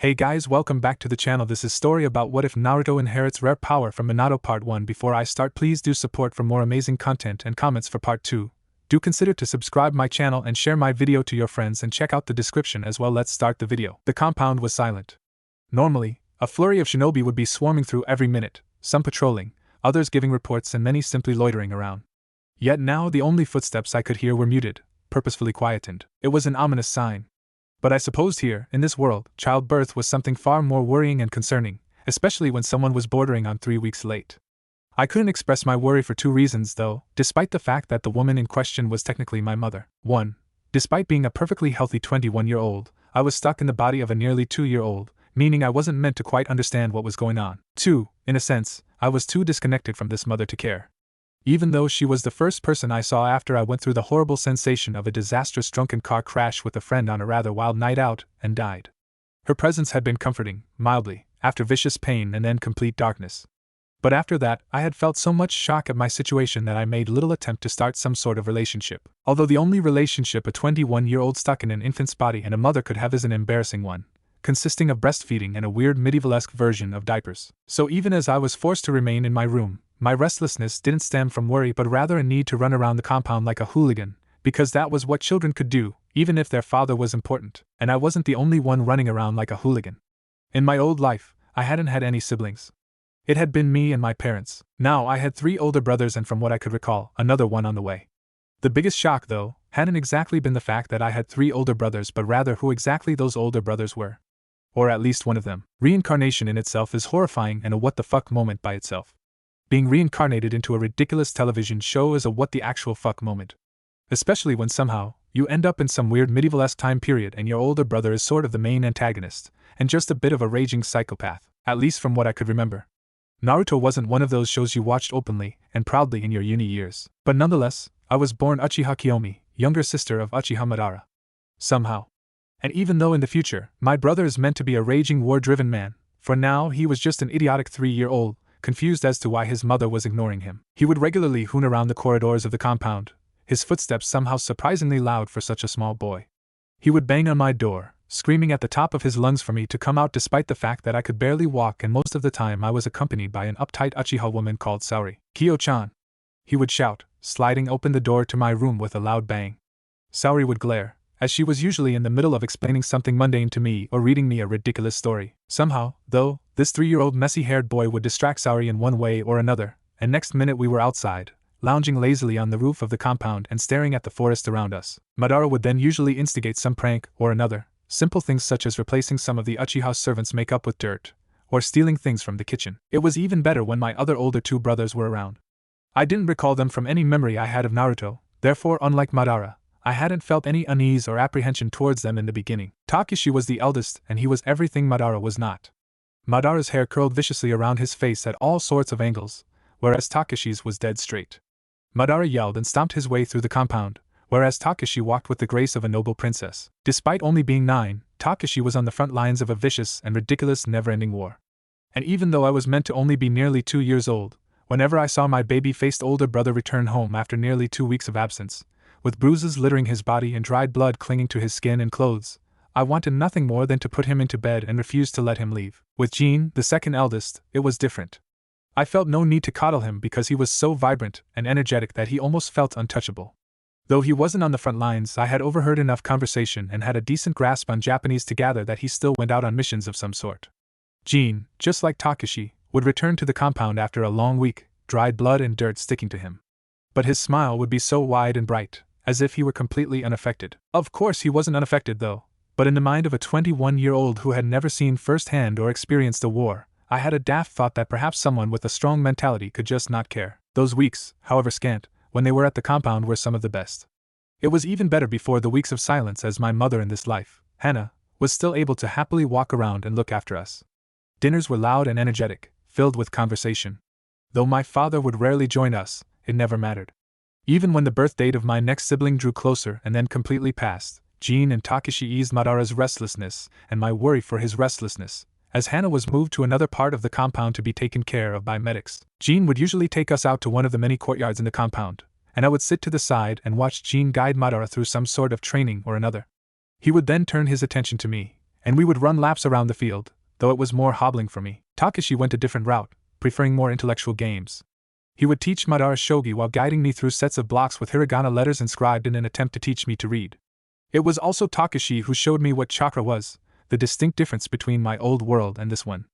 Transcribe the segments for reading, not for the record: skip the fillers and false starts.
Hey guys, welcome back to the channel. This is story about what if Naruto inherits rare power from Minato part 1. Before I start, please do support for more amazing content and comments for part 2. Do consider to subscribe my channel and share my video to your friends and check out the description as well. Let's start the video. The compound was silent. Normally, a flurry of shinobi would be swarming through every minute, some patrolling, others giving reports and many simply loitering around. Yet now the only footsteps I could hear were muted, purposefully quietened. It was an ominous sign. But I supposed here, in this world, childbirth was something far more worrying and concerning, especially when someone was bordering on 3 weeks late. I couldn't express my worry for 2 reasons though, despite the fact that the woman in question was technically my mother. 1. Despite being a perfectly healthy 21-year-old, I was stuck in the body of a nearly 2-year-old, meaning I wasn't meant to quite understand what was going on. 2. In a sense, I was too disconnected from this mother to care. Even though she was the first person I saw after I went through the horrible sensation of a disastrous drunken car crash with a friend on a rather wild night out, and died. Her presence had been comforting, mildly, after vicious pain and then complete darkness. But after that, I had felt so much shock at my situation that I made little attempt to start some sort of relationship. Although the only relationship a 21-year-old stuck in an infant's body and a mother could have is an embarrassing one, consisting of breastfeeding and a weird medieval-esque version of diapers. So even as I was forced to remain in my room, my restlessness didn't stem from worry but rather a need to run around the compound like a hooligan, because that was what children could do, even if their father was important, and I wasn't the only one running around like a hooligan. In my old life, I hadn't had any siblings. It had been me and my parents. Now I had 3 older brothers and from what I could recall, another one on the way. The biggest shock, though, hadn't exactly been the fact that I had 3 older brothers but rather who exactly those older brothers were. Or at least one of them. Reincarnation in itself is horrifying and a what the fuck moment by itself. Being reincarnated into a ridiculous television show is a what the actual fuck moment. Especially when somehow, you end up in some weird medieval-esque time period and your older brother is sort of the main antagonist, and just a bit of a raging psychopath, at least from what I could remember. Naruto wasn't one of those shows you watched openly and proudly in your uni years, but nonetheless, I was born Uchiha Kiyomi, younger sister of Uchiha Madara. Somehow. And even though in the future, my brother is meant to be a raging war-driven man, for now he was just an idiotic 3-year-old, confused as to why his mother was ignoring him. He would regularly hoon around the corridors of the compound, his footsteps somehow surprisingly loud for such a small boy. He would bang on my door, screaming at the top of his lungs for me to come out despite the fact that I could barely walk and most of the time I was accompanied by an uptight Uchiha woman called Saori. "Kyo-chan!" he would shout, sliding open the door to my room with a loud bang. Saori would glare, as she was usually in the middle of explaining something mundane to me or reading me a ridiculous story. Somehow, though, this 3-year-old messy-haired boy would distract Saori in one way or another, and next minute we were outside, lounging lazily on the roof of the compound and staring at the forest around us. Madara would then usually instigate some prank or another, simple things such as replacing some of the Uchiha servants' makeup with dirt, or stealing things from the kitchen. It was even better when my other older 2 brothers were around. I didn't recall them from any memory I had of Naruto, therefore unlike Madara, I hadn't felt any unease or apprehension towards them in the beginning. Takeshi was the eldest and he was everything Madara was not. Madara's hair curled viciously around his face at all sorts of angles, whereas Takeshi's was dead straight. Madara yelled and stomped his way through the compound, whereas Takeshi walked with the grace of a noble princess. Despite only being 9, Takeshi was on the front lines of a vicious and ridiculous never-ending war. And even though I was meant to only be nearly 2 years old, whenever I saw my baby-faced older brother return home after nearly 2 weeks of absence, with bruises littering his body and dried blood clinging to his skin and clothes, I wanted nothing more than to put him into bed and refused to let him leave. With Jean, the second eldest, it was different. I felt no need to coddle him because he was so vibrant and energetic that he almost felt untouchable. Though he wasn't on the front lines, I had overheard enough conversation and had a decent grasp on Japanese to gather that he still went out on missions of some sort. Jean, just like Takeshi, would return to the compound after a long week, dried blood and dirt sticking to him. But his smile would be so wide and bright, as if he were completely unaffected. Of course he wasn't unaffected though, but in the mind of a 21-year-old who had never seen firsthand or experienced a war, I had a daft thought that perhaps someone with a strong mentality could just not care. Those weeks, however scant, when they were at the compound were some of the best. It was even better before the weeks of silence as my mother in this life, Hannah, was still able to happily walk around and look after us. Dinners were loud and energetic, filled with conversation. Though my father would rarely join us, it never mattered. Even when the birth date of my next sibling drew closer and then completely passed, Jean and Takeshi eased Madara's restlessness and my worry for his restlessness, as Hannah was moved to another part of the compound to be taken care of by medics. Jean would usually take us out to one of the many courtyards in the compound, and I would sit to the side and watch Jean guide Madara through some sort of training or another. He would then turn his attention to me, and we would run laps around the field, though it was more hobbling for me. Takashi went a different route, preferring more intellectual games. He would teach Madara shogi while guiding me through sets of blocks with hiragana letters inscribed in an attempt to teach me to read. It was also Takashi who showed me what chakra was, the distinct difference between my old world and this one.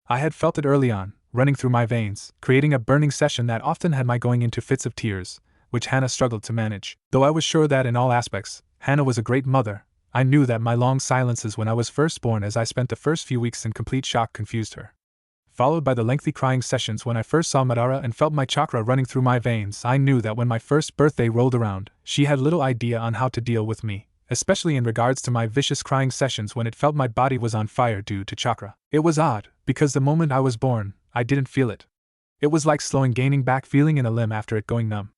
I had felt it early on, running through my veins, creating a burning session that often had my going into fits of tears, which Hana struggled to manage. Though I was sure that in all aspects, Hana was a great mother, I knew that my long silences when I was first born, as I spent the first few weeks in complete shock, confused her. Followed by the lengthy crying sessions when I first saw Madara and felt my chakra running through my veins, I knew that when my first birthday rolled around, she had little idea on how to deal with me, especially in regards to my vicious crying sessions when it felt my body was on fire due to chakra. It was odd, because the moment I was born, I didn't feel it. It was like slowing gaining back feeling in a limb after it going numb.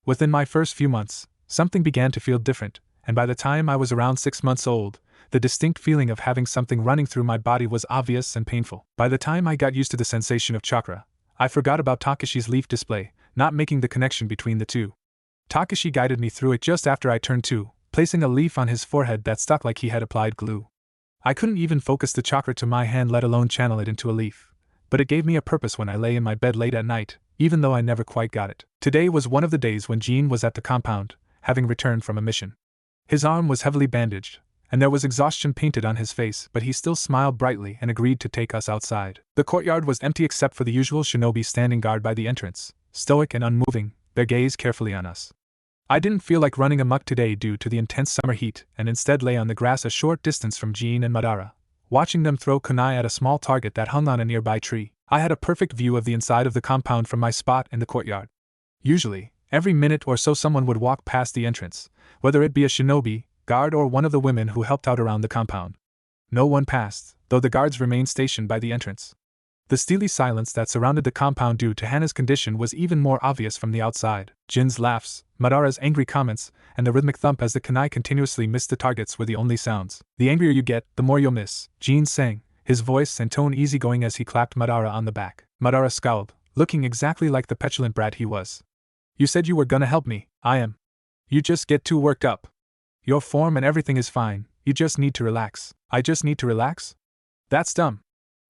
Within my first few months, something began to feel different, and by the time I was around 6 months old, the distinct feeling of having something running through my body was obvious and painful. By the time I got used to the sensation of chakra, I forgot about Takashi's leaf display, not making the connection between the two. Takashi guided me through it just after I turned 2, placing a leaf on his forehead that stuck like he had applied glue. I couldn't even focus the chakra to my hand, let alone channel it into a leaf, but it gave me a purpose when I lay in my bed late at night, even though I never quite got it. Today was one of the days when Jean was at the compound, having returned from a mission. His arm was heavily bandaged, and there was exhaustion painted on his face, but he still smiled brightly and agreed to take us outside. The courtyard was empty except for the usual shinobi standing guard by the entrance, stoic and unmoving, their gaze carefully on us. I didn't feel like running amok today due to the intense summer heat, and instead lay on the grass a short distance from Jean and Madara, watching them throw kunai at a small target that hung on a nearby tree. I had a perfect view of the inside of the compound from my spot in the courtyard. Usually, every minute or so someone would walk past the entrance, whether it be a shinobi, guard, or one of the women who helped out around the compound. No one passed, though the guards remained stationed by the entrance. The steely silence that surrounded the compound due to Hana's condition was even more obvious from the outside. Jin's laughs, Madara's angry comments, and the rhythmic thump as the kunai continuously missed the targets were the only sounds. The angrier you get, the more you'll miss, Jin sang, his voice and tone easygoing as he clapped Madara on the back. Madara scowled, looking exactly like the petulant brat he was. You said you were gonna help me. I am. You just get too worked up. Your form and everything is fine, you just need to relax. I just need to relax? That's dumb.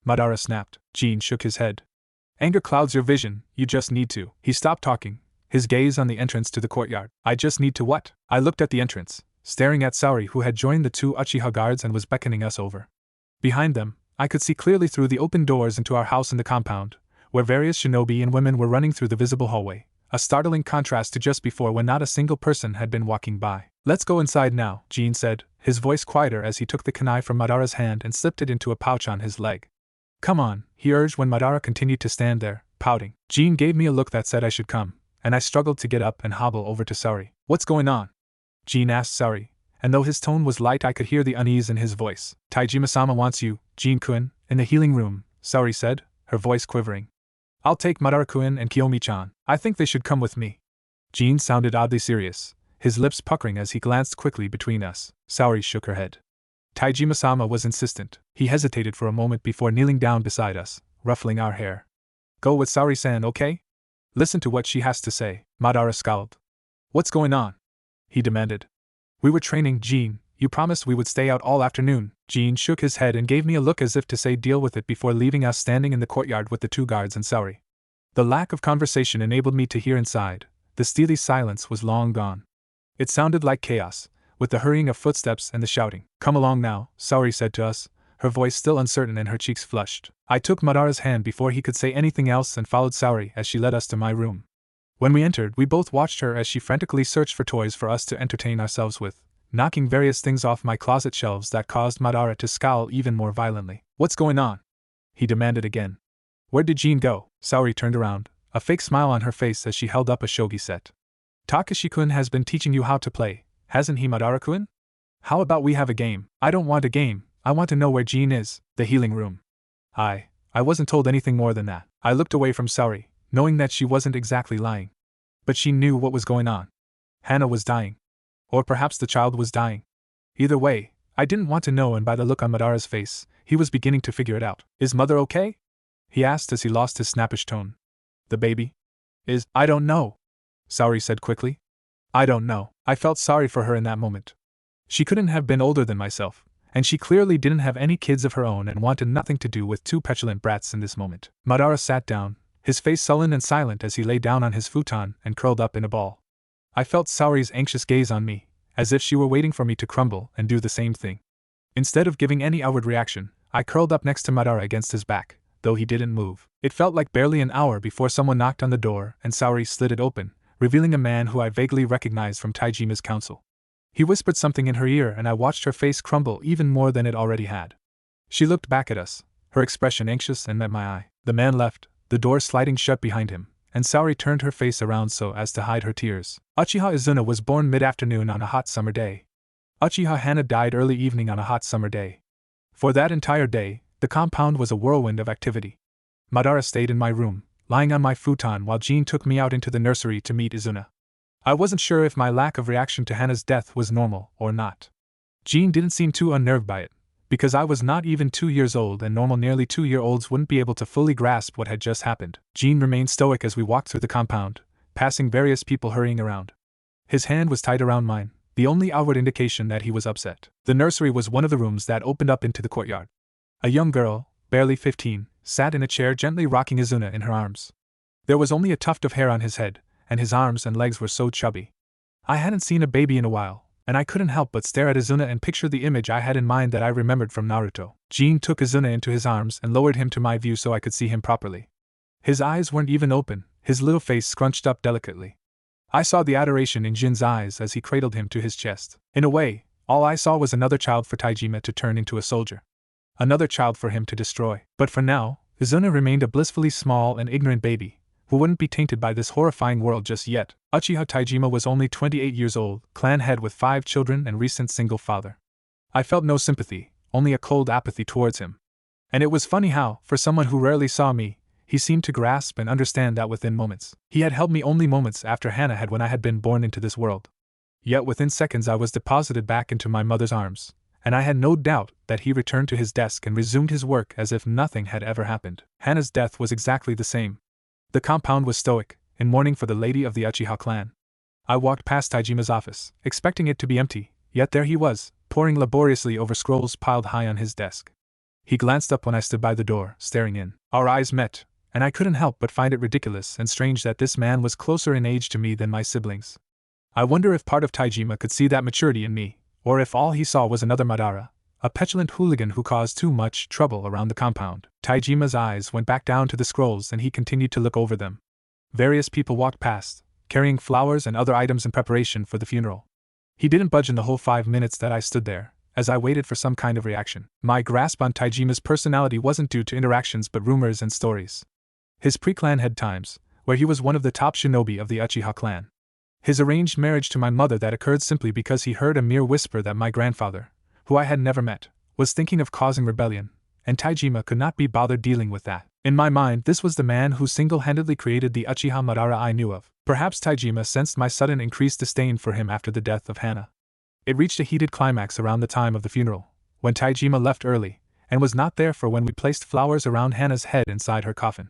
Madara snapped. Jean shook his head. Anger clouds your vision, you just need to. He stopped talking, his gaze on the entrance to the courtyard. I just need to what? I looked at the entrance, staring at Saori, who had joined the 2 Uchiha guards and was beckoning us over. Behind them, I could see clearly through the open doors into our house in the compound, where various shinobi and women were running through the visible hallway, a startling contrast to just before when not a single person had been walking by. Let's go inside now, Jean said, his voice quieter as he took the kunai from Madara's hand and slipped it into a pouch on his leg. Come on, he urged when Madara continued to stand there, pouting. Jean gave me a look that said I should come, and I struggled to get up and hobble over to Saori. What's going on? Jean asked Saori, and though his tone was light I could hear the unease in his voice. Taijima-sama wants you, Jean-kun, in the healing room, Saori said, her voice quivering. I'll take Madara-kun and Kiyomi-chan. I think they should come with me. Jean sounded oddly serious, his lips puckering as he glanced quickly between us. Saori shook her head. Taijima-sama was insistent. He hesitated for a moment before kneeling down beside us, ruffling our hair. Go with Saori-san, okay? Listen to what she has to say. Madara scowled. What's going on? He demanded. We were training, Jean. You promised we would stay out all afternoon. Jean shook his head and gave me a look as if to say deal with it before leaving us standing in the courtyard with the 2 guards and Saori. The lack of conversation enabled me to hear inside. The steely silence was long gone. It sounded like chaos, with the hurrying of footsteps and the shouting. Come along now, Saori said to us, her voice still uncertain and her cheeks flushed. I took Madara's hand before he could say anything else and followed Saori as she led us to my room. When we entered, we both watched her as she frantically searched for toys for us to entertain ourselves with, knocking various things off my closet shelves that caused Madara to scowl even more violently. What's going on? He demanded again. Where did Jean go? Saori turned around, a fake smile on her face as she held up a shogi set. Takashi-kun has been teaching you how to play, hasn't he, Madara-kun? How about we have a game? I don't want a game, I want to know where Jean is. The healing room. I wasn't told anything more than that. I looked away from Saori, knowing that she wasn't exactly lying. But she knew what was going on. Hana was dying. Or perhaps the child was dying. Either way, I didn't want to know, and by the look on Madara's face, he was beginning to figure it out. Is Mother okay? He asked as he lost his snappish tone. The baby? I don't know. Saori said quickly. I don't know. I felt sorry for her in that moment. She couldn't have been older than myself, And she clearly didn't have any kids of her own and wanted nothing to do with two petulant brats in this moment. Madara sat down, his face sullen and silent as he lay down on his futon and curled up in a ball. I felt Saori's anxious gaze on me, as if she were waiting for me to crumble and do the same thing. Instead of giving any outward reaction, I curled up next to Madara against his back, though he didn't move. It felt like barely an hour before someone knocked on the door and Saori slid it open, revealing a man who I vaguely recognized from Taijima's council. He whispered something in her ear and I watched her face crumble even more than it already had. She looked back at us, her expression anxious, and met my eye. The man left, the door sliding shut behind him, and Saori turned her face around so as to hide her tears. Uchiha Izuna was born mid-afternoon on a hot summer day. Uchiha Hana died early evening on a hot summer day. For that entire day, the compound was a whirlwind of activity. Madara stayed in my room, lying on my futon while Jean took me out into the nursery to meet Izuna. I wasn't sure if my lack of reaction to Hana's death was normal or not. Jean didn't seem too unnerved by it, because I was not even 2 years old and normal nearly 2-year-olds wouldn't be able to fully grasp what had just happened. Jean remained stoic as we walked through the compound, passing various people hurrying around. His hand was tight around mine, the only outward indication that he was upset. The nursery was one of the rooms that opened up into the courtyard. A young girl, barely 15, sat in a chair gently rocking Izuna in her arms. There was only a tuft of hair on his head, and his arms and legs were so chubby. I hadn't seen a baby in a while, and I couldn't help but stare at Izuna and picture the image I had in mind that I remembered from Naruto. Jean took Izuna into his arms and lowered him to my view so I could see him properly. His eyes weren't even open, his little face scrunched up delicately. I saw the adoration in Jin's eyes as he cradled him to his chest. In a way, all I saw was another child for Taijima to turn into a soldier. Another child for him to destroy. But for now, Izuna remained a blissfully small and ignorant baby, who wouldn't be tainted by this horrifying world just yet. Uchiha Taijima was only 28 years old, clan head with 5 children and recent single father. I felt no sympathy, only a cold apathy towards him. And it was funny how, for someone who rarely saw me, he seemed to grasp and understand that within moments. He had held me only moments after Hana had when I had been born into this world. Yet within seconds I was deposited back into my mother's arms, and I had no doubt that he returned to his desk and resumed his work as if nothing had ever happened. Hana's death was exactly the same. The compound was stoic, in mourning for the lady of the Uchiha clan. I walked past Taijima's office, expecting it to be empty, yet there he was, poring laboriously over scrolls piled high on his desk. He glanced up when I stood by the door, staring in. Our eyes met, and I couldn't help but find it ridiculous and strange that this man was closer in age to me than my siblings. I wonder if part of Taijima could see that maturity in me, or if all he saw was another Madara, a petulant hooligan who caused too much trouble around the compound. Taijima's eyes went back down to the scrolls and he continued to look over them. Various people walked past, carrying flowers and other items in preparation for the funeral. He didn't budge in the whole 5 minutes that I stood there, as I waited for some kind of reaction. My grasp on Taijima's personality wasn't due to interactions but rumors and stories. His pre-clan head times, where he was one of the top shinobi of the Uchiha clan. His arranged marriage to my mother that occurred simply because he heard a mere whisper that my grandfather, who I had never met, was thinking of causing rebellion, and Taijima could not be bothered dealing with that. In my mind, this was the man who single-handedly created the Uchiha Madara I knew of. Perhaps Taijima sensed my sudden increased disdain for him after the death of Hana. It reached a heated climax around the time of the funeral, when Taijima left early, and was not there for when we placed flowers around Hana's head inside her coffin.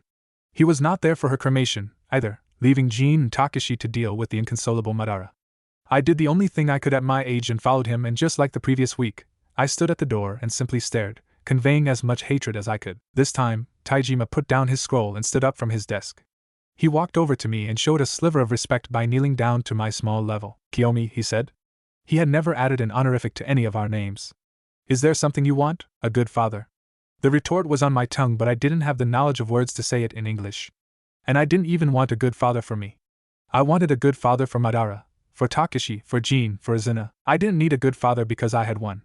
He was not there for her cremation, either, leaving Jean and Takashi to deal with the inconsolable Madara. I did the only thing I could at my age and followed him, and just like the previous week, I stood at the door and simply stared, conveying as much hatred as I could. This time, Taijima put down his scroll and stood up from his desk. He walked over to me and showed a sliver of respect by kneeling down to my small level. Kiyomi, he said. He had never added an honorific to any of our names. Is there something you want, a good father? The retort was on my tongue, but I didn't have the knowledge of words to say it in English. And I didn't even want a good father for me. I wanted a good father for Madara, for Takashi, for Jean, for Izuna. I didn't need a good father because I had one.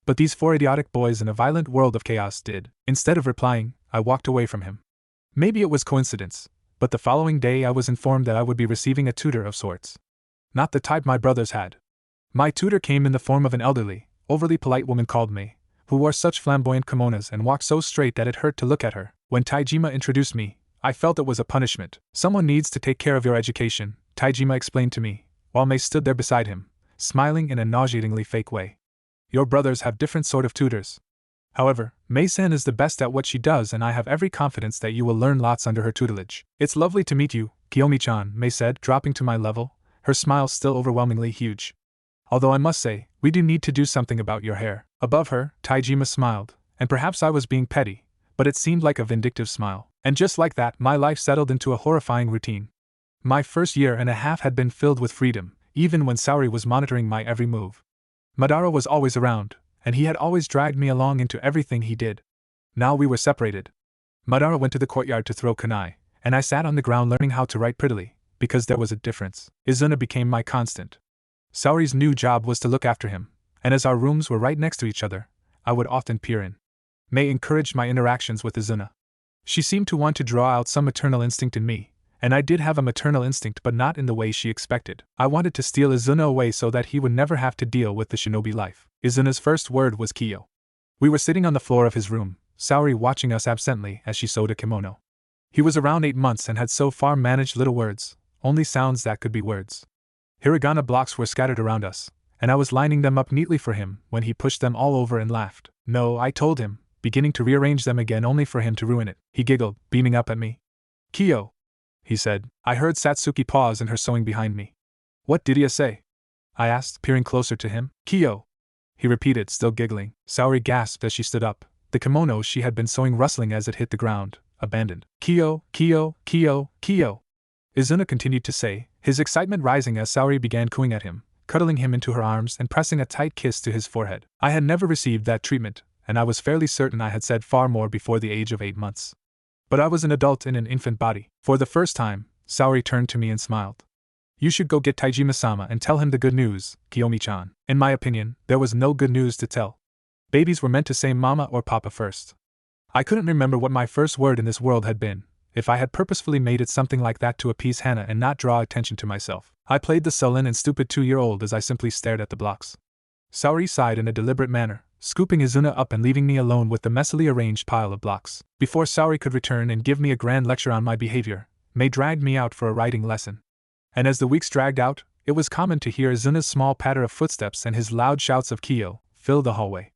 But these 4 idiotic boys in a violent world of chaos did. Instead of replying, I walked away from him. Maybe it was coincidence, but the following day I was informed that I would be receiving a tutor of sorts. Not the type my brothers had. My tutor came in the form of an elderly, overly polite woman called Mei, who wore such flamboyant kimonos and walked so straight that it hurt to look at her. When Taijima introduced me, I felt it was a punishment. Someone needs to take care of your education, Taijima explained to me, while Mei stood there beside him, smiling in a nauseatingly fake way. Your brothers have different sort of tutors. However, Mei-san is the best at what she does, and I have every confidence that you will learn lots under her tutelage. It's lovely to meet you, Kiyomi-chan, Mei said, dropping to my level, her smile still overwhelmingly huge. Although I must say, We do need to do something about your hair. Above her, Taijima smiled, and perhaps I was being petty, but it seemed like a vindictive smile. And just like that, my life settled into a horrifying routine. My first year and a half had been filled with freedom, even when Saori was monitoring my every move. Madara was always around, and he had always dragged me along into everything he did. Now we were separated. Madara went to the courtyard to throw kunai, and I sat on the ground learning how to write prettily, because there was a difference. Izuna became my constant. Saori's new job was to look after him, and as our rooms were right next to each other, I would often peer in. Mei encouraged my interactions with Izuna. She seemed to want to draw out some maternal instinct in me, and I did have a maternal instinct but not in the way she expected. I wanted to steal Izuna away so that he would never have to deal with the shinobi life. Izuna's first word was Kiyo. We were sitting on the floor of his room, Saori watching us absently as she sewed a kimono. He was around 8 months and had so far managed little words, only sounds that could be words. Hiragana blocks were scattered around us, and I was lining them up neatly for him when he pushed them all over and laughed. No, I told him, beginning to rearrange them again only for him to ruin it. He giggled, beaming up at me. Kiyo, he said. I heard Satsuki pause in her sewing behind me. What did he say? I asked, peering closer to him. Kiyo, he repeated, still giggling. Saori gasped as she stood up, the kimono she had been sewing rustling as it hit the ground, abandoned. Kiyo, Kiyo, Kiyo, Kiyo. Izuna continued to say, his excitement rising as Saori began cooing at him, cuddling him into her arms and pressing a tight kiss to his forehead. I had never received that treatment, and I was fairly certain I had said far more before the age of 8 months. But I was an adult in an infant body. For the first time, Saori turned to me and smiled. You should go get Taijima-sama and tell him the good news, Kiyomi-chan. In my opinion, there was no good news to tell. Babies were meant to say mama or papa first. I couldn't remember what my first word in this world had been, if I had purposefully made it something like that to appease Hannah and not draw attention to myself. I played the sullen and stupid 2-year-old as I simply stared at the blocks. Saori sighed in a deliberate manner, scooping Izuna up and leaving me alone with the messily arranged pile of blocks. Before Saori could return and give me a grand lecture on my behavior, Mei dragged me out for a writing lesson. And as the weeks dragged out, it was common to hear Izuna's small patter of footsteps and his loud shouts of Kiyo fill the hallway.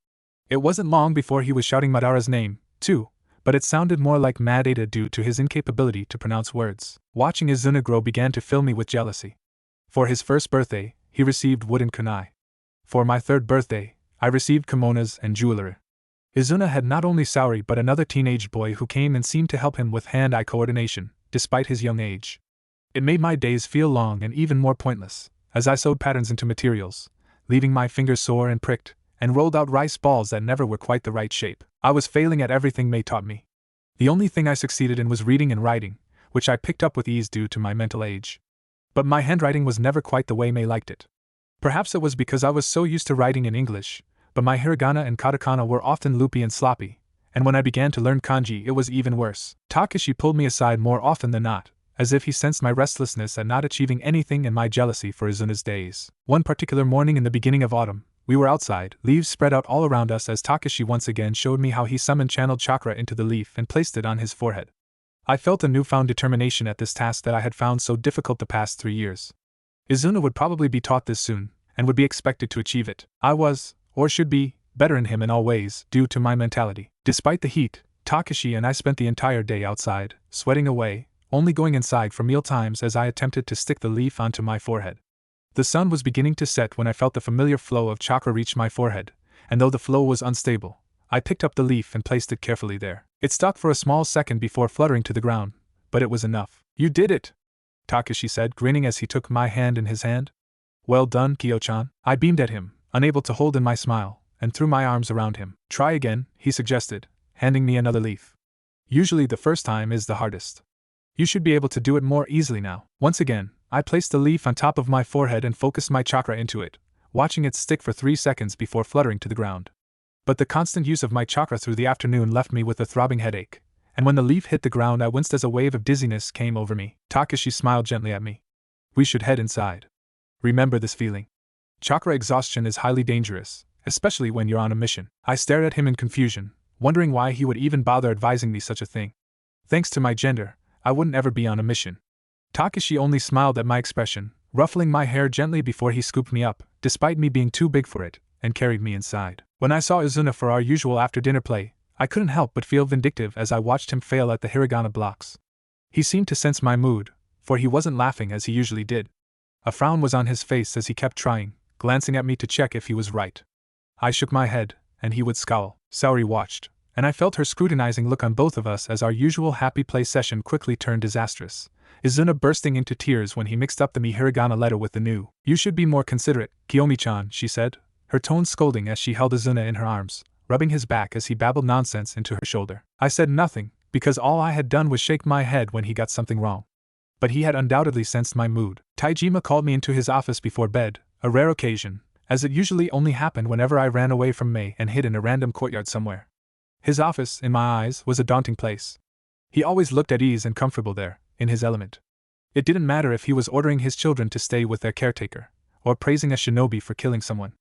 It wasn't long before he was shouting Madara's name, too, but it sounded more like Mad Ada due to his incapability to pronounce words. Watching Izuna grow began to fill me with jealousy. For his first birthday, he received wooden kunai. For my 3rd birthday, I received kimonos and jewelry. Izuna had not only Saori but another teenage boy who came and seemed to help him with hand-eye coordination, despite his young age. It made my days feel long and even more pointless, as I sewed patterns into materials, leaving my fingers sore and pricked, and rolled out rice balls that never were quite the right shape. I was failing at everything Mei taught me. The only thing I succeeded in was reading and writing, which I picked up with ease due to my mental age. But my handwriting was never quite the way Mei liked it. Perhaps it was because I was so used to writing in English, but my hiragana and katakana were often loopy and sloppy, and when I began to learn kanji it was even worse. Takashi pulled me aside more often than not, as if he sensed my restlessness at not achieving anything and my jealousy for Izuna's days. One particular morning in the beginning of autumn, we were outside, leaves spread out all around us as Takashi once again showed me how he summoned channeled chakra into the leaf and placed it on his forehead. I felt a newfound determination at this task that I had found so difficult the past 3 years. Izuna would probably be taught this soon, and would be expected to achieve it. I was, or should be, better than him in all ways, due to my mentality. Despite the heat, Takashi and I spent the entire day outside, sweating away, only going inside for meal times as I attempted to stick the leaf onto my forehead. The sun was beginning to set when I felt the familiar flow of chakra reach my forehead, and though the flow was unstable, I picked up the leaf and placed it carefully there. It stuck for a small second before fluttering to the ground, but it was enough. You did it! Takashi said, grinning as he took my hand in his hand. Well done, Kiyo-chan. I beamed at him, unable to hold in my smile, and threw my arms around him. Try again, he suggested, handing me another leaf. Usually the first time is the hardest. You should be able to do it more easily now. Once again, I placed the leaf on top of my forehead and focused my chakra into it, watching it stick for 3 seconds before fluttering to the ground. But the constant use of my chakra through the afternoon left me with a throbbing headache, and when the leaf hit the ground I winced as a wave of dizziness came over me. Takashi smiled gently at me. We should head inside. Remember this feeling. Chakra exhaustion is highly dangerous, especially when you're on a mission. I stared at him in confusion, wondering why he would even bother advising me such a thing. Thanks to my gender, I wouldn't ever be on a mission. Takashi only smiled at my expression, ruffling my hair gently before he scooped me up, despite me being too big for it, and carried me inside. When I saw Izuna for our usual after-dinner play, I couldn't help but feel vindictive as I watched him fail at the hiragana blocks. He seemed to sense my mood, for he wasn't laughing as he usually did. A frown was on his face as he kept trying, glancing at me to check if he was right. I shook my head, and he would scowl. Saori watched, and I felt her scrutinizing look on both of us as our usual happy play session quickly turned disastrous. Izuna bursting into tears when he mixed up the mi hiragana letter with the new. You should be more considerate, Kiyomi-chan, she said, her tone scolding as she held Izuna in her arms, rubbing his back as he babbled nonsense into her shoulder. I said nothing, because all I had done was shake my head when he got something wrong. But he had undoubtedly sensed my mood. Taijima called me into his office before bed, a rare occasion, as it usually only happened whenever I ran away from Mei and hid in a random courtyard somewhere. His office, in my eyes, was a daunting place. He always looked at ease and comfortable there, in his element. It didn't matter if he was ordering his children to stay with their caretaker, or praising a shinobi for killing someone.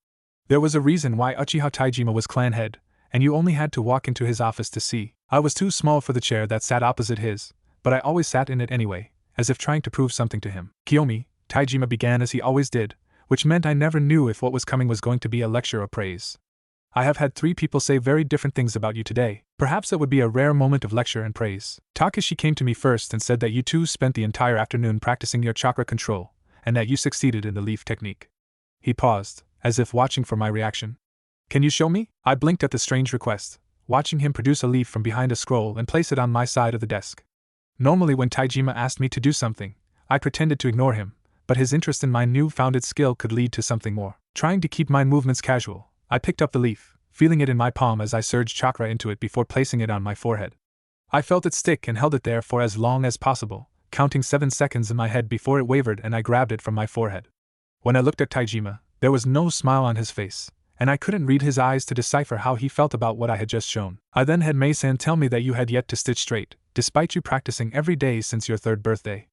There was a reason why Uchiha Taijima was clan head, and you only had to walk into his office to see. I was too small for the chair that sat opposite his, but I always sat in it anyway, as if trying to prove something to him. Kiyomi, Taijima began as he always did, which meant I never knew if what was coming was going to be a lecture or praise. I have had 3 people say very different things about you today. Perhaps it would be a rare moment of lecture and praise. Takashi came to me first and said that you two spent the entire afternoon practicing your chakra control, and that you succeeded in the leaf technique. He paused, as if watching for my reaction. Can you show me? I blinked at the strange request, watching him produce a leaf from behind a scroll and place it on my side of the desk. Normally when Taijima asked me to do something, I pretended to ignore him, but his interest in my new-founded skill could lead to something more. Trying to keep my movements casual, I picked up the leaf, feeling it in my palm as I surged chakra into it before placing it on my forehead. I felt it stick and held it there for as long as possible, counting 7 seconds in my head before it wavered and I grabbed it from my forehead. When I looked at Taijima, there was no smile on his face, and I couldn't read his eyes to decipher how he felt about what I had just shown. I then had Mei-san tell me that you had yet to stitch straight, despite you practicing every day since your 3rd birthday.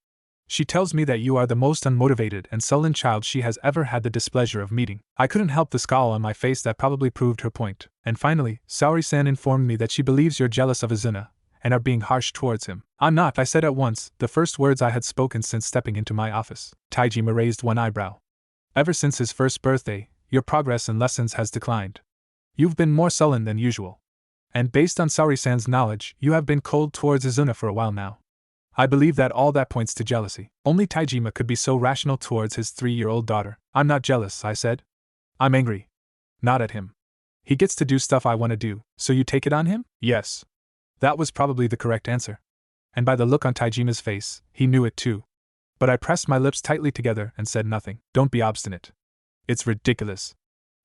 She tells me that you are the most unmotivated and sullen child she has ever had the displeasure of meeting. I couldn't help the scowl on my face that probably proved her point. And finally, Saori-san informed me that she believes you're jealous of Izuna, and are being harsh towards him. I'm not, I said at once, the first words I had spoken since stepping into my office. Taijima raised one eyebrow. Ever since his 1st birthday, your progress in lessons has declined. You've been more sullen than usual. And based on Saori-san's knowledge, you have been cold towards Izuna for a while now. I believe that all that points to jealousy. Only Taijima could be so rational towards his 3-year-old daughter. I'm not jealous, I said. I'm angry. Not at him. He gets to do stuff I want to do, so you take it on him? Yes. That was probably the correct answer. And by the look on Taijima's face, he knew it too. But I pressed my lips tightly together and said nothing. Don't be obstinate. It's ridiculous.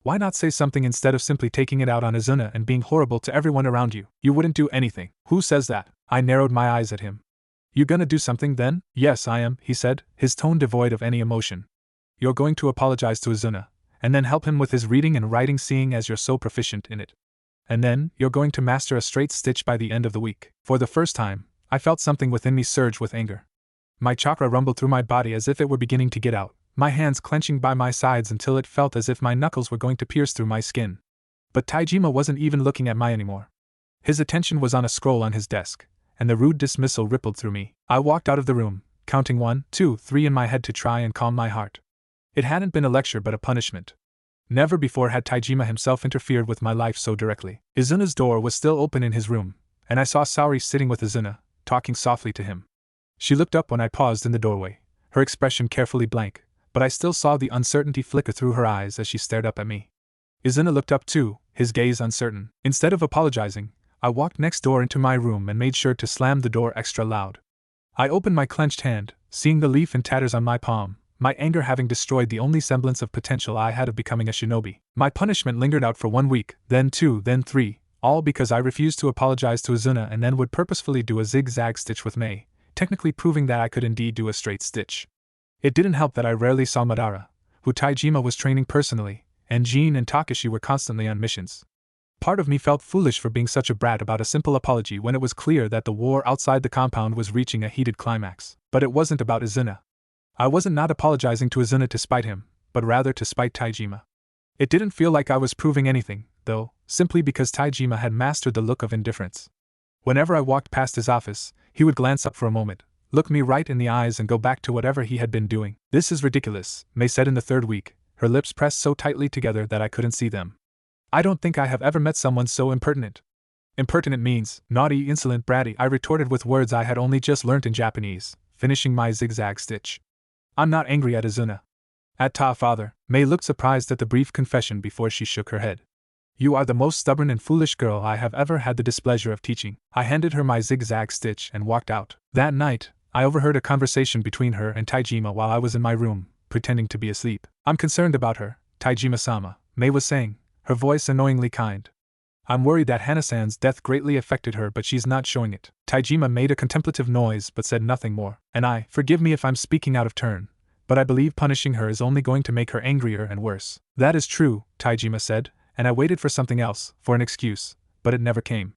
Why not say something instead of simply taking it out on Izuna and being horrible to everyone around you? You wouldn't do anything. Who says that? I narrowed my eyes at him. You gonna do something then? Yes, I am, he said, his tone devoid of any emotion. You're going to apologize to Izuna, and then help him with his reading and writing seeing as you're so proficient in it. And then, you're going to master a straight stitch by the end of the week. For the first time, I felt something within me surge with anger. My chakra rumbled through my body as if it were beginning to get out, my hands clenching by my sides until it felt as if my knuckles were going to pierce through my skin. But Taijima wasn't even looking at me anymore. His attention was on a scroll on his desk, and the rude dismissal rippled through me. I walked out of the room, counting 1, 2, 3 in my head to try and calm my heart. It hadn't been a lecture but a punishment. Never before had Taijima himself interfered with my life so directly. Izuna's door was still open in his room, and I saw Saori sitting with Izuna, talking softly to him. She looked up when I paused in the doorway, her expression carefully blank, but I still saw the uncertainty flicker through her eyes as she stared up at me. Izuna looked up too, his gaze uncertain. Instead of apologizing, I walked next door into my room and made sure to slam the door extra loud. I opened my clenched hand, seeing the leaf in tatters on my palm, my anger having destroyed the only semblance of potential I had of becoming a shinobi. My punishment lingered out for 1 week, then 2, then 3, all because I refused to apologize to Izuna and then would purposefully do a zigzag stitch with Mei, technically proving that I could indeed do a straight stitch. It didn't help that I rarely saw Madara, who Taijima was training personally, and Jin and Takashi were constantly on missions. Part of me felt foolish for being such a brat about a simple apology when it was clear that the war outside the compound was reaching a heated climax. But it wasn't about Izuna. I wasn't not apologizing to Izuna to spite him, but rather to spite Taijima. It didn't feel like I was proving anything, though, simply because Taijima had mastered the look of indifference. Whenever I walked past his office, he would glance up for a moment, look me right in the eyes and go back to whatever he had been doing. This is ridiculous, Mei said in the 3rd week, her lips pressed so tightly together that I couldn't see them. I don't think I have ever met someone so impertinent. Impertinent means naughty, insolent, bratty, I retorted with words I had only just learnt in Japanese, finishing my zigzag stitch. I'm not angry at Izuna. Father. Mei looked surprised at the brief confession before she shook her head. You are the most stubborn and foolish girl I have ever had the displeasure of teaching. I handed her my zigzag stitch and walked out. That night, I overheard a conversation between her and Taijima while I was in my room, pretending to be asleep. I'm concerned about her, Taijima-sama, Mei was saying, her voice annoyingly kind. I'm worried that Hana-san's death greatly affected her, but she's not showing it. Taijima made a contemplative noise but said nothing more. And forgive me if I'm speaking out of turn, but I believe punishing her is only going to make her angrier and worse. That is true, Taijima said, and I waited for something else, for an excuse, but it never came.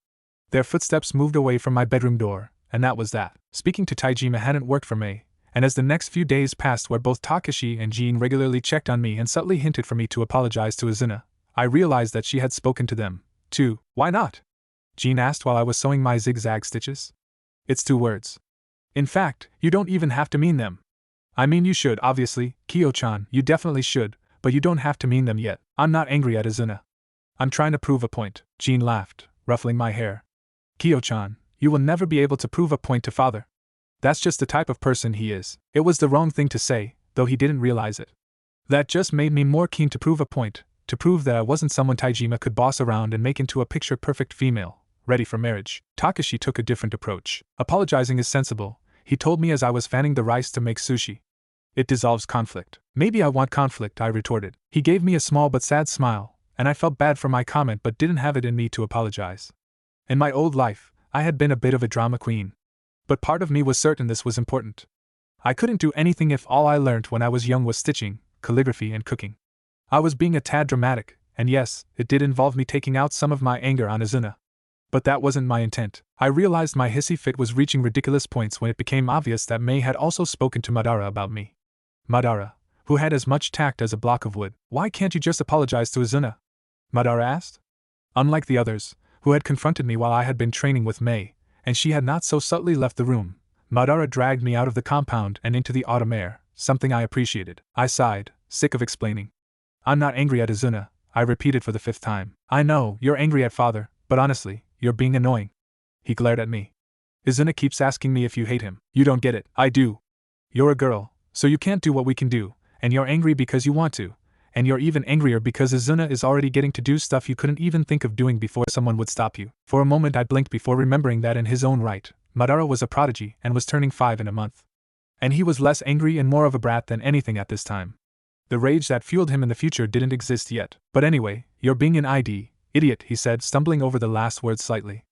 Their footsteps moved away from my bedroom door, and that was that. Speaking to Taijima hadn't worked for Mei, and as the next few days passed where both Takashi and Jin regularly checked on me and subtly hinted for me to apologize to Izuna, I realized that she had spoken to them, too. Why not? Jin asked while I was sewing my zigzag stitches. It's 2 words. In fact, you don't even have to mean them. I mean, you should, obviously, Kyo-chan, you definitely should, but you don't have to mean them yet. I'm not angry at Izuna. I'm trying to prove a point, Jin laughed, ruffling my hair. Kyo-chan, you will never be able to prove a point to father. That's just the type of person he is. It was the wrong thing to say, though he didn't realize it. That just made me more keen to prove a point, to prove that I wasn't someone Taijima could boss around and make into a picture-perfect female, ready for marriage. Takashi took a different approach. Apologizing is sensible, he told me as I was fanning the rice to make sushi. It dissolves conflict. Maybe I want conflict, I retorted. He gave me a small but sad smile, and I felt bad for my comment but didn't have it in me to apologize. In my old life, I had been a bit of a drama queen. But part of me was certain this was important. I couldn't do anything if all I learned when I was young was stitching, calligraphy and cooking. I was being a tad dramatic, and yes, it did involve me taking out some of my anger on Izuna. But that wasn't my intent. I realized my hissy fit was reaching ridiculous points when it became obvious that Mei had also spoken to Madara about me. Madara, who had as much tact as a block of wood. Why can't you just apologize to Izuna? Madara asked. Unlike the others, who had confronted me while I had been training with Mei, and she had not so subtly left the room, Madara dragged me out of the compound and into the autumn air, something I appreciated. I sighed, sick of explaining. I'm not angry at Izuna, I repeated for the 5th time. I know, you're angry at father, but honestly, you're being annoying. He glared at me. Izuna keeps asking me if you hate him. You don't get it. I do. You're a girl, so you can't do what we can do, and you're angry because you want to, and you're even angrier because Izuna is already getting to do stuff you couldn't even think of doing before someone would stop you. For a moment I blinked before remembering that in his own right, Madara was a prodigy and was turning 5 in a month. And he was less angry and more of a brat than anything at this time. The rage that fueled him in the future didn't exist yet. But anyway, you're being an idiot, he said, stumbling over the last word slightly.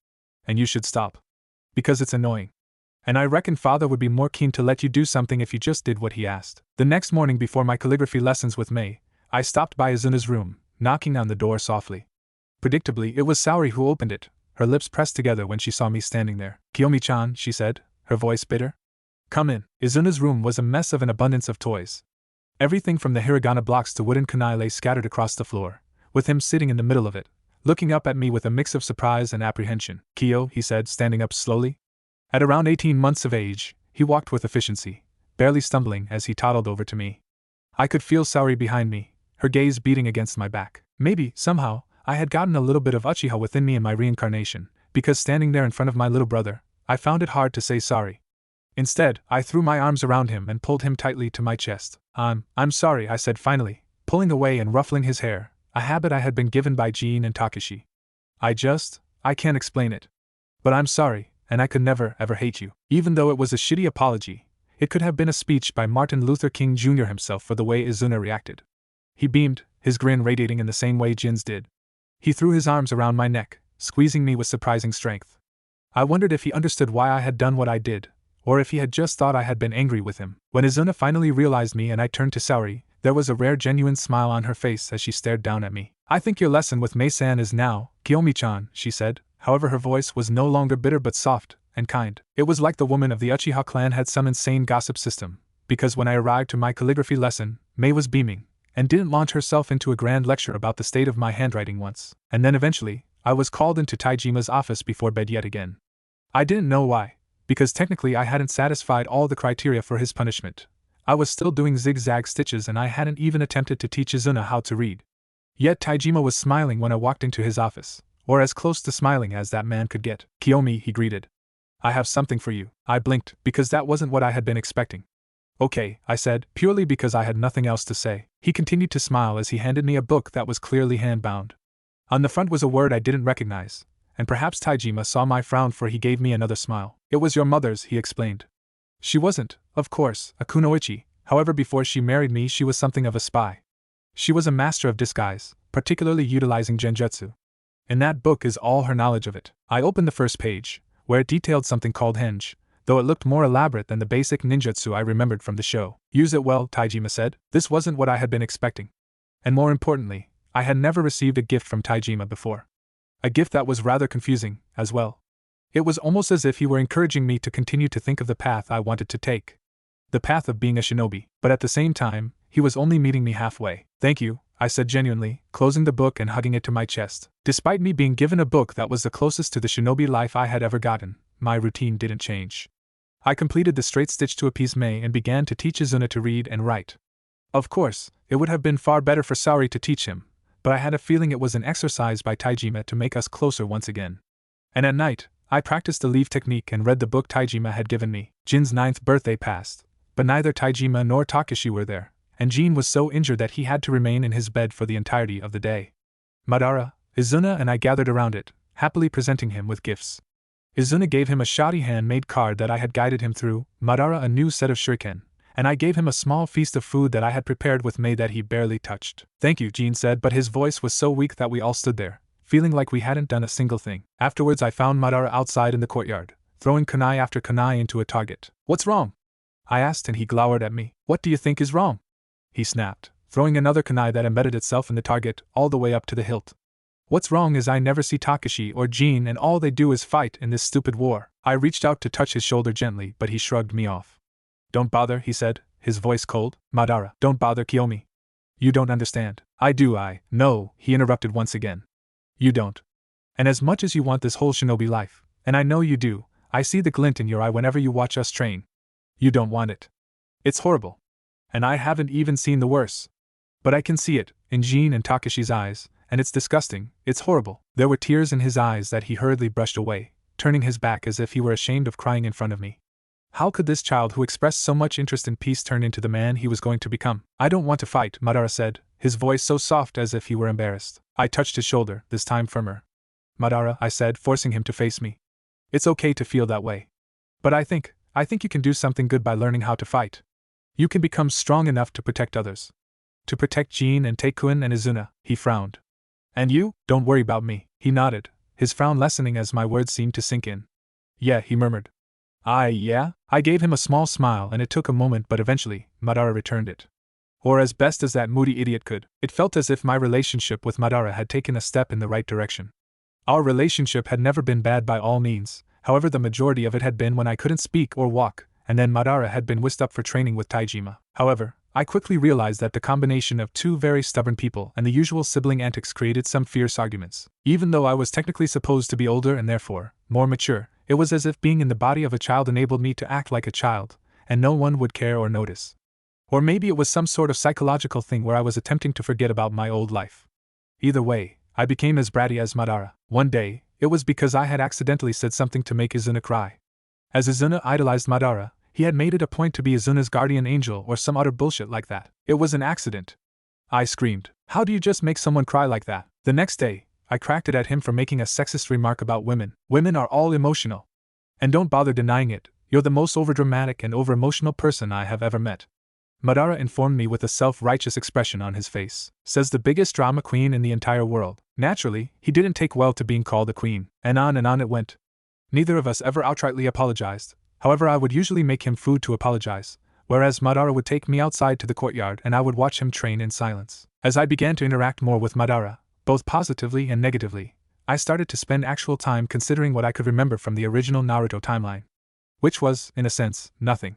And you should stop. Because it's annoying. And I reckon father would be more keen to let you do something if you just did what he asked. The next morning before my calligraphy lessons with Mei, I stopped by Izuna's room, knocking on the door softly. Predictably, it was Saori who opened it, her lips pressed together when she saw me standing there. Kiyomi-chan, she said, her voice bitter. Come in. Izuna's room was a mess of an abundance of toys. Everything from the hiragana blocks to wooden kunai lay scattered across the floor, with him sitting in the middle of it, looking up at me with a mix of surprise and apprehension. Kiyo, he said, standing up slowly. At around 18 months of age, he walked with efficiency, barely stumbling as he toddled over to me. I could feel Saori behind me, her gaze beating against my back. Maybe, somehow, I had gotten a little bit of Uchiha within me in my reincarnation, because standing there in front of my little brother, I found it hard to say sorry. Instead, I threw my arms around him and pulled him tightly to my chest. I'm sorry, I said finally, pulling away and ruffling his hair, a habit I had been given by Jin and Takashi. I can't explain it. But I'm sorry, and I could never, ever hate you. Even though it was a shitty apology, it could have been a speech by Martin Luther King Jr. himself for the way Izuna reacted. He beamed, his grin radiating in the same way Jin's did. He threw his arms around my neck, squeezing me with surprising strength. I wondered if he understood why I had done what I did, or if he had just thought I had been angry with him. When Izuna finally realized me and I turned to Saori, there was a rare genuine smile on her face as she stared down at me. I think your lesson with Mei-san is now, Kiyomi-chan, she said, however her voice was no longer bitter but soft and kind. It was like the woman of the Uchiha clan had some insane gossip system, because when I arrived to my calligraphy lesson, Mei was beaming, and didn't launch herself into a grand lecture about the state of my handwriting once. And then eventually, I was called into Taijima's office before bed yet again. I didn't know why, because technically I hadn't satisfied all the criteria for his punishment. I was still doing zigzag stitches and I hadn't even attempted to teach Izuna how to read. Yet Taijima was smiling when I walked into his office, or as close to smiling as that man could get. Kiyomi, he greeted. I have something for you. I blinked, because that wasn't what I had been expecting. Okay, I said, purely because I had nothing else to say. He continued to smile as he handed me a book that was clearly hand-bound. On the front was a word I didn't recognize, and perhaps Taijima saw my frown, for he gave me another smile. It was your mother's, he explained. She wasn't, of course, a kunoichi, however before she married me she was something of a spy. She was a master of disguise, particularly utilizing genjutsu. In that book is all her knowledge of it. I opened the first page, where it detailed something called henge, though it looked more elaborate than the basic ninjutsu I remembered from the show. Use it well, Taijima said. This wasn't what I had been expecting. And more importantly, I had never received a gift from Taijima before. A gift that was rather confusing, as well. It was almost as if he were encouraging me to continue to think of the path I wanted to take. The path of being a shinobi, but at the same time, he was only meeting me halfway. Thank you, I said genuinely, closing the book and hugging it to my chest. Despite me being given a book that was the closest to the shinobi life I had ever gotten, my routine didn't change. I completed the straight stitch to appease Mei and began to teach Izuna to read and write. Of course, it would have been far better for Saori to teach him, but I had a feeling it was an exercise by Taijima to make us closer once again. And at night, I practiced the leave technique and read the book Taijima had given me. Jin's 9th birthday passed, but neither Taijima nor Takashi were there, and Jin was so injured that he had to remain in his bed for the entirety of the day. Madara, Izuna and I gathered around it, happily presenting him with gifts. Izuna gave him a shoddy hand-made card that I had guided him through, Madara a new set of shuriken, and I gave him a small feast of food that I had prepared with Mei that he barely touched. Thank you, Jin said, but his voice was so weak that we all stood there, feeling like we hadn't done a single thing. Afterwards I found Madara outside in the courtyard, throwing kunai after kunai into a target. What's wrong? I asked and he glowered at me. What do you think is wrong? He snapped, throwing another kunai that embedded itself in the target, all the way up to the hilt. What's wrong is I never see Takashi or Jin and all they do is fight in this stupid war. I reached out to touch his shoulder gently but he shrugged me off. Don't bother, he said, his voice cold. Madara, don't bother Kiyomi. You don't understand. I do. No, he interrupted once again. You don't. And as much as you want this whole shinobi life, and I know you do, I see the glint in your eye whenever you watch us train. You don't want it. It's horrible. And I haven't even seen the worse. But I can see it, in Jin and Takashi's eyes, and it's disgusting, it's horrible. There were tears in his eyes that he hurriedly brushed away, turning his back as if he were ashamed of crying in front of me. How could this child who expressed so much interest in peace turn into the man he was going to become? I don't want to fight, Madara said, his voice so soft as if he were embarrassed. I touched his shoulder, this time firmer. Madara, I said, forcing him to face me. It's okay to feel that way. But I think you can do something good by learning how to fight. You can become strong enough to protect others. To protect Jin and Takuen and Izuna, he frowned. And you? Don't worry about me, he nodded, his frown lessening as my words seemed to sink in. Yeah, he murmured. Yeah? I gave him a small smile and it took a moment but eventually, Madara returned it. Or as best as that moody idiot could. It felt as if my relationship with Madara had taken a step in the right direction. Our relationship had never been bad by all means, however the majority of it had been when I couldn't speak or walk, and then Madara had been whisked up for training with Taijima. However, I quickly realized that the combination of two very stubborn people and the usual sibling antics created some fierce arguments. Even though I was technically supposed to be older and therefore more mature, it was as if being in the body of a child enabled me to act like a child, and no one would care or notice. Or maybe it was some sort of psychological thing where I was attempting to forget about my old life. Either way, I became as bratty as Madara. One day, it was because I had accidentally said something to make Izuna cry. As Izuna idolized Madara, he had made it a point to be Izuna's guardian angel or some utter bullshit like that. It was an accident. I screamed. How do you just make someone cry like that? The next day, I cracked it at him for making a sexist remark about women. Women are all emotional. And don't bother denying it, you're the most overdramatic and over-emotional person I have ever met. Madara informed me with a self-righteous expression on his face. Says the biggest drama queen in the entire world. Naturally, he didn't take well to being called a queen. And on it went. Neither of us ever outrightly apologized. However, I would usually make him food to apologize, whereas Madara would take me outside to the courtyard and I would watch him train in silence. As I began to interact more with Madara, both positively and negatively, I started to spend actual time considering what I could remember from the original Naruto timeline. Which was, in a sense, nothing.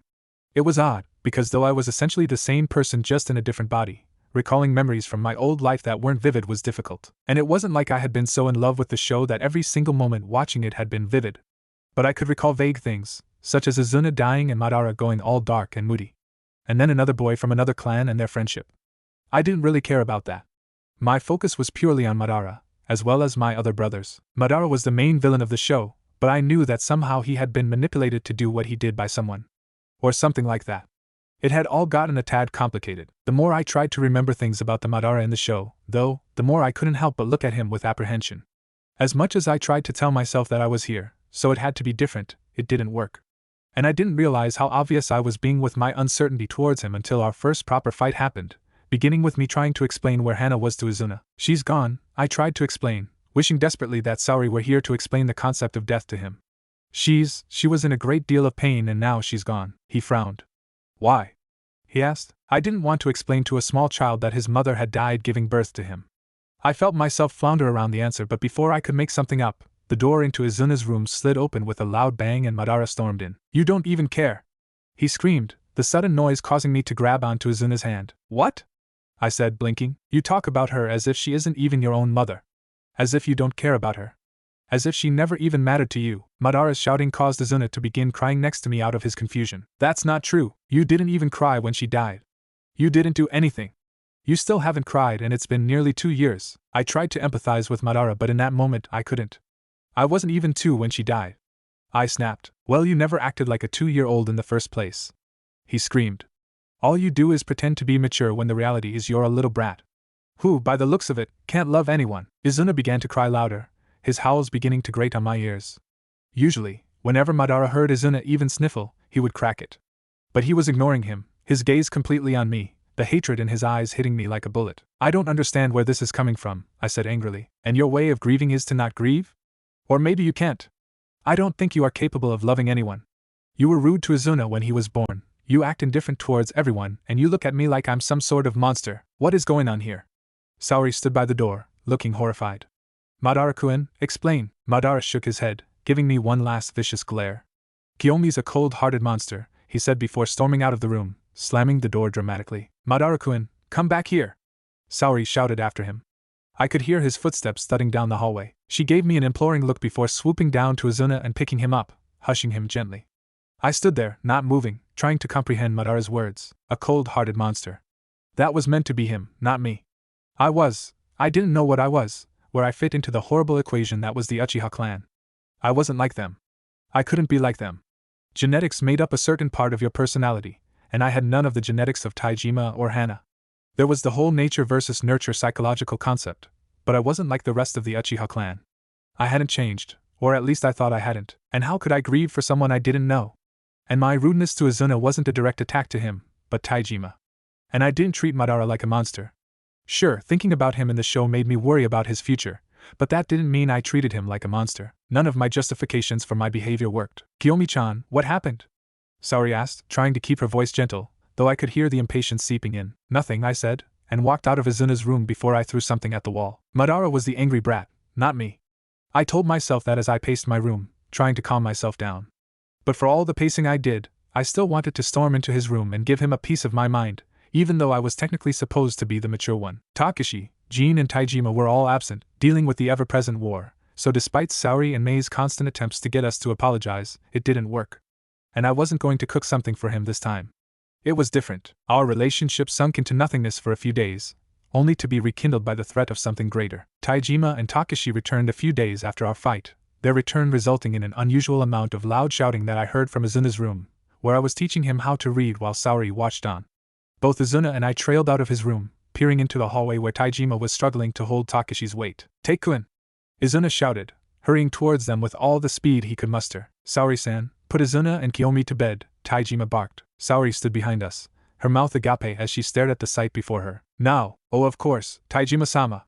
It was odd, because though I was essentially the same person just in a different body, recalling memories from my old life that weren't vivid was difficult. And it wasn't like I had been so in love with the show that every single moment watching it had been vivid. But I could recall vague things, such as Izuna dying and Madara going all dark and moody. And then another boy from another clan and their friendship. I didn't really care about that. My focus was purely on Madara, as well as my other brothers. Madara was the main villain of the show, but I knew that somehow he had been manipulated to do what he did by someone. Or something like that. It had all gotten a tad complicated. The more I tried to remember things about the Madara in the show, though, the more I couldn't help but look at him with apprehension. As much as I tried to tell myself that I was here, so it had to be different, it didn't work. And I didn't realize how obvious I was being with my uncertainty towards him until our first proper fight happened, beginning with me trying to explain where Hana was to Izuna. She's gone, I tried to explain, wishing desperately that Saori were here to explain the concept of death to him. She was in a great deal of pain and now she's gone. He frowned. Why? He asked. I didn't want to explain to a small child that his mother had died giving birth to him. I felt myself flounder around the answer, but before I could make something up, the door into Izuna's room slid open with a loud bang and Madara stormed in. You don't even care! He screamed, the sudden noise causing me to grab onto Izuna's hand. What? I said, blinking. You talk about her as if she isn't even your own mother. As if you don't care about her. As if she never even mattered to you. Madara's shouting caused Izuna to begin crying next to me out of his confusion. That's not true. You didn't even cry when she died. You didn't do anything. You still haven't cried and it's been nearly 2 years. I tried to empathize with Madara, but in that moment I couldn't. I wasn't even 2 when she died. I snapped. Well, you never acted like a 2-year-old in the first place. He screamed. All you do is pretend to be mature when the reality is you're a little brat. Who, by the looks of it, can't love anyone. Izuna began to cry louder, his howls beginning to grate on my ears. Usually, whenever Madara heard Izuna even sniffle, he would crack it. But he was ignoring him, his gaze completely on me, the hatred in his eyes hitting me like a bullet. I don't understand where this is coming from, I said angrily. And your way of grieving is to not grieve? Or maybe you can't. I don't think you are capable of loving anyone. You were rude to Izuna when he was born, you act indifferent towards everyone, and you look at me like I'm some sort of monster. What is going on here? Saori stood by the door, looking horrified. Madara-kun, explain. Madara shook his head, giving me one last vicious glare. Kiyomi's a cold-hearted monster, he said before storming out of the room, slamming the door dramatically. Madara-kun, come back here! Saori shouted after him. I could hear his footsteps thudding down the hallway. She gave me an imploring look before swooping down to Izuna and picking him up, hushing him gently. I stood there, not moving, trying to comprehend Madara's words. A cold-hearted monster. That was meant to be him, not me. I didn't know what I was, where I fit into the horrible equation that was the Uchiha clan. I wasn't like them. I couldn't be like them. Genetics made up a certain part of your personality, and I had none of the genetics of Taijima or Hana. There was the whole nature versus nurture psychological concept, but I wasn't like the rest of the Uchiha clan. I hadn't changed, or at least I thought I hadn't, and how could I grieve for someone I didn't know? And my rudeness to Izuna wasn't a direct attack to him, but Taijima. And I didn't treat Madara like a monster. Sure, thinking about him in the show made me worry about his future, but that didn't mean I treated him like a monster. None of my justifications for my behavior worked. Kiyomi-chan, what happened? Saori asked, trying to keep her voice gentle, though I could hear the impatience seeping in. Nothing, I said, and walked out of Izuna's room before I threw something at the wall. Madara was the angry brat, not me. I told myself that as I paced my room, trying to calm myself down. But for all the pacing I did, I still wanted to storm into his room and give him a piece of my mind, even though I was technically supposed to be the mature one. Takashi, Jin and Taijima were all absent, dealing with the ever-present war, so despite Saori and Mei's constant attempts to get us to apologize, it didn't work. And I wasn't going to cook something for him this time. It was different. Our relationship sunk into nothingness for a few days, only to be rekindled by the threat of something greater. Taijima and Takashi returned a few days after our fight, their return resulting in an unusual amount of loud shouting that I heard from Izuna's room, where I was teaching him how to read while Saori watched on. Both Izuna and I trailed out of his room, peering into the hallway where Taijima was struggling to hold Takashi's weight. Take-kun! Izuna shouted, hurrying towards them with all the speed he could muster. Saori-san, put Izuna and Kiyomi to bed, Taijima barked. Saori stood behind us, her mouth agape as she stared at the sight before her. Now, oh of course, Taijima-sama.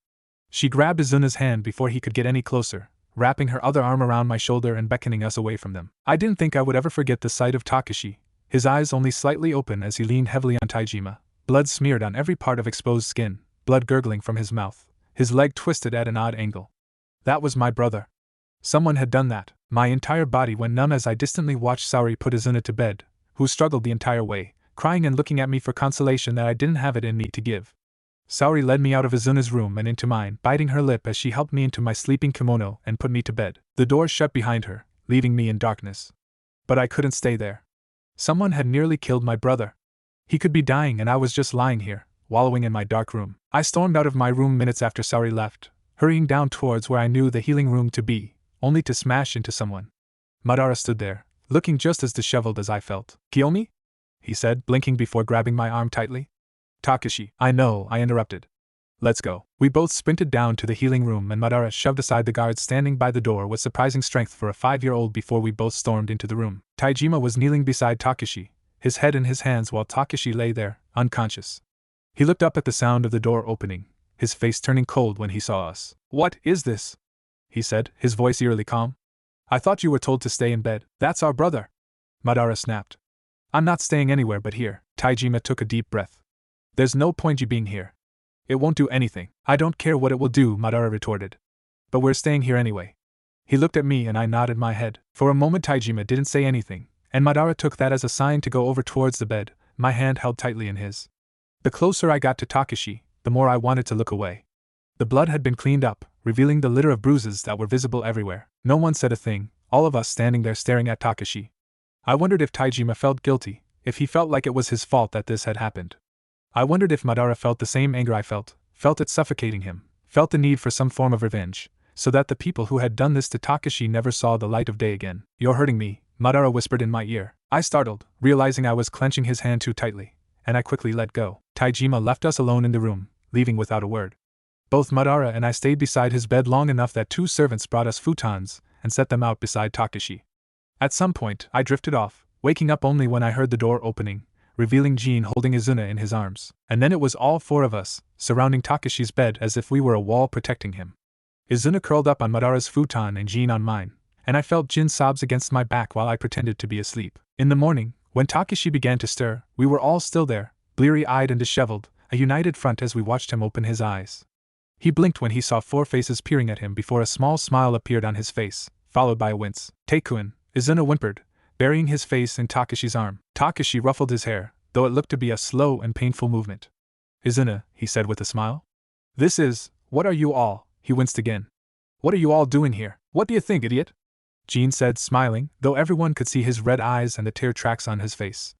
She grabbed Izuna's hand before he could get any closer, wrapping her other arm around my shoulder and beckoning us away from them. I didn't think I would ever forget the sight of Takashi, his eyes only slightly open as he leaned heavily on Taijima, blood smeared on every part of exposed skin, blood gurgling from his mouth, his leg twisted at an odd angle. That was my brother. Someone had done that. My entire body went numb as I distantly watched Saori put Izuna to bed, who struggled the entire way, crying and looking at me for consolation that I didn't have it in me to give. Saori led me out of Izuna's room and into mine, biting her lip as she helped me into my sleeping kimono and put me to bed. The door shut behind her, leaving me in darkness. But I couldn't stay there. Someone had nearly killed my brother. He could be dying and I was just lying here, wallowing in my dark room. I stormed out of my room minutes after Saori left, hurrying down towards where I knew the healing room to be, only to smash into someone. Madara stood there, looking just as disheveled as I felt. Kiyomi? he said, blinking before grabbing my arm tightly. Takashi, I know, I interrupted. Let's go. We both sprinted down to the healing room and Madara shoved aside the guards standing by the door with surprising strength for a 5-year-old before we both stormed into the room. Taijima was kneeling beside Takashi, his head in his hands while Takashi lay there, unconscious. He looked up at the sound of the door opening, his face turning cold when he saw us. What is this? He said, his voice eerily calm. I thought you were told to stay in bed. That's our brother. Madara snapped. I'm not staying anywhere but here. Taijima took a deep breath. There's no point you being here. It won't do anything. I don't care what it will do, Madara retorted. But we're staying here anyway. He looked at me and I nodded my head. For a moment Taijima didn't say anything, and Madara took that as a sign to go over towards the bed, my hand held tightly in his. The closer I got to Takashi, the more I wanted to look away. The blood had been cleaned up, revealing the litter of bruises that were visible everywhere. No one said a thing, all of us standing there staring at Takashi. I wondered if Taijima felt guilty, if he felt like it was his fault that this had happened. I wondered if Madara felt the same anger I felt it suffocating him, felt the need for some form of revenge, so that the people who had done this to Takashi never saw the light of day again. You're hurting me, Madara whispered in my ear. I startled, realizing I was clenching his hand too tightly, and I quickly let go. Taijima left us alone in the room, leaving without a word. Both Madara and I stayed beside his bed long enough that 2 servants brought us futons and set them out beside Takashi. At some point, I drifted off, waking up only when I heard the door opening, revealing Jin holding Izuna in his arms. And then it was all 4 of us, surrounding Takashi's bed as if we were a wall protecting him. Izuna curled up on Madara's futon and Jin on mine, and I felt Jin's sobs against my back while I pretended to be asleep. In the morning, when Takashi began to stir, we were all still there, bleary-eyed and disheveled, a united front as we watched him open his eyes. He blinked when he saw 4 faces peering at him before a small smile appeared on his face, followed by a wince. Teikun, Izuna whimpered, burying his face in Takashi's arm. Takashi ruffled his hair, though it looked to be a slow and painful movement. Izuna, he said with a smile. What are you all? He winced again. What are you all doing here? What do you think, idiot? Jin said, smiling, though everyone could see his red eyes and the tear tracks on his face.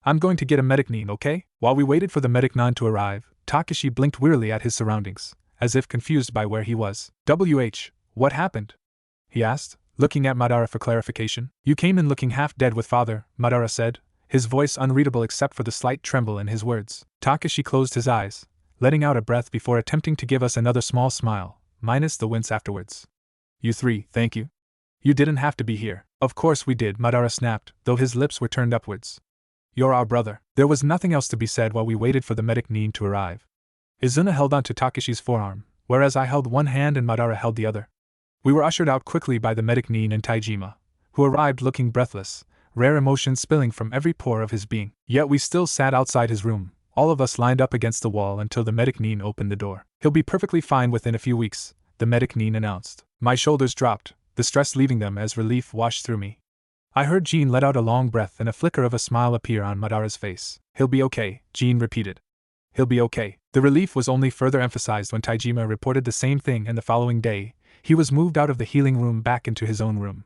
I'm going to get a medicine, okay? While we waited for the medicine to arrive, Takashi blinked wearily at his surroundings, as if confused by where he was. What happened? He asked, looking at Madara for clarification. You came in looking half dead with father, Madara said, his voice unreadable except for the slight tremble in his words. Takashi closed his eyes, letting out a breath before attempting to give us another small smile, minus the wince afterwards. You 3, thank you. You didn't have to be here. Of course we did, Madara snapped, though his lips were turned upwards. You're our brother. There was nothing else to be said while we waited for the medicine to arrive. Izuna held onto Takashi's forearm, whereas I held one hand and Madara held the other. We were ushered out quickly by the medicine and Taijima, who arrived looking breathless, rare emotion spilling from every pore of his being. Yet we still sat outside his room, all of us lined up against the wall until the medicine opened the door. He'll be perfectly fine within a few weeks, the medicine announced. My shoulders dropped, the stress leaving them as relief washed through me. I heard Jin let out a long breath and a flicker of a smile appear on Madara's face. He'll be okay, Jin repeated. He'll be okay. The relief was only further emphasized when Taijima reported the same thing, and the following day, he was moved out of the healing room back into his own room.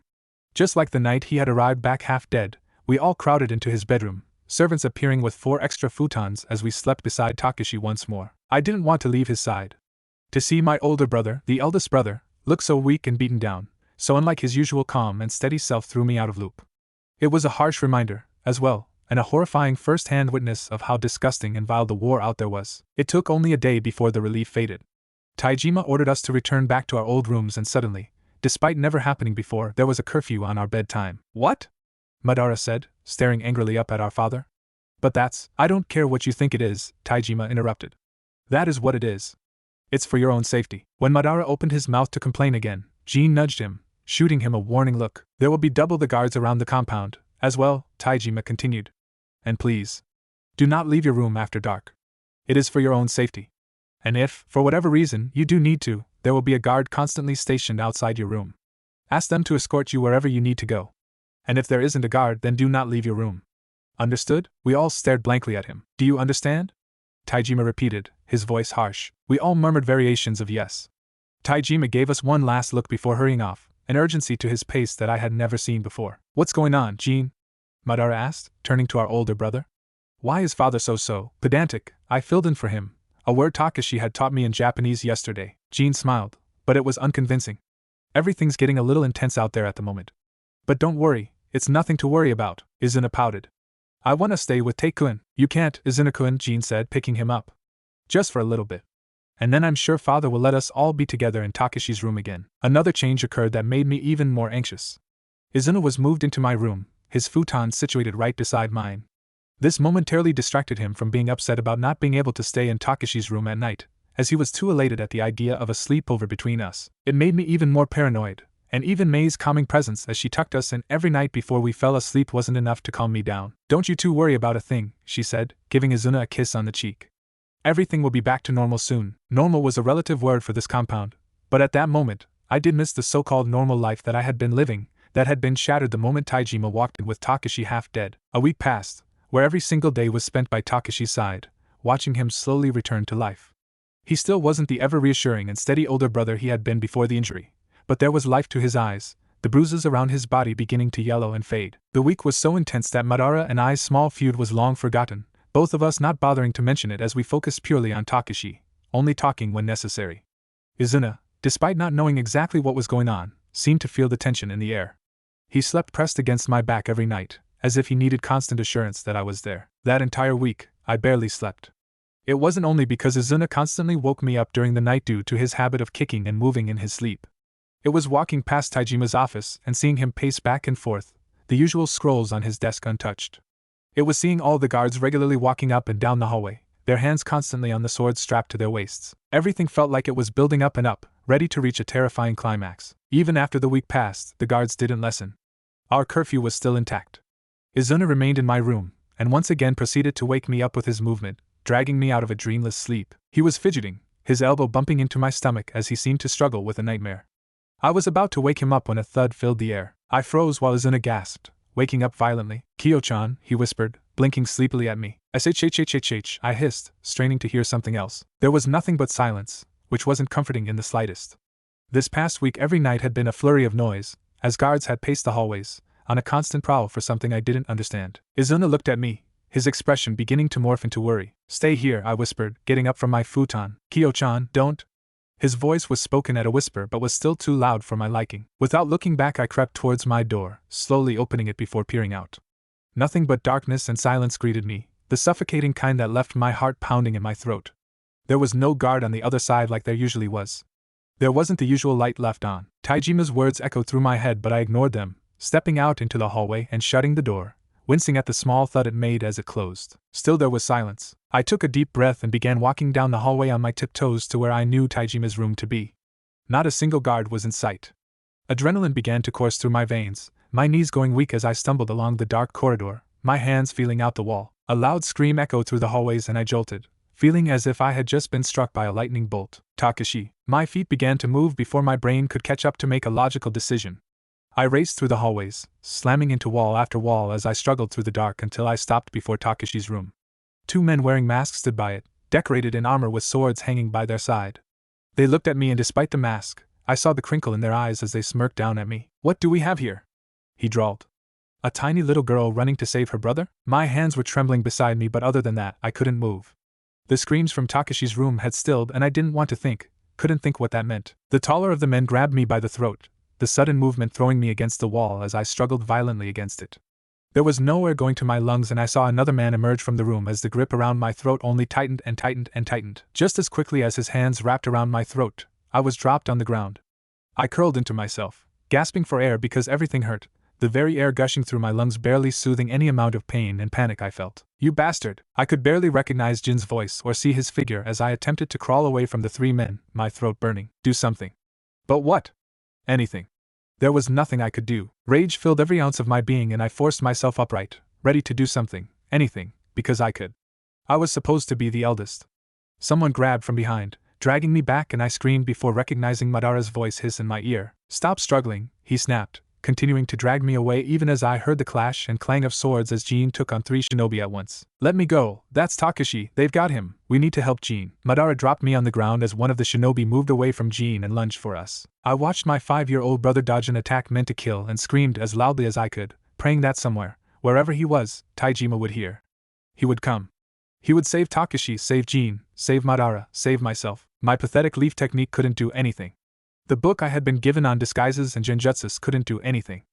Just like the night he had arrived back half dead, we all crowded into his bedroom, servants appearing with 4 extra futons as we slept beside Takashi once more. I didn't want to leave his side. To see my older brother, the eldest brother, look so weak and beaten down, so unlike his usual calm and steady self, threw me out of loop. It was a harsh reminder, as well, and a horrifying first-hand witness of how disgusting and vile the war out there was. It took only a day before the relief faded. Taijima ordered us to return back to our old rooms, and suddenly, despite never happening before, there was a curfew on our bedtime. What? Madara said, staring angrily up at our father. But I don't care what you think it is, Taijima interrupted. That is what it is. It's for your own safety. When Madara opened his mouth to complain again, Jin nudged him, shooting him a warning look. There will be double the guards around the compound, as well, Taijima continued. And please, do not leave your room after dark. It is for your own safety. And if, for whatever reason, you do need to, there will be a guard constantly stationed outside your room. Ask them to escort you wherever you need to go. And if there isn't a guard, then do not leave your room. Understood? We all stared blankly at him. Do you understand? Taijima repeated, his voice harsh. We all murmured variations of yes. Taijima gave us one last look before hurrying off, an urgency to his pace that I had never seen before. What's going on, Jin? Madara asked, turning to our older brother. Why is father so pedantic? I filled in for him, a word Takashi had taught me in Japanese yesterday. Jin smiled, but it was unconvincing. Everything's getting a little intense out there at the moment. But don't worry, it's nothing to worry about, Izuna pouted. I want to stay with Tae-kun. You can't, Izuna-kun, Jean said, picking him up. Just for a little bit. And then I'm sure father will let us all be together in Takashi's room again. Another change occurred that made me even more anxious. Izuna was moved into my room, his futon situated right beside mine. This momentarily distracted him from being upset about not being able to stay in Takashi's room at night, as he was too elated at the idea of a sleepover between us. It made me even more paranoid, and even Mei's calming presence as she tucked us in every night before we fell asleep wasn't enough to calm me down. Don't you two worry about a thing, she said, giving Izuna a kiss on the cheek. Everything will be back to normal soon. Normal was a relative word for this compound, but at that moment, I did miss the so-called normal life that I had been living, that had been shattered the moment Taijima walked in with Takashi half dead. A week passed, where every single day was spent by Takashi's side, watching him slowly return to life. He still wasn't the ever-reassuring and steady older brother he had been before the injury, but there was life to his eyes, the bruises around his body beginning to yellow and fade. The week was so intense that Madara and I's small feud was long forgotten, both of us not bothering to mention it as we focused purely on Takashi, only talking when necessary. Izuna, despite not knowing exactly what was going on, seemed to feel the tension in the air. He slept pressed against my back every night, as if he needed constant assurance that I was there. That entire week, I barely slept. It wasn't only because Izuna constantly woke me up during the night due to his habit of kicking and moving in his sleep. It was walking past Taijima's office and seeing him pace back and forth, the usual scrolls on his desk untouched. It was seeing all the guards regularly walking up and down the hallway, their hands constantly on the swords strapped to their waists. Everything felt like it was building up and up, ready to reach a terrifying climax. Even after the week passed, the guards didn't lessen. Our curfew was still intact. Izuna remained in my room, and once again proceeded to wake me up with his movement, dragging me out of a dreamless sleep. He was fidgeting, his elbow bumping into my stomach as he seemed to struggle with a nightmare. I was about to wake him up when a thud filled the air. I froze while Izuna gasped, waking up violently. Kyo-chan, he whispered, blinking sleepily at me. I hissed, straining to hear something else. There was nothing but silence, which wasn't comforting in the slightest. This past week every night had been a flurry of noise, as guards had paced the hallways, on a constant prowl for something I didn't understand. Izuna looked at me, his expression beginning to morph into worry. Stay here, I whispered, getting up from my futon. Kyo-chan, don't. His voice was spoken at a whisper but was still too loud for my liking. Without looking back I crept towards my door, slowly opening it before peering out. Nothing but darkness and silence greeted me, the suffocating kind that left my heart pounding in my throat. There was no guard on the other side like there usually was. There wasn't the usual light left on. Taijima's words echoed through my head but I ignored them, stepping out into the hallway and shutting the door, wincing at the small thud it made as it closed. Still there was silence. I took a deep breath and began walking down the hallway on my tiptoes to where I knew Taijima's room to be. Not a single guard was in sight. Adrenaline began to course through my veins, my knees going weak as I stumbled along the dark corridor, my hands feeling out the wall. A loud scream echoed through the hallways and I jolted, feeling as if I had just been struck by a lightning bolt. Takashi. My feet began to move before my brain could catch up to make a logical decision. I raced through the hallways, slamming into wall after wall as I struggled through the dark until I stopped before Takashi's room. Two men wearing masks stood by it, decorated in armor with swords hanging by their side. They looked at me and despite the mask, I saw the crinkle in their eyes as they smirked down at me. What do we have here? He drawled. A tiny little girl running to save her brother? My hands were trembling beside me but other than that, I couldn't move. The screams from Takashi's room had stilled and I didn't want to think, couldn't think what that meant. The taller of the men grabbed me by the throat, the sudden movement throwing me against the wall as I struggled violently against it. There was no air going to my lungs and I saw another man emerge from the room as the grip around my throat only tightened and tightened and tightened. Just as quickly as his hands wrapped around my throat, I was dropped on the ground. I curled into myself, gasping for air because everything hurt, the very air gushing through my lungs barely soothing any amount of pain and panic I felt. You bastard! I could barely recognize Jin's voice or see his figure as I attempted to crawl away from the three men, my throat burning. Do something. But what? Anything. There was nothing I could do. Rage filled every ounce of my being and I forced myself upright, ready to do something, anything, because I could. I was supposed to be the eldest. Someone grabbed from behind, dragging me back and I screamed before recognizing Madara's voice hiss in my ear. Stop struggling, he snapped, continuing to drag me away even as I heard the clash and clang of swords as Jean took on three shinobi at once. Let me go, that's Takashi, they've got him, we need to help Jean. Madara dropped me on the ground as one of the shinobi moved away from Jean and lunged for us. I watched my 5-year-old brother dodge an attack meant to kill and screamed as loudly as I could, praying that somewhere, wherever he was, Taijima would hear. He would come. He would save Takashi, save Jean, save Madara, save myself. My pathetic leaf technique couldn't do anything. The book I had been given on disguises and genjutsus couldn't do anything.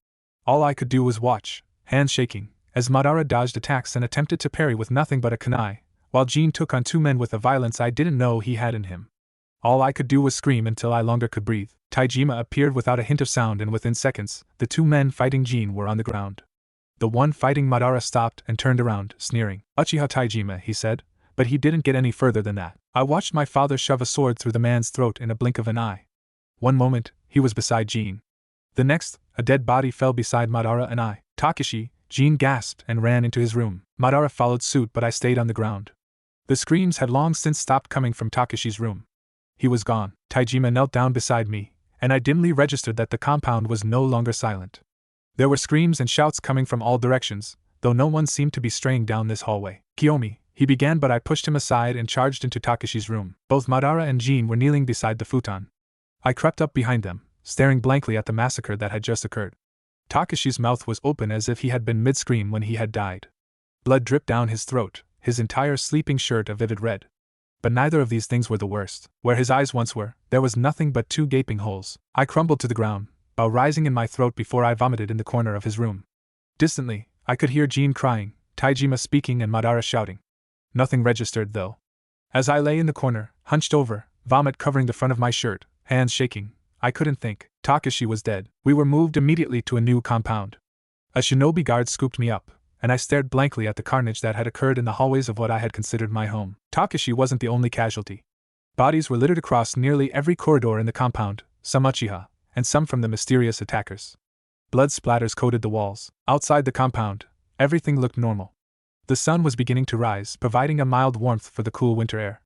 All I could do was watch, hands shaking, as Madara dodged attacks and attempted to parry with nothing but a kunai, while Jin took on 2 men with a violence I didn't know he had in him. All I could do was scream until I longer could breathe. Taijima appeared without a hint of sound, and within seconds, the 2 men fighting Jin were on the ground. The one fighting Madara stopped and turned around, sneering. "Uchiha Taijima," he said, but he didn't get any further than that. I watched my father shove a sword through the man's throat in a blink of an eye. One moment, he was beside Jin. The next, a dead body fell beside Madara and I. "Takeshi," Jin gasped and ran into his room. Madara followed suit, but I stayed on the ground. The screams had long since stopped coming from Takeshi's room. He was gone. Taijima knelt down beside me, and I dimly registered that the compound was no longer silent. There were screams and shouts coming from all directions, though no one seemed to be straying down this hallway. "Kiyomi," he began, but I pushed him aside and charged into Takeshi's room. Both Madara and Jin were kneeling beside the futon. I crept up behind them, staring blankly at the massacre that had just occurred. Takeshi's mouth was open as if he had been mid-scream when he had died. Blood dripped down his throat, his entire sleeping shirt a vivid red. But neither of these things were the worst. Where his eyes once were, there was nothing but 2 gaping holes. I crumbled to the ground, bile rising in my throat before I vomited in the corner of his room. Distantly, I could hear Jin crying, Taijima speaking, and Madara shouting. Nothing registered, though. As I lay in the corner, hunched over, vomit covering the front of my shirt, hands shaking, I couldn't think. Takeshi was dead. We were moved immediately to a new compound. A shinobi guard scooped me up, and I stared blankly at the carnage that had occurred in the hallways of what I had considered my home. Takeshi wasn't the only casualty. Bodies were littered across nearly every corridor in the compound, some Uchiha, and some from the mysterious attackers. Blood splatters coated the walls. Outside the compound, everything looked normal. The sun was beginning to rise, providing a mild warmth for the cool winter air.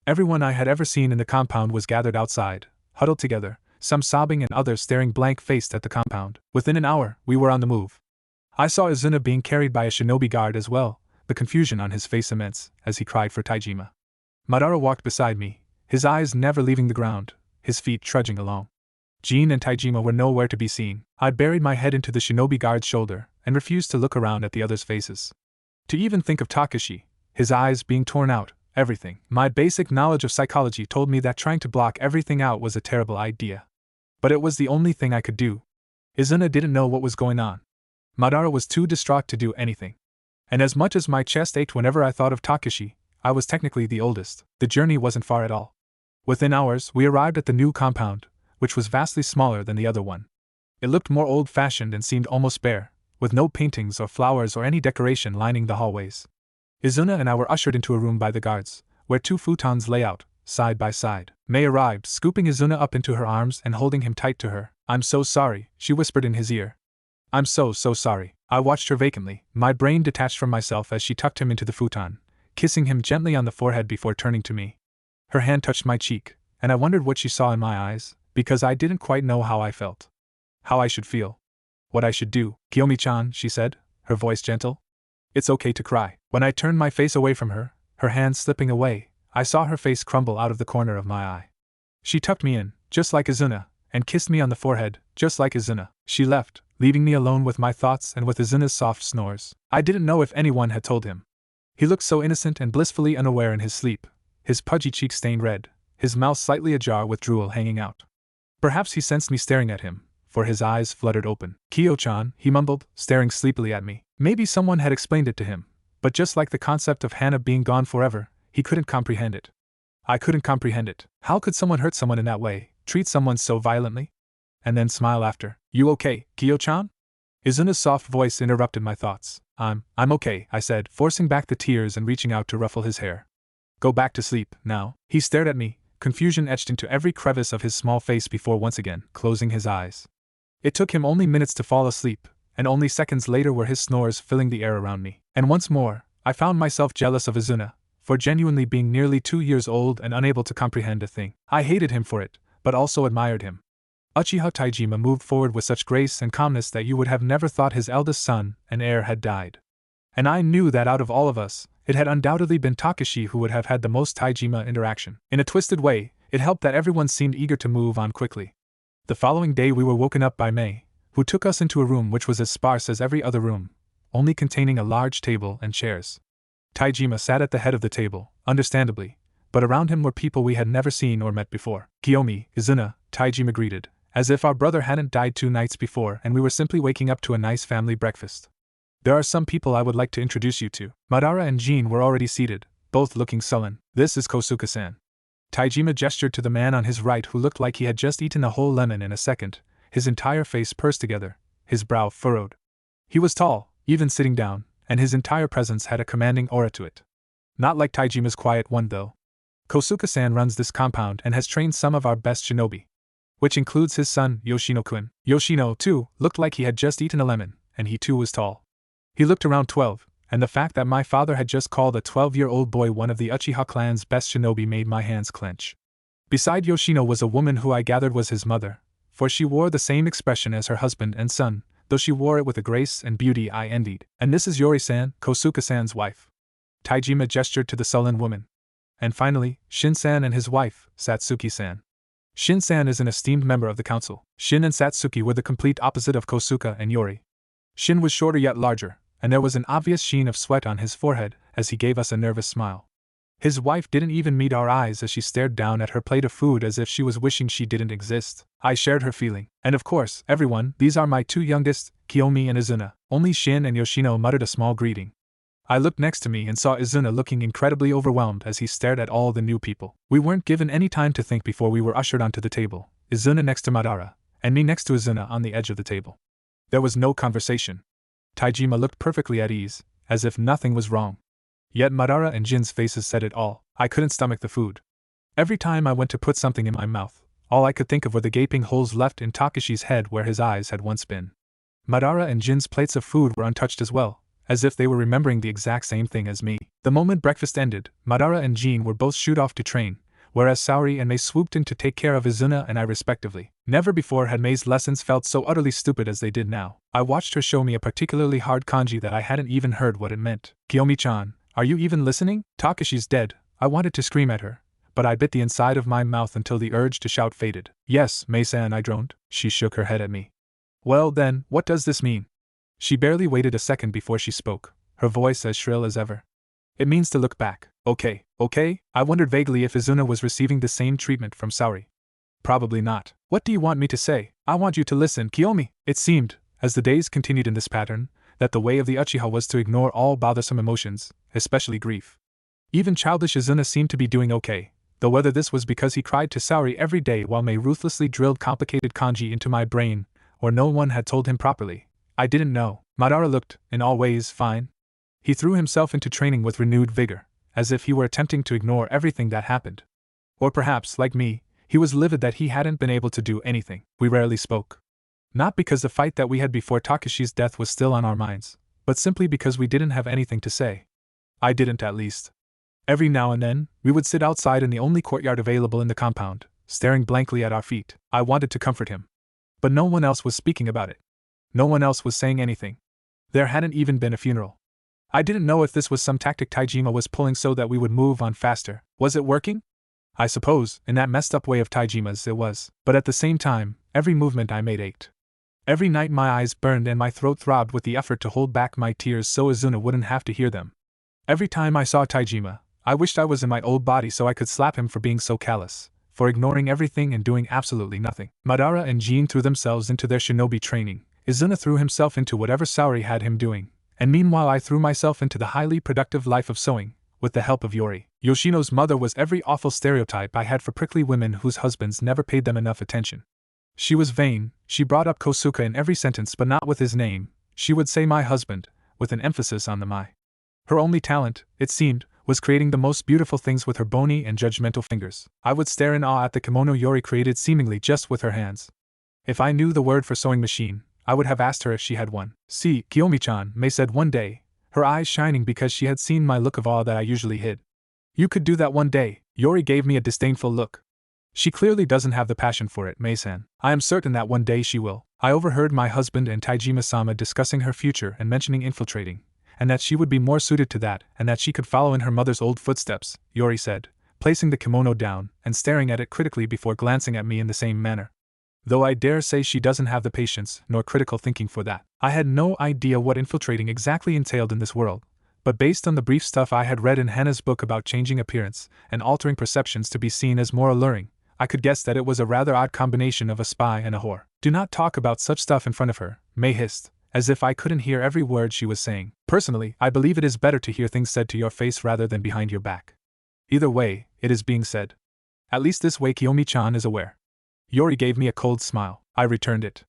Everyone I had ever seen in the compound was gathered outside, huddled together, some sobbing and others staring blank-faced at the compound. Within an hour, we were on the move. I saw Izuna being carried by a shinobi guard as well, the confusion on his face immense, as he cried for Taijima. Madara walked beside me, his eyes never leaving the ground, his feet trudging along. Jin and Taijima were nowhere to be seen. I buried my head into the shinobi guard's shoulder, and refused to look around at the others' faces. To even think of Takeshi, his eyes being torn out, everything. My basic knowledge of psychology told me that trying to block everything out was a terrible idea. But it was the only thing I could do. Izuna didn't know what was going on. Madara was too distraught to do anything. And as much as my chest ached whenever I thought of Takeshi, I was technically the oldest. The journey wasn't far at all. Within hours, we arrived at the new compound, which was vastly smaller than the other one. It looked more old-fashioned and seemed almost bare, with no paintings or flowers or any decoration lining the hallways. Izuna and I were ushered into a room by the guards, where 2 futons lay out, side by side. Mei arrived, scooping Izuna up into her arms and holding him tight to her. "I'm so sorry," she whispered in his ear. "I'm so sorry." I watched her vacantly, my brain detached from myself as she tucked him into the futon, kissing him gently on the forehead before turning to me. Her hand touched my cheek, and I wondered what she saw in my eyes, because I didn't quite know how I felt. How I should feel. What I should do. "Kiyomi-chan," she said, her voice gentle. "It's okay to cry." When I turned my face away from her, her hand slipping away, I saw her face crumble out of the corner of my eye. She tucked me in, just like Izuna, and kissed me on the forehead, just like Izuna. She left, leaving me alone with my thoughts and with Izuna's soft snores. I didn't know if anyone had told him. He looked so innocent and blissfully unaware in his sleep, his pudgy cheeks stained red, his mouth slightly ajar with drool hanging out. Perhaps he sensed me staring at him, for his eyes fluttered open. "Kiyo-chan," he mumbled, staring sleepily at me. Maybe someone had explained it to him, but just like the concept of Hana being gone forever, he couldn't comprehend it. I couldn't comprehend it. How could someone hurt someone in that way, treat someone so violently? And then smile after. "You okay, Kiyo-chan?" Izuna's soft voice interrupted my thoughts. I'm okay," I said, forcing back the tears and reaching out to ruffle his hair. "Go back to sleep, now." He stared at me, confusion etched into every crevice of his small face before once again closing his eyes. It took him only minutes to fall asleep, and only seconds later were his snores filling the air around me. And once more, I found myself jealous of Izuna, for genuinely being nearly 2 years old and unable to comprehend a thing. I hated him for it, but also admired him. Uchiha Taijima moved forward with such grace and calmness that you would have never thought his eldest son and heir had died. And I knew that out of all of us, it had undoubtedly been Takeshi who would have had the most Taijima interaction. In a twisted way, it helped that everyone seemed eager to move on quickly. The following day we were woken up by Mei, who took us into a room which was as sparse as every other room, only containing a large table and chairs. Taijima sat at the head of the table, understandably, but around him were people we had never seen or met before. "Kiyomi, Izuna," Taijima greeted, as if our brother hadn't died 2 nights before and we were simply waking up to a nice family breakfast. There are some people I would like to introduce you to. Madara and Jean were already seated, both looking sullen. This is Kosuke-san. Taijima gestured to the man on his right who looked like he had just eaten a whole lemon in a second, his entire face pursed together, his brow furrowed. He was tall, even sitting down, and his entire presence had a commanding aura to it. Not like Taijima's quiet one though. Kosuke-san runs this compound and has trained some of our best shinobi, which includes his son, Yoshino-kun. Yoshino, too, looked like he had just eaten a lemon, and he too was tall. He looked around 12, and the fact that my father had just called a 12-year-old boy one of the Uchiha clan's best shinobi made my hands clench. Beside Yoshino was a woman who I gathered was his mother, for she wore the same expression as her husband and son, though she wore it with a grace and beauty I envied. And this is Yori-san, Kosuke-san's wife. Taijima gestured to the sullen woman. And finally, Shin-san and his wife, Satsuki-san. Shin-san is an esteemed member of the council. Shin and Satsuki were the complete opposite of Kosuke and Yori. Shin was shorter yet larger, and there was an obvious sheen of sweat on his forehead as he gave us a nervous smile. His wife didn't even meet our eyes as she stared down at her plate of food as if she was wishing she didn't exist. I shared her feeling. And of course, everyone, these are my two youngest, Kiyomi and Izuna. Only Shin and Yoshino muttered a small greeting. I looked next to me and saw Izuna looking incredibly overwhelmed as he stared at all the new people. We weren't given any time to think before we were ushered onto the table, Izuna next to Madara, and me next to Izuna on the edge of the table. There was no conversation. Taijima looked perfectly at ease, as if nothing was wrong. Yet Madara and Jin's faces said it all. I couldn't stomach the food. Every time I went to put something in my mouth, all I could think of were the gaping holes left in Takashi's head where his eyes had once been. Madara and Jin's plates of food were untouched as well, as if they were remembering the exact same thing as me. The moment breakfast ended, Madara and Jin were both shooed off to train, whereas Saori and Mei swooped in to take care of Izuna and I respectively. Never before had Mei's lessons felt so utterly stupid as they did now. I watched her show me a particularly hard kanji that I hadn't even heard what it meant. Kiyomi-chan, are you even listening? Takashi's dead. I wanted to scream at her, but I bit the inside of my mouth until the urge to shout faded. Yes, Mei-san, I droned. She shook her head at me. Well then, what does this mean? She barely waited a second before she spoke, her voice as shrill as ever. It means to look back. Okay. I wondered vaguely if Izuna was receiving the same treatment from Saori. Probably not. What do you want me to say? I want you to listen, Kiyomi. It seemed, as the days continued in this pattern, that the way of the Uchiha was to ignore all bothersome emotions, especially grief. Even childish Izuna seemed to be doing okay, though whether this was because he cried to Saori every day while Mei ruthlessly drilled complicated kanji into my brain, or no one had told him properly, I didn't know. Madara looked, in all ways, fine. He threw himself into training with renewed vigor, as if he were attempting to ignore everything that happened. Or perhaps, like me, he was livid that he hadn't been able to do anything. We rarely spoke. Not because the fight that we had before Takashi's death was still on our minds, but simply because we didn't have anything to say. I didn't, at least. Every now and then, we would sit outside in the only courtyard available in the compound, staring blankly at our feet. I wanted to comfort him. But no one else was speaking about it. No one else was saying anything. There hadn't even been a funeral. I didn't know if this was some tactic Taijima was pulling so that we would move on faster. Was it working? I suppose, in that messed up way of Taijima's, it was. But at the same time, every movement I made ached. Every night my eyes burned and my throat throbbed with the effort to hold back my tears so Izuna wouldn't have to hear them. Every time I saw Taijima, I wished I was in my old body so I could slap him for being so callous, for ignoring everything and doing absolutely nothing. Madara and Jin threw themselves into their shinobi training. Izuna threw himself into whatever Saori had him doing, and meanwhile I threw myself into the highly productive life of sewing, with the help of Yori. Yoshino's mother was every awful stereotype I had for prickly women whose husbands never paid them enough attention. She was vain, she brought up Kosuke in every sentence but not with his name, she would say my husband, with an emphasis on the my. Her only talent, it seemed, was creating the most beautiful things with her bony and judgmental fingers. I would stare in awe at the kimono Yori created seemingly just with her hands. If I knew the word for sewing machine, I would have asked her if she had one. See, Kiyomi-chan, Mei said one day, her eyes shining because she had seen my look of awe that I usually hid. You could do that one day. Yori gave me a disdainful look. She clearly doesn't have the passion for it, Mei-san. I am certain that one day she will. I overheard my husband and Taijima-sama discussing her future and mentioning infiltrating, and that she would be more suited to that and that she could follow in her mother's old footsteps, Yori said, placing the kimono down and staring at it critically before glancing at me in the same manner. Though I dare say she doesn't have the patience nor critical thinking for that. I had no idea what infiltrating exactly entailed in this world, but based on the brief stuff I had read in Hannah's book about changing appearance and altering perceptions to be seen as more alluring, I could guess that it was a rather odd combination of a spy and a whore. Do not talk about such stuff in front of her, Mei hissed, as if I couldn't hear every word she was saying. Personally, I believe it is better to hear things said to your face rather than behind your back. Either way, it is being said. At least this way Kiyomi-chan is aware. Yori gave me a cold smile. I returned it.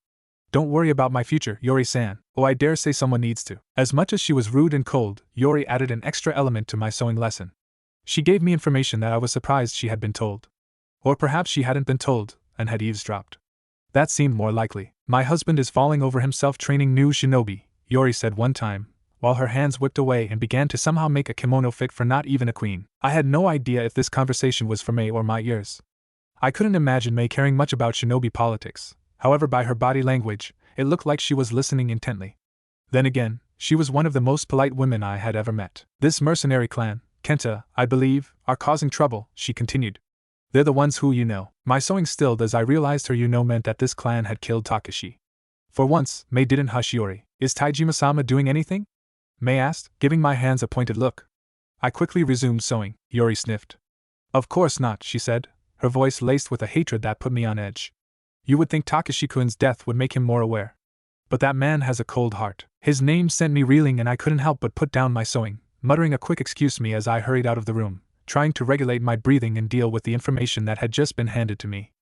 Don't worry about my future, Yori-san. Oh, I dare say someone needs to. As much as she was rude and cold, Yori added an extra element to my sewing lesson. She gave me information that I was surprised she had been told. Or perhaps she hadn't been told, and had eavesdropped. That seemed more likely. My husband is falling over himself training new shinobi, Yori said one time, while her hands whipped away and began to somehow make a kimono fit for not even a queen. I had no idea if this conversation was for Mei or my ears. I couldn't imagine Mei caring much about shinobi politics. However, by her body language, it looked like she was listening intently. Then again, she was one of the most polite women I had ever met. This mercenary clan, Kenta, I believe, are causing trouble, she continued. They're the ones who you know. My sewing stilled as I realized her you know meant that this clan had killed Takashi. For once, Mei didn't hush Yori. Is Taijima-sama doing anything? Mei asked, giving my hands a pointed look. I quickly resumed sewing. Yori sniffed. Of course not, she said, her voice laced with a hatred that put me on edge. You would think Takashi-kun's death would make him more aware. But that man has a cold heart. His name sent me reeling and I couldn't help but put down my sewing, muttering a quick excuse me as I hurried out of the room, trying to regulate my breathing and deal with the information that had just been handed to me.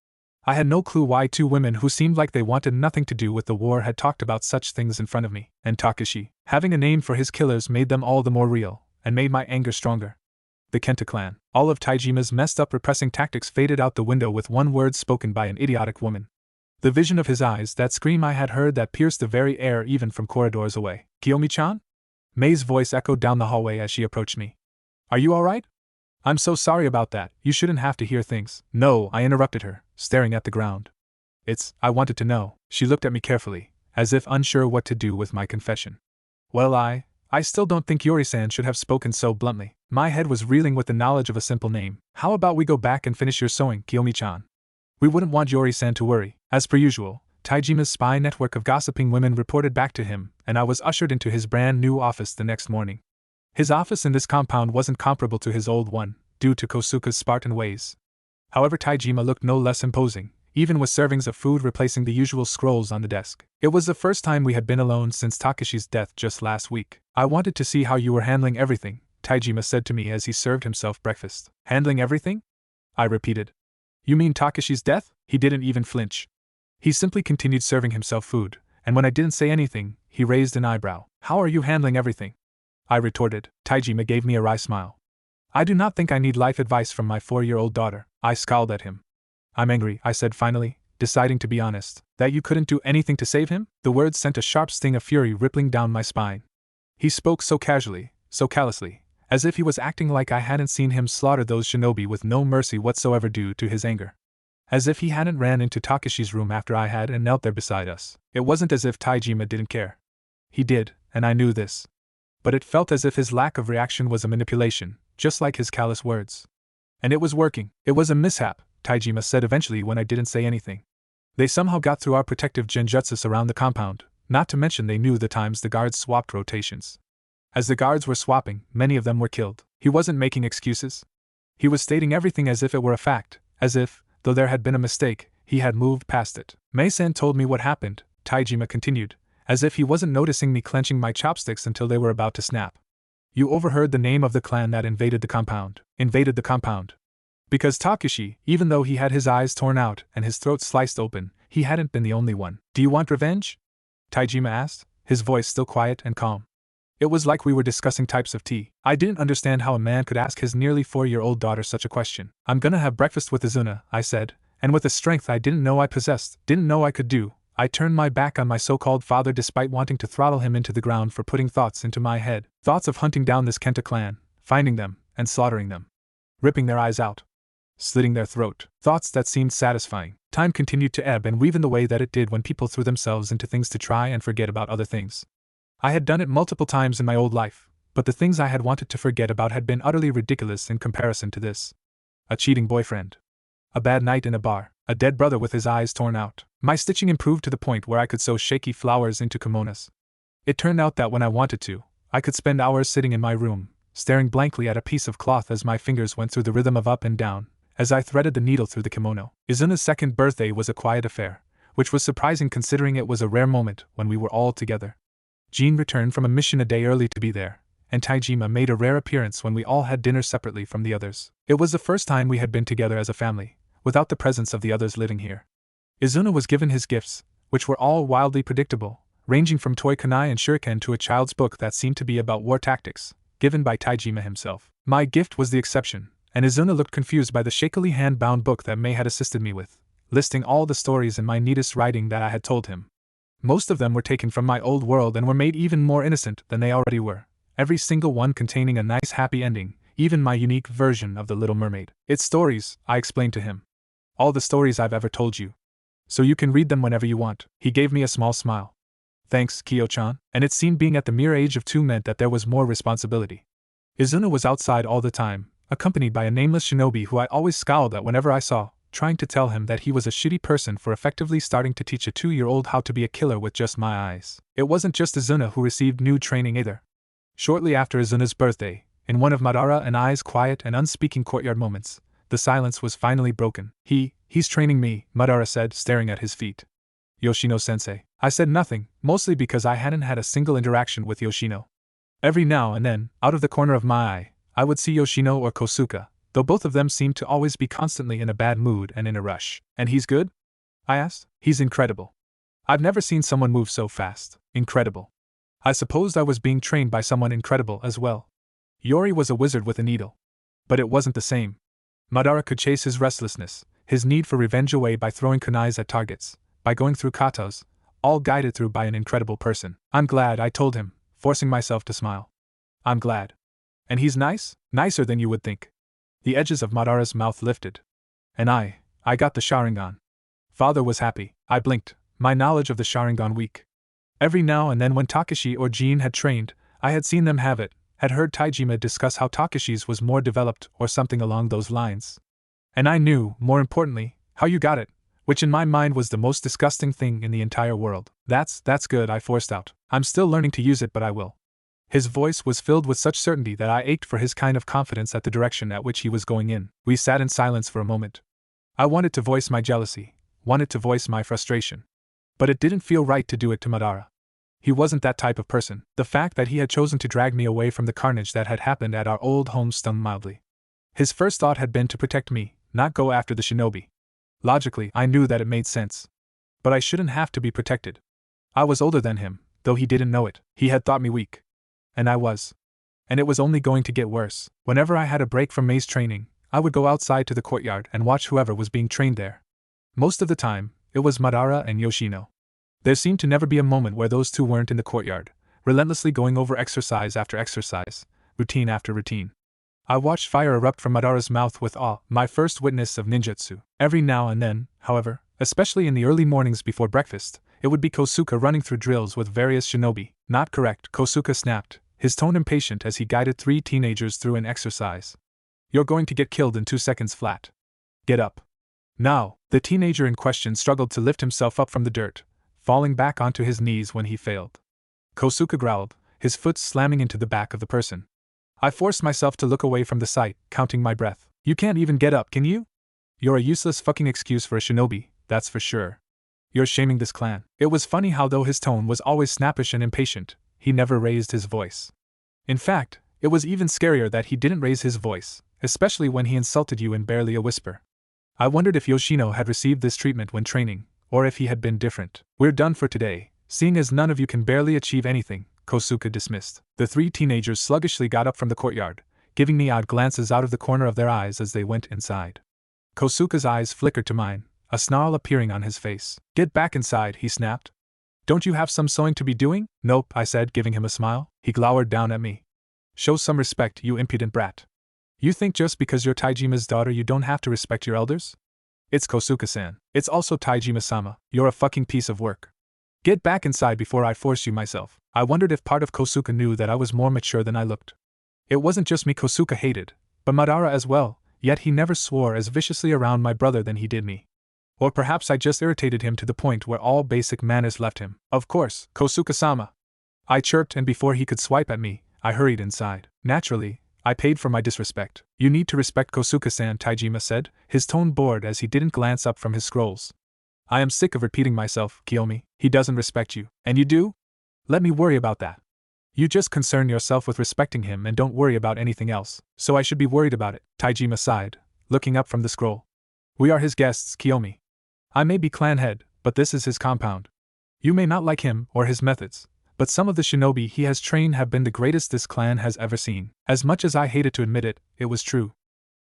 I had no clue why two women who seemed like they wanted nothing to do with the war had talked about such things in front of me, and Takashi, having a name for his killers, made them all the more real, and made my anger stronger. The Kenta clan. All of Taijima's messed up repressing tactics faded out the window with one word spoken by an idiotic woman. The vision of his eyes, that scream I had heard that pierced the very air even from corridors away. Kiyomi-chan? Mei's voice echoed down the hallway as she approached me. Are you alright? I'm so sorry about that, you shouldn't have to hear things. No, I interrupted her, staring at the ground. I wanted to know. She looked at me carefully, as if unsure what to do with my confession. Well, I still don't think Yori-san should have spoken so bluntly. My head was reeling with the knowledge of a simple name. How about we go back and finish your sewing, Kiyomi-chan? We wouldn't want Yori-san to worry. As per usual, Taijima's spy network of gossiping women reported back to him, and I was ushered into his brand new office the next morning. His office in this compound wasn't comparable to his old one, due to Kosuka's Spartan ways. However, Taijima looked no less imposing, even with servings of food replacing the usual scrolls on the desk. It was the first time we had been alone since Takashi's death just last week. I wanted to see how you were handling everything, Taijima said to me as he served himself breakfast. Handling everything? I repeated. You mean Takashi's death? He didn't even flinch. He simply continued serving himself food, and when I didn't say anything, he raised an eyebrow. How are you handling everything? I retorted. Taijima gave me a wry smile. I do not think I need life advice from my 4-year-old daughter. I scowled at him. I'm angry, I said finally, deciding to be honest. That you couldn't do anything to save him? The words sent a sharp sting of fury rippling down my spine. He spoke so casually, so callously, as if he was acting like I hadn't seen him slaughter those shinobi with no mercy whatsoever due to his anger. As if he hadn't ran into Takashi's room after I had and knelt there beside us. It wasn't as if Taijima didn't care. He did, and I knew this. But it felt as if his lack of reaction was a manipulation, just like his callous words. And it was working. It was a mishap, Taijima said eventually when I didn't say anything. They somehow got through our protective genjutsus around the compound, not to mention they knew the times the guards swapped rotations. As the guards were swapping, many of them were killed. He wasn't making excuses. He was stating everything as if it were a fact, as if, though there had been a mistake, he had moved past it. Mei-san told me what happened, Taijima continued, as if he wasn't noticing me clenching my chopsticks until they were about to snap. You overheard the name of the clan that invaded the compound. Invaded the compound. Because Takashi, even though he had his eyes torn out and his throat sliced open, he hadn't been the only one. Do you want revenge? Taijima asked, his voice still quiet and calm. It was like we were discussing types of tea. I didn't understand how a man could ask his nearly 4-year-old daughter such a question. I'm gonna have breakfast with Izuna, I said, and with a strength I didn't know I possessed, didn't know I could do, I turned my back on my so-called father despite wanting to throttle him into the ground for putting thoughts into my head. Thoughts of hunting down this Kenta clan, finding them, and slaughtering them. Ripping their eyes out. Slitting their throat. Thoughts that seemed satisfying. Time continued to ebb and weave in the way that it did when people threw themselves into things to try and forget about other things. I had done it multiple times in my old life, but the things I had wanted to forget about had been utterly ridiculous in comparison to this. A cheating boyfriend. A bad night in a bar. A dead brother with his eyes torn out. My stitching improved to the point where I could sew shaky flowers into kimonos. It turned out that when I wanted to, I could spend hours sitting in my room, staring blankly at a piece of cloth as my fingers went through the rhythm of up and down, as I threaded the needle through the kimono. Izuna's second birthday was a quiet affair, which was surprising considering it was a rare moment when we were all together. Jean returned from a mission a day early to be there, and Taijima made a rare appearance when we all had dinner separately from the others. It was the first time we had been together as a family, without the presence of the others living here. Izuna was given his gifts, which were all wildly predictable, ranging from toy kunai and shuriken to a child's book that seemed to be about war tactics, given by Taijima himself. My gift was the exception, and Izuna looked confused by the shakily hand-bound book that Mei had assisted me with, listing all the stories in my neatest writing that I had told him. Most of them were taken from my old world and were made even more innocent than they already were, every single one containing a nice happy ending, even my unique version of The Little Mermaid. It's stories, I explained to him. All the stories I've ever told you. So you can read them whenever you want. He gave me a small smile. Thanks, Kyo-chan. And it seemed being at the mere age of 2 meant that there was more responsibility. Izuna was outside all the time, accompanied by a nameless shinobi who I always scowled at whenever I saw, trying to tell him that he was a shitty person for effectively starting to teach a 2-year-old how to be a killer with just my eyes. It wasn't just Izuna who received new training either. Shortly after Izuna's birthday, in one of Madara and I's quiet and unspeaking courtyard moments, the silence was finally broken. He's training me, Madara said, staring at his feet. Yoshino-sensei. I said nothing, mostly because I hadn't had a single interaction with Yoshino. Every now and then, out of the corner of my eye, I would see Yoshino or Kosuka, though both of them seemed to always be constantly in a bad mood and in a rush. And he's good? I asked. He's incredible. I've never seen someone move so fast. Incredible. I supposed I was being trained by someone incredible as well. Yori was a wizard with a needle. But it wasn't the same. Madara could chase his restlessness, his need for revenge away by throwing kunais at targets, by going through katas, all guided through by an incredible person. I'm glad, I told him, forcing myself to smile. I'm glad. And he's nice? Nicer than you would think. The edges of Madara's mouth lifted. And I got the Sharingan. Father was happy. I blinked, my knowledge of the Sharingan weak. Every now and then when Takashi or Jean had trained, I had seen them have it, had heard Taijima discuss how Takashi's was more developed or something along those lines. And I knew, more importantly, how you got it, which in my mind was the most disgusting thing in the entire world. That's good, I forced out. I'm still learning to use it, but I will. His voice was filled with such certainty that I ached for his kind of confidence at the direction at which he was going in. We sat in silence for a moment. I wanted to voice my jealousy, wanted to voice my frustration. But it didn't feel right to do it to Madara. He wasn't that type of person. The fact that he had chosen to drag me away from the carnage that had happened at our old home stung mildly. His first thought had been to protect me, not go after the shinobi. Logically, I knew that it made sense. But I shouldn't have to be protected. I was older than him, though he didn't know it. He had thought me weak. And I was. And it was only going to get worse. Whenever I had a break from Mei's training, I would go outside to the courtyard and watch whoever was being trained there. Most of the time, it was Madara and Yoshino. There seemed to never be a moment where those two weren't in the courtyard, relentlessly going over exercise after exercise, routine after routine. I watched fire erupt from Madara's mouth with awe, my first witness of ninjutsu. Every now and then, however, especially in the early mornings before breakfast, it would be Kosuka running through drills with various shinobi. Not correct, Kosuka snapped, his tone impatient as he guided 3 teenagers through an exercise. You're going to get killed in 2 seconds flat. Get up. Now, the teenager in question struggled to lift himself up from the dirt, falling back onto his knees when he failed. Kosuka growled, his foot slamming into the back of the person. I forced myself to look away from the sight, counting my breath. You can't even get up, can you? You're a useless fucking excuse for a shinobi, that's for sure. You're shaming this clan. It was funny how though his tone was always snappish and impatient, he never raised his voice. In fact, it was even scarier that he didn't raise his voice, especially when he insulted you in barely a whisper. I wondered if Yoshino had received this treatment when training, or if he had been different. We're done for today, seeing as none of you can barely achieve anything, Kosuka dismissed. The 3 teenagers sluggishly got up from the courtyard, giving me odd glances out of the corner of their eyes as they went inside. Kosuka's eyes flickered to mine, a snarl appearing on his face. Get back inside, he snapped. Don't you have some sewing to be doing? Nope, I said, giving him a smile. He glowered down at me. Show some respect, you impudent brat. You think just because you're Taijima's daughter you don't have to respect your elders? It's Kosuka-san. It's also Taijima-sama. You're a fucking piece of work. Get back inside before I force you myself. I wondered if part of Kosuka knew that I was more mature than I looked. It wasn't just me Kosuka hated, but Madara as well, yet he never swore as viciously around my brother than he did me. Or perhaps I just irritated him to the point where all basic manners left him. Of course, Kosuka-sama. I chirped, and before he could swipe at me, I hurried inside. Naturally, I paid for my disrespect. You need to respect Kosuka-san, Taijima said, his tone bored as he didn't glance up from his scrolls. I am sick of repeating myself, Kiyomi. He doesn't respect you. And you do? Let me worry about that. You just concern yourself with respecting him and don't worry about anything else. So I should be worried about it, Taijima sighed, looking up from the scroll. We are his guests, Kiyomi. I may be clan head, but this is his compound. You may not like him or his methods, but some of the shinobi he has trained have been the greatest this clan has ever seen. As much as I hated to admit it, it was true.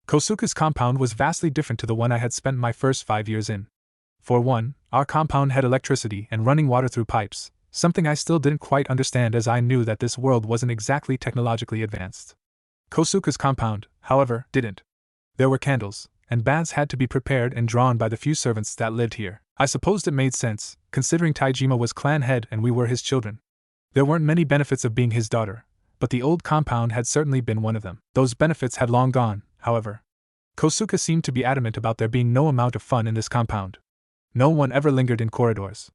Kosuke's compound was vastly different to the one I had spent my first 5 years in. For one, our compound had electricity and running water through pipes, something I still didn't quite understand as I knew that this world wasn't exactly technologically advanced. Kosuke's compound, however, didn't. There were candles, and baths had to be prepared and drawn by the few servants that lived here. I supposed it made sense, considering Taijima was clan head and we were his children. There weren't many benefits of being his daughter, but the old compound had certainly been one of them. Those benefits had long gone, however. Kosuke seemed to be adamant about there being no amount of fun in this compound. No one ever lingered in corridors.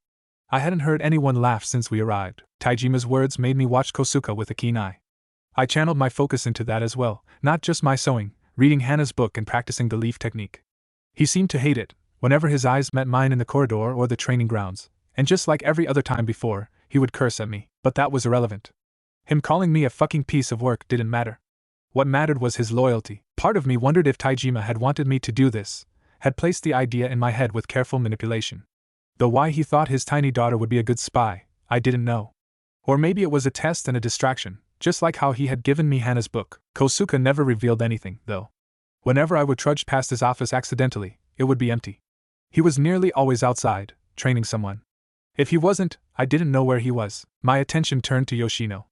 I hadn't heard anyone laugh since we arrived. Taijima's words made me watch Kosuke with a keen eye. I channeled my focus into that as well, not just my sewing, reading Hana's book and practicing the leaf technique. He seemed to hate it, whenever his eyes met mine in the corridor or the training grounds, and just like every other time before, he would curse at me, but that was irrelevant. Him calling me a fucking piece of work didn't matter. What mattered was his loyalty. Part of me wondered if Taijima had wanted me to do this, had placed the idea in my head with careful manipulation. Though why he thought his tiny daughter would be a good spy, I didn't know. Or maybe it was a test and a distraction, just like how he had given me Hana's book. Kosuke never revealed anything, though. Whenever I would trudge past his office accidentally, it would be empty. He was nearly always outside, training someone. If he wasn't, I didn't know where he was. My attention turned to Yoshino.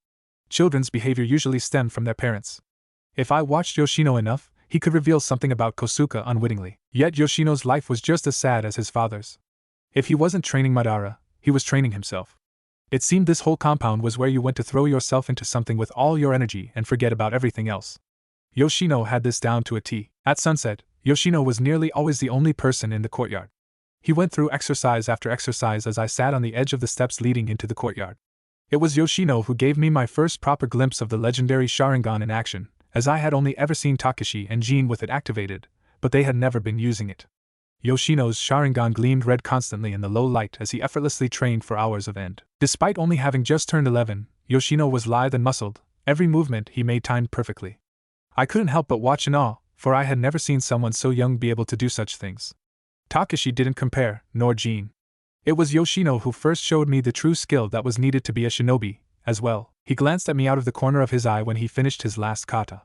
Children's behavior usually stemmed from their parents. If I watched Yoshino enough, he could reveal something about Kosuke unwittingly. Yet Yoshino's life was just as sad as his father's. If he wasn't training Madara, he was training himself. It seemed this whole compound was where you went to throw yourself into something with all your energy and forget about everything else. Yoshino had this down to a T. At sunset, Yoshino was nearly always the only person in the courtyard. He went through exercise after exercise as I sat on the edge of the steps leading into the courtyard. It was Yoshino who gave me my first proper glimpse of the legendary Sharingan in action, as I had only ever seen Takashi and Jin with it activated, but they had never been using it. Yoshino's Sharingan gleamed red constantly in the low light as he effortlessly trained for hours of end. Despite only having just turned 11, Yoshino was lithe and muscled, every movement he made timed perfectly. I couldn't help but watch in awe, for I had never seen someone so young be able to do such things. Takashi didn't compare, nor Jin. It was Yoshino who first showed me the true skill that was needed to be a shinobi, as well. He glanced at me out of the corner of his eye when he finished his last kata.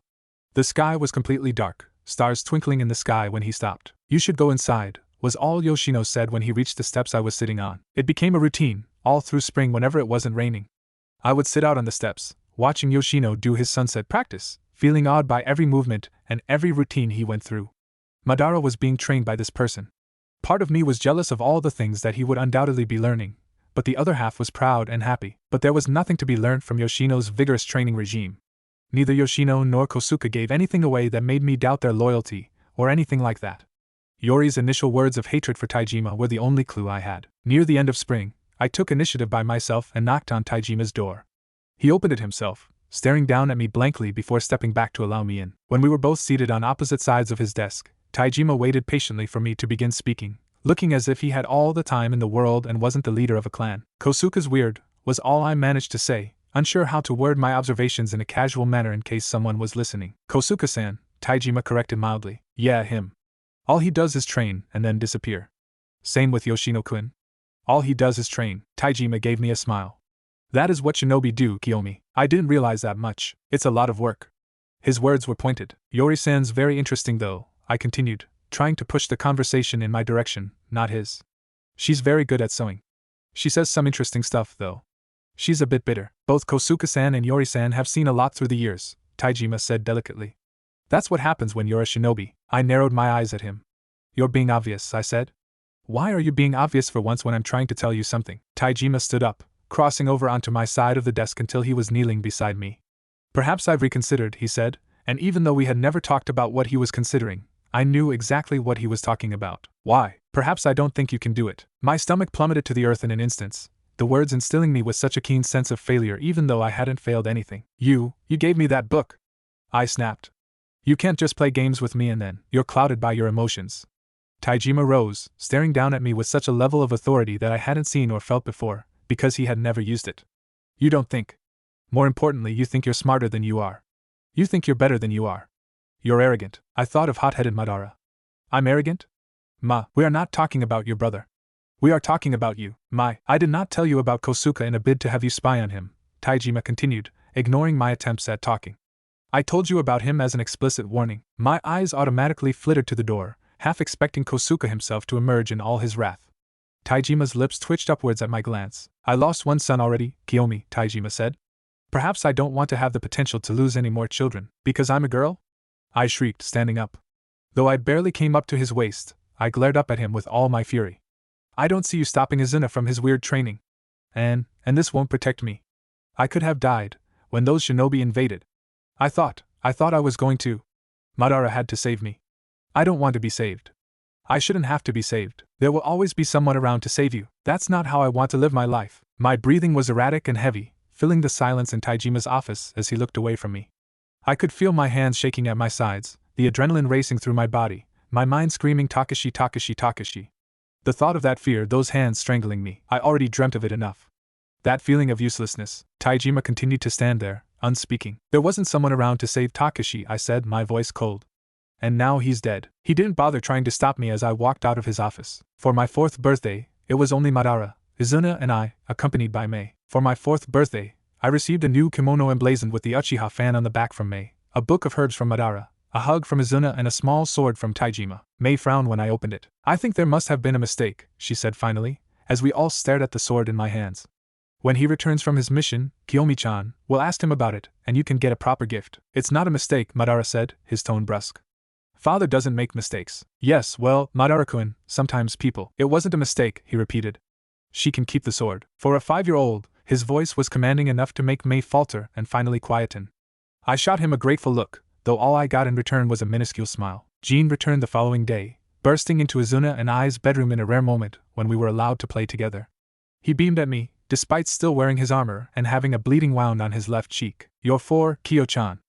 The sky was completely dark, stars twinkling in the sky when he stopped. You should go inside, was all Yoshino said when he reached the steps I was sitting on. It became a routine, all through spring whenever it wasn't raining. I would sit out on the steps, watching Yoshino do his sunset practice, feeling awed by every movement and every routine he went through. Madara was being trained by this person. Part of me was jealous of all the things that he would undoubtedly be learning, but the other half was proud and happy. But there was nothing to be learned from Yoshino's vigorous training regime. Neither Yoshino nor Kosuke gave anything away that made me doubt their loyalty, or anything like that. Yori's initial words of hatred for Taijima were the only clue I had. Near the end of spring, I took initiative by myself and knocked on Taijima's door. He opened it himself, staring down at me blankly before stepping back to allow me in. When we were both seated on opposite sides of his desk, Taijima waited patiently for me to begin speaking, looking as if he had all the time in the world and wasn't the leader of a clan. Kosuke's weird, was all I managed to say, unsure how to word my observations in a casual manner in case someone was listening. Kosuke-san, Taijima corrected mildly. Yeah, him. All he does is train and then disappear. Same with Yoshino-kun. All he does is train. Taijima gave me a smile. That is what shinobi do, Kiyomi. I didn't realize that much. It's a lot of work. His words were pointed. Yori-san's very interesting though, I continued, trying to push the conversation in my direction, not his. She's very good at sewing. She says some interesting stuff though. She's a bit bitter. Both Kosuke-san and Yori-san have seen a lot through the years, Taijima said delicately. That's what happens when you're a shinobi. I narrowed my eyes at him. You're being obvious, I said. Why are you being obvious for once when I'm trying to tell you something? Taijima stood up, crossing over onto my side of the desk until he was kneeling beside me. Perhaps I've reconsidered, he said, and even though we had never talked about what he was considering, I knew exactly what he was talking about. Why? Perhaps I don't think you can do it. My stomach plummeted to the earth in an instant, the words instilling me with such a keen sense of failure even though I hadn't failed anything. You gave me that book. I snapped. You can't just play games with me and then you're clouded by your emotions. Taijima rose, staring down at me with such a level of authority that I hadn't seen or felt before, because he had never used it. You don't think. More importantly, you think you're smarter than you are. You think you're better than you are. You're arrogant. I thought of hot-headed Madara. I'm arrogant? Ma, we are not talking about your brother. We are talking about you. I did not tell you about Kosuke in a bid to have you spy on him, Taijima continued, ignoring my attempts at talking. I told you about him as an explicit warning. My eyes automatically flitted to the door, half expecting Kosuke himself to emerge in all his wrath. Taijima's lips twitched upwards at my glance. I lost one son already, Kiyomi, Taijima said. Perhaps I don't want to have the potential to lose any more children, because I'm a girl? I shrieked, standing up. Though I barely came up to his waist, I glared up at him with all my fury. I don't see you stopping Izuna from his weird training. And this won't protect me. I could have died when those shinobi invaded. I thought I was going to. Madara had to save me. I don't want to be saved. I shouldn't have to be saved. There will always be someone around to save you. That's not how I want to live my life. My breathing was erratic and heavy, filling the silence in Taijima's office as he looked away from me. I could feel my hands shaking at my sides, the adrenaline racing through my body, my mind screaming Takashi, Takashi, Takashi. The thought of that fear, those hands strangling me, I already dreamt of it enough. That feeling of uselessness. Taijima continued to stand there, unspeaking. There wasn't someone around to save Takashi, I said, my voice cold. And now he's dead. He didn't bother trying to stop me as I walked out of his office. For my 4th birthday, it was only Madara, Izuna and I, accompanied by Mei. For my 4th birthday, I received a new kimono emblazoned with the Uchiha fan on the back from Mei, a book of herbs from Madara, a hug from Izuna and a small sword from Taijima. Mei frowned when I opened it. I think there must have been a mistake, she said finally, as we all stared at the sword in my hands. When he returns from his mission, Kiyomi-chan, we'll ask him about it, and you can get a proper gift. It's not a mistake, Madara said, his tone brusque. Father doesn't make mistakes. Yes, well, Madara-kun, sometimes people. It wasn't a mistake, he repeated. She can keep the sword. For a 5-year-old, his voice was commanding enough to make Mei falter and finally quieten. I shot him a grateful look, though all I got in return was a minuscule smile. Jean returned the following day, bursting into Izuna and I's bedroom in a rare moment when we were allowed to play together. He beamed at me, despite still wearing his armor and having a bleeding wound on his left cheek. You're for Kyo-chan,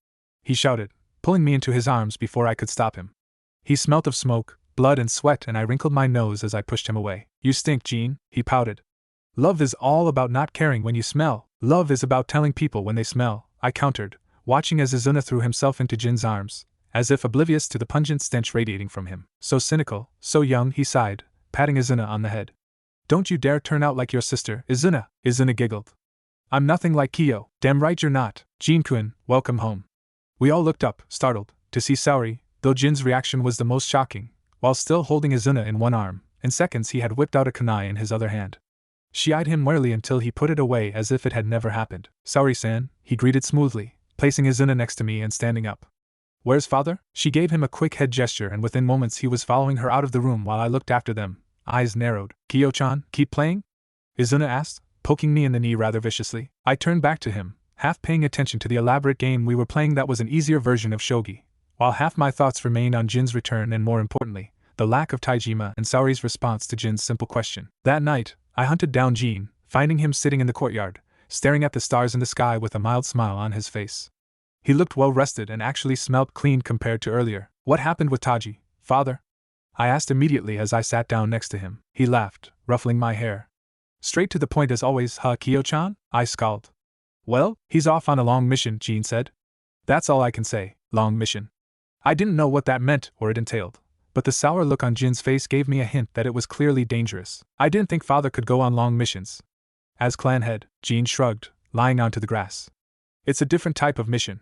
he shouted, pulling me into his arms before I could stop him. He smelt of smoke, blood and sweat, and I wrinkled my nose as I pushed him away. You stink, Jean, he pouted. Love is all about not caring when you smell. Love is about telling people when they smell, I countered, watching as Izuna threw himself into Jin's arms, as if oblivious to the pungent stench radiating from him. So cynical, so young, he sighed, patting Izuna on the head. Don't you dare turn out like your sister, Izuna. Izuna giggled. I'm nothing like Kyo. Damn right you're not. Jin-kun, welcome home. We all looked up, startled, to see Saori, though Jin's reaction was the most shocking. While still holding Izuna in one arm, in seconds he had whipped out a kunai in his other hand. She eyed him warily until he put it away as if it had never happened. Saori-san, he greeted smoothly, placing Izuna next to me and standing up. Where's father? She gave him a quick head gesture and within moments he was following her out of the room while I looked after them, eyes narrowed. Kyo-chan, keep playing? Izuna asked, poking me in the knee rather viciously. I turned back to him, half paying attention to the elaborate game we were playing that was an easier version of shogi, while half my thoughts remained on Jin's return and, more importantly, the lack of Taijima and Saori's response to Jin's simple question. That night, I hunted down Jin, finding him sitting in the courtyard, staring at the stars in the sky with a mild smile on his face. He looked well rested and actually smelled clean compared to earlier. What happened with Taji, father? I asked immediately as I sat down next to him. He laughed, ruffling my hair. Straight to the point as always, huh, Kyo-chan? I scowled. Well, he's off on a long mission, Jin said. That's all I can say, long mission. I didn't know what that meant or it entailed, but the sour look on Jin's face gave me a hint that it was clearly dangerous. I didn't think father could go on long missions. As clan head, Jin shrugged, lying onto the grass. It's a different type of mission.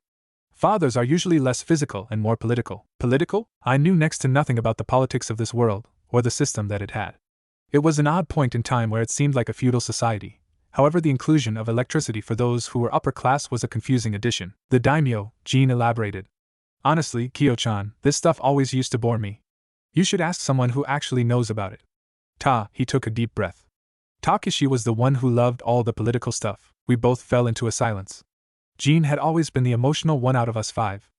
Fathers are usually less physical and more political. Political? I knew next to nothing about the politics of this world, or the system that it had. It was an odd point in time where it seemed like a feudal society. However, the inclusion of electricity for those who were upper class was a confusing addition. The daimyo, Jin elaborated. Honestly, Kyo-chan, this stuff always used to bore me. You should ask someone who actually knows about it. He took a deep breath. Takeshi was the one who loved all the political stuff. We both fell into a silence. Jin had always been the emotional one out of us 5.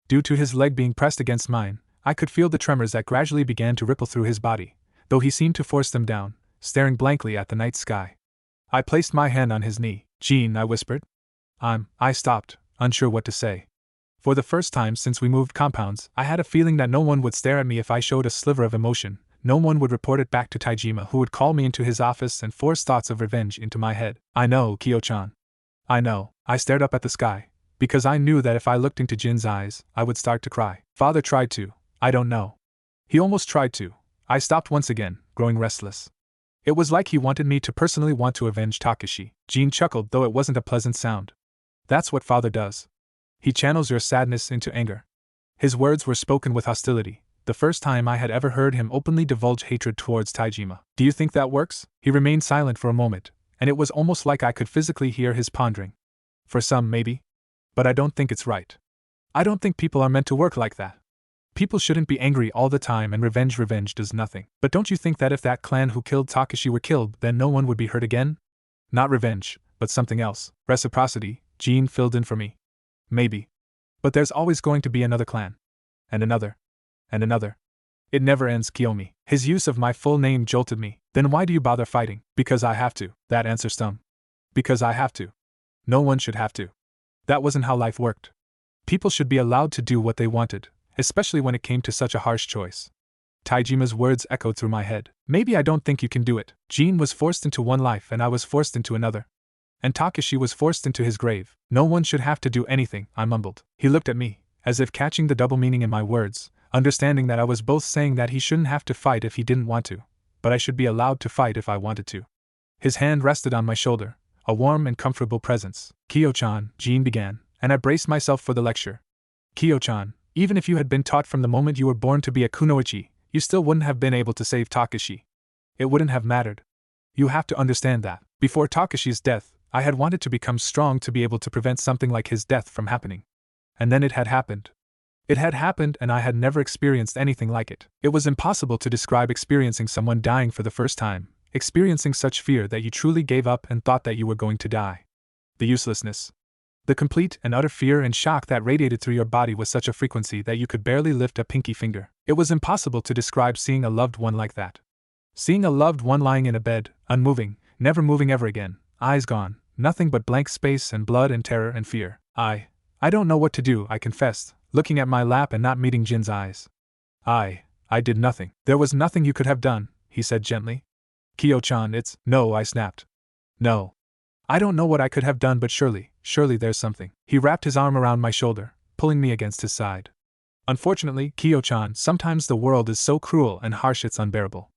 Due to his leg being pressed against mine, I could feel the tremors that gradually began to ripple through his body, though he seemed to force them down, staring blankly at the night sky. I placed my hand on his knee. Jin, I whispered. I stopped, unsure what to say. For the first time since we moved compounds, I had a feeling that no one would stare at me if I showed a sliver of emotion. No one would report it back to Taijima, who would call me into his office and force thoughts of revenge into my head. I know, Kyo-chan. I know. I stared up at the sky, because I knew that if I looked into Jin's eyes, I would start to cry. Father tried to. I don't know. He almost tried to. I stopped once again, growing restless. It was like he wanted me to personally want to avenge Takashi. Jin chuckled, though it wasn't a pleasant sound. That's what father does. He channels your sadness into anger. His words were spoken with hostility, the first time I had ever heard him openly divulge hatred towards Taijima. Do you think that works? He remained silent for a moment, and it was almost like I could physically hear his pondering. For some, maybe. But I don't think it's right. I don't think people are meant to work like that. People shouldn't be angry all the time, and revenge does nothing. But don't you think that if that clan who killed Takashi were killed, then no one would be hurt again? Not revenge, but something else. Reciprocity, Jean filled in for me. Maybe. But there's always going to be another clan. And another. And another. It never ends, Kiyomi. His use of my full name jolted me. Then why do you bother fighting? Because I have to. That answer stung. Because I have to. No one should have to. That wasn't how life worked. People should be allowed to do what they wanted, especially when it came to such a harsh choice. Taijima's words echoed through my head. Maybe I don't think you can do it. Jean was forced into one life and I was forced into another. And Takashi was forced into his grave. No one should have to do anything, I mumbled. He looked at me, as if catching the double meaning in my words, understanding that I was both saying that he shouldn't have to fight if he didn't want to, but I should be allowed to fight if I wanted to. His hand rested on my shoulder, a warm and comfortable presence. Kyo-chan, Jean began, and I braced myself for the lecture. Kyo-chan, even if you had been taught from the moment you were born to be a kunoichi, you still wouldn't have been able to save Takashi. It wouldn't have mattered. You have to understand that. Before Takashi's death, I had wanted to become strong to be able to prevent something like his death from happening. And then it had happened. It had happened and I had never experienced anything like it. It was impossible to describe experiencing someone dying for the first time, experiencing such fear that you truly gave up and thought that you were going to die. The uselessness. The complete and utter fear and shock that radiated through your body with such a frequency that you could barely lift a pinky finger. It was impossible to describe seeing a loved one like that. Seeing a loved one lying in a bed, unmoving, never moving ever again, eyes gone, nothing but blank space and blood and terror and fear. I don't know what to do, I confessed, looking at my lap and not meeting Jin's eyes. I did nothing. There was nothing you could have done, he said gently. Kyo-chan, it's… No, I snapped. No. I don't know what I could have done, but surely there's something. He wrapped his arm around my shoulder, pulling me against his side. Unfortunately, Kyo-chan, sometimes the world is so cruel and harsh it's unbearable.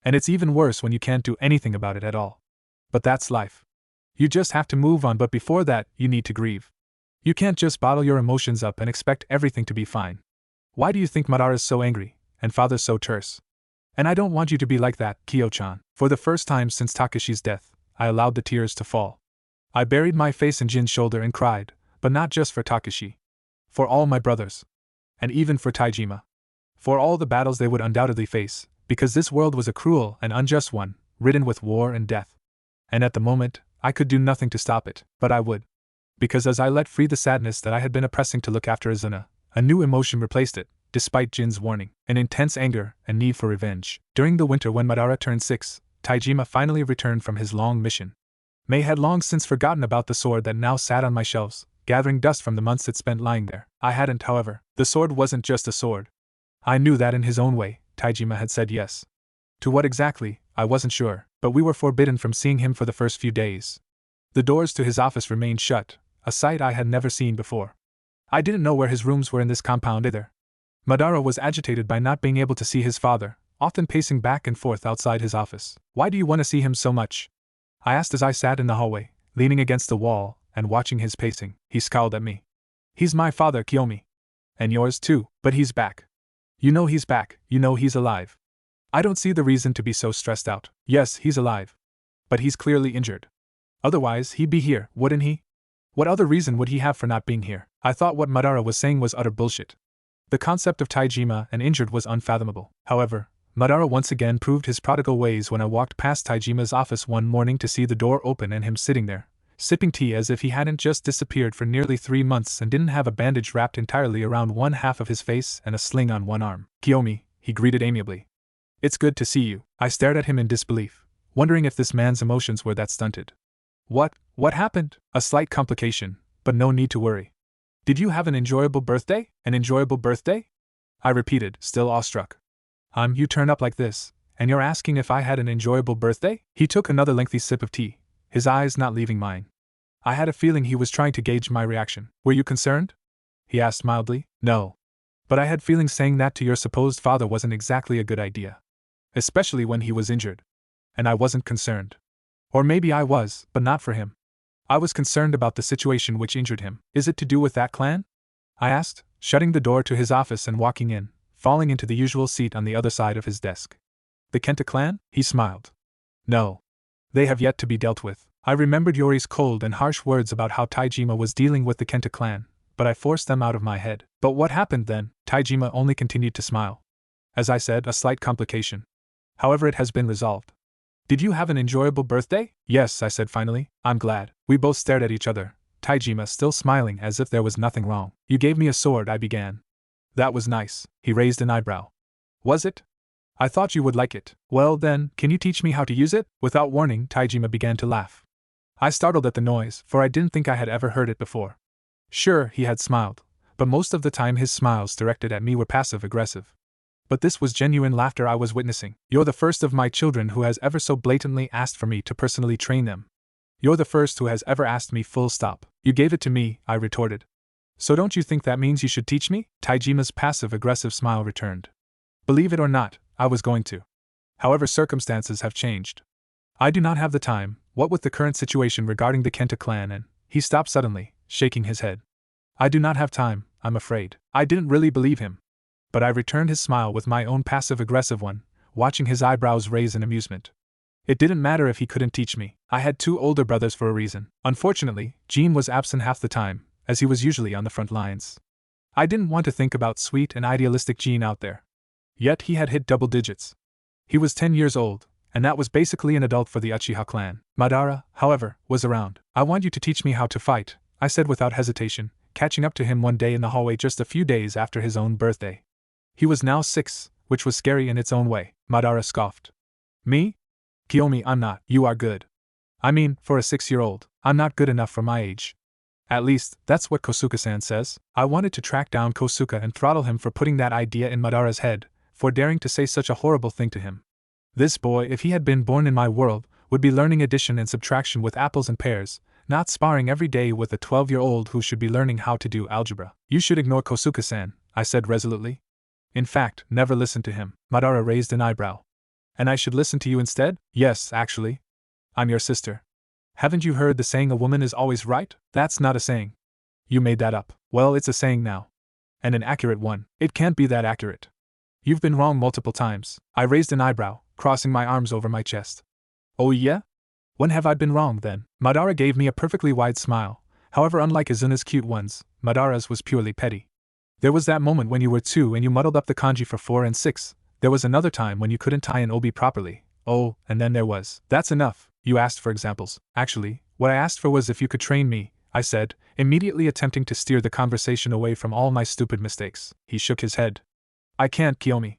And it's even worse when you can't do anything about it at all. But that's life. You just have to move on, but before that, you need to grieve. You can't just bottle your emotions up and expect everything to be fine. Why do you think Madara's so angry, and father's so terse? And I don't want you to be like that, Kyo-chan. For the first time since Takashi's death, I allowed the tears to fall. I buried my face in Jin's shoulder and cried, but not just for Takashi. For all my brothers. And even for Taijima. For all the battles they would undoubtedly face, because this world was a cruel and unjust one, ridden with war and death. And at the moment, I could do nothing to stop it, but I would. Because as I let free the sadness that I had been oppressing to look after Izuna, a new emotion replaced it, despite Jin's warning, an intense anger and need for revenge. During the winter when Madara turned 6, Taijima finally returned from his long mission. Mei had long since forgotten about the sword that now sat on my shelves, gathering dust from the months it spent lying there. I hadn't, however. The sword wasn't just a sword. I knew that in his own way, Taijima had said yes. To what exactly, I wasn't sure, but we were forbidden from seeing him for the first few days. The doors to his office remained shut, a sight I had never seen before. I didn't know where his rooms were in this compound either. Madara was agitated by not being able to see his father, often pacing back and forth outside his office. Why do you want to see him so much? I asked as I sat in the hallway, leaning against the wall, and watching his pacing. He scowled at me. He's my father, Kiyomi. And yours too, but he's back. You know he's back, you know he's alive. I don't see the reason to be so stressed out. Yes, he's alive. But he's clearly injured. Otherwise, he'd be here, wouldn't he? What other reason would he have for not being here? I thought what Madara was saying was utter bullshit. The concept of Taijima and injured was unfathomable. However, Madara once again proved his prodigal ways when I walked past Taijima's office one morning to see the door open and him sitting there, sipping tea as if he hadn't just disappeared for nearly 3 months and didn't have a bandage wrapped entirely around one half of his face and a sling on one arm. Kiyomi, he greeted amiably. It's good to see you. I stared at him in disbelief, wondering if this man's emotions were that stunted. What happened? A slight complication, but no need to worry. Did you have an enjoyable birthday? An enjoyable birthday? I repeated, still awestruck. You turn up like this, and you're asking if I had an enjoyable birthday? He took another lengthy sip of tea, his eyes not leaving mine. I had a feeling he was trying to gauge my reaction. Were you concerned? He asked mildly. No. But I had feelings saying that to your supposed father wasn't exactly a good idea. Especially when he was injured. And I wasn't concerned. Or maybe I was, but not for him. I was concerned about the situation which injured him. Is it to do with that clan? I asked, shutting the door to his office and walking in, falling into the usual seat on the other side of his desk. The Kenta clan? He smiled. No. They have yet to be dealt with. I remembered Yori's cold and harsh words about how Taijima was dealing with the Kenta clan, but I forced them out of my head. But what happened then? Taijima only continued to smile. As I said, a slight complication. However, it has been resolved. Did you have an enjoyable birthday? Yes, I said finally. I'm glad. We both stared at each other, Taijima still smiling as if there was nothing wrong. You gave me a sword, I began. That was nice. He raised an eyebrow. Was it? I thought you would like it. Well then, can you teach me how to use it? Without warning, Taijima began to laugh. I startled at the noise, for I didn't think I had ever heard it before. Sure, he had smiled, but most of the time his smiles directed at me were passive-aggressive. But this was genuine laughter I was witnessing. You're the first of my children who has ever so blatantly asked for me to personally train them. You're the first who has ever asked me full stop. You gave it to me, I retorted. So don't you think that means you should teach me? Taijima's passive-aggressive smile returned. Believe it or not, I was going to. However, circumstances have changed. I do not have the time, what with the current situation regarding the Kenta clan and… He stopped suddenly, shaking his head. I do not have time, I'm afraid. I didn't really believe him. But I returned his smile with my own passive-aggressive one, watching his eyebrows raise in amusement. It didn't matter if he couldn't teach me. I had 2 older brothers for a reason. Unfortunately, Jean was absent half the time, as he was usually on the front lines. I didn't want to think about sweet and idealistic Jean out there. Yet he had hit double digits. He was 10 years old, and that was basically an adult for the Uchiha clan. Madara, however, was around. I want you to teach me how to fight, I said without hesitation, catching up to him one day in the hallway just a few days after his own birthday. He was now 6, which was scary in its own way. Madara scoffed. Me? Kiyomi, I'm not. You are good. I mean, for a 6-year-old, I'm not good enough for my age. At least, that's what Kosuke-san says. I wanted to track down Kosuke and throttle him for putting that idea in Madara's head, for daring to say such a horrible thing to him. This boy, if he had been born in my world, would be learning addition and subtraction with apples and pears, not sparring every day with a 12-year-old who should be learning how to do algebra. You should ignore Kosuke-san, I said resolutely. In fact, never listen to him. Madara raised an eyebrow. And I should listen to you instead? Yes, actually. I'm your sister. Haven't you heard the saying a woman is always right? That's not a saying. You made that up. Well, it's a saying now. And an accurate one. It can't be that accurate. You've been wrong multiple times. I raised an eyebrow, crossing my arms over my chest. Oh yeah? When have I been wrong then? Madara gave me a perfectly wide smile. However, unlike Izuna's cute ones, Madara's was purely petty. There was that moment when you were 2 and you muddled up the kanji for 4 and 6. There was another time when you couldn't tie an obi properly. Oh, and then there was… That's enough. You asked for examples. Actually, what I asked for was if you could train me, I said, immediately attempting to steer the conversation away from all my stupid mistakes. He shook his head. I can't, Kiyomi.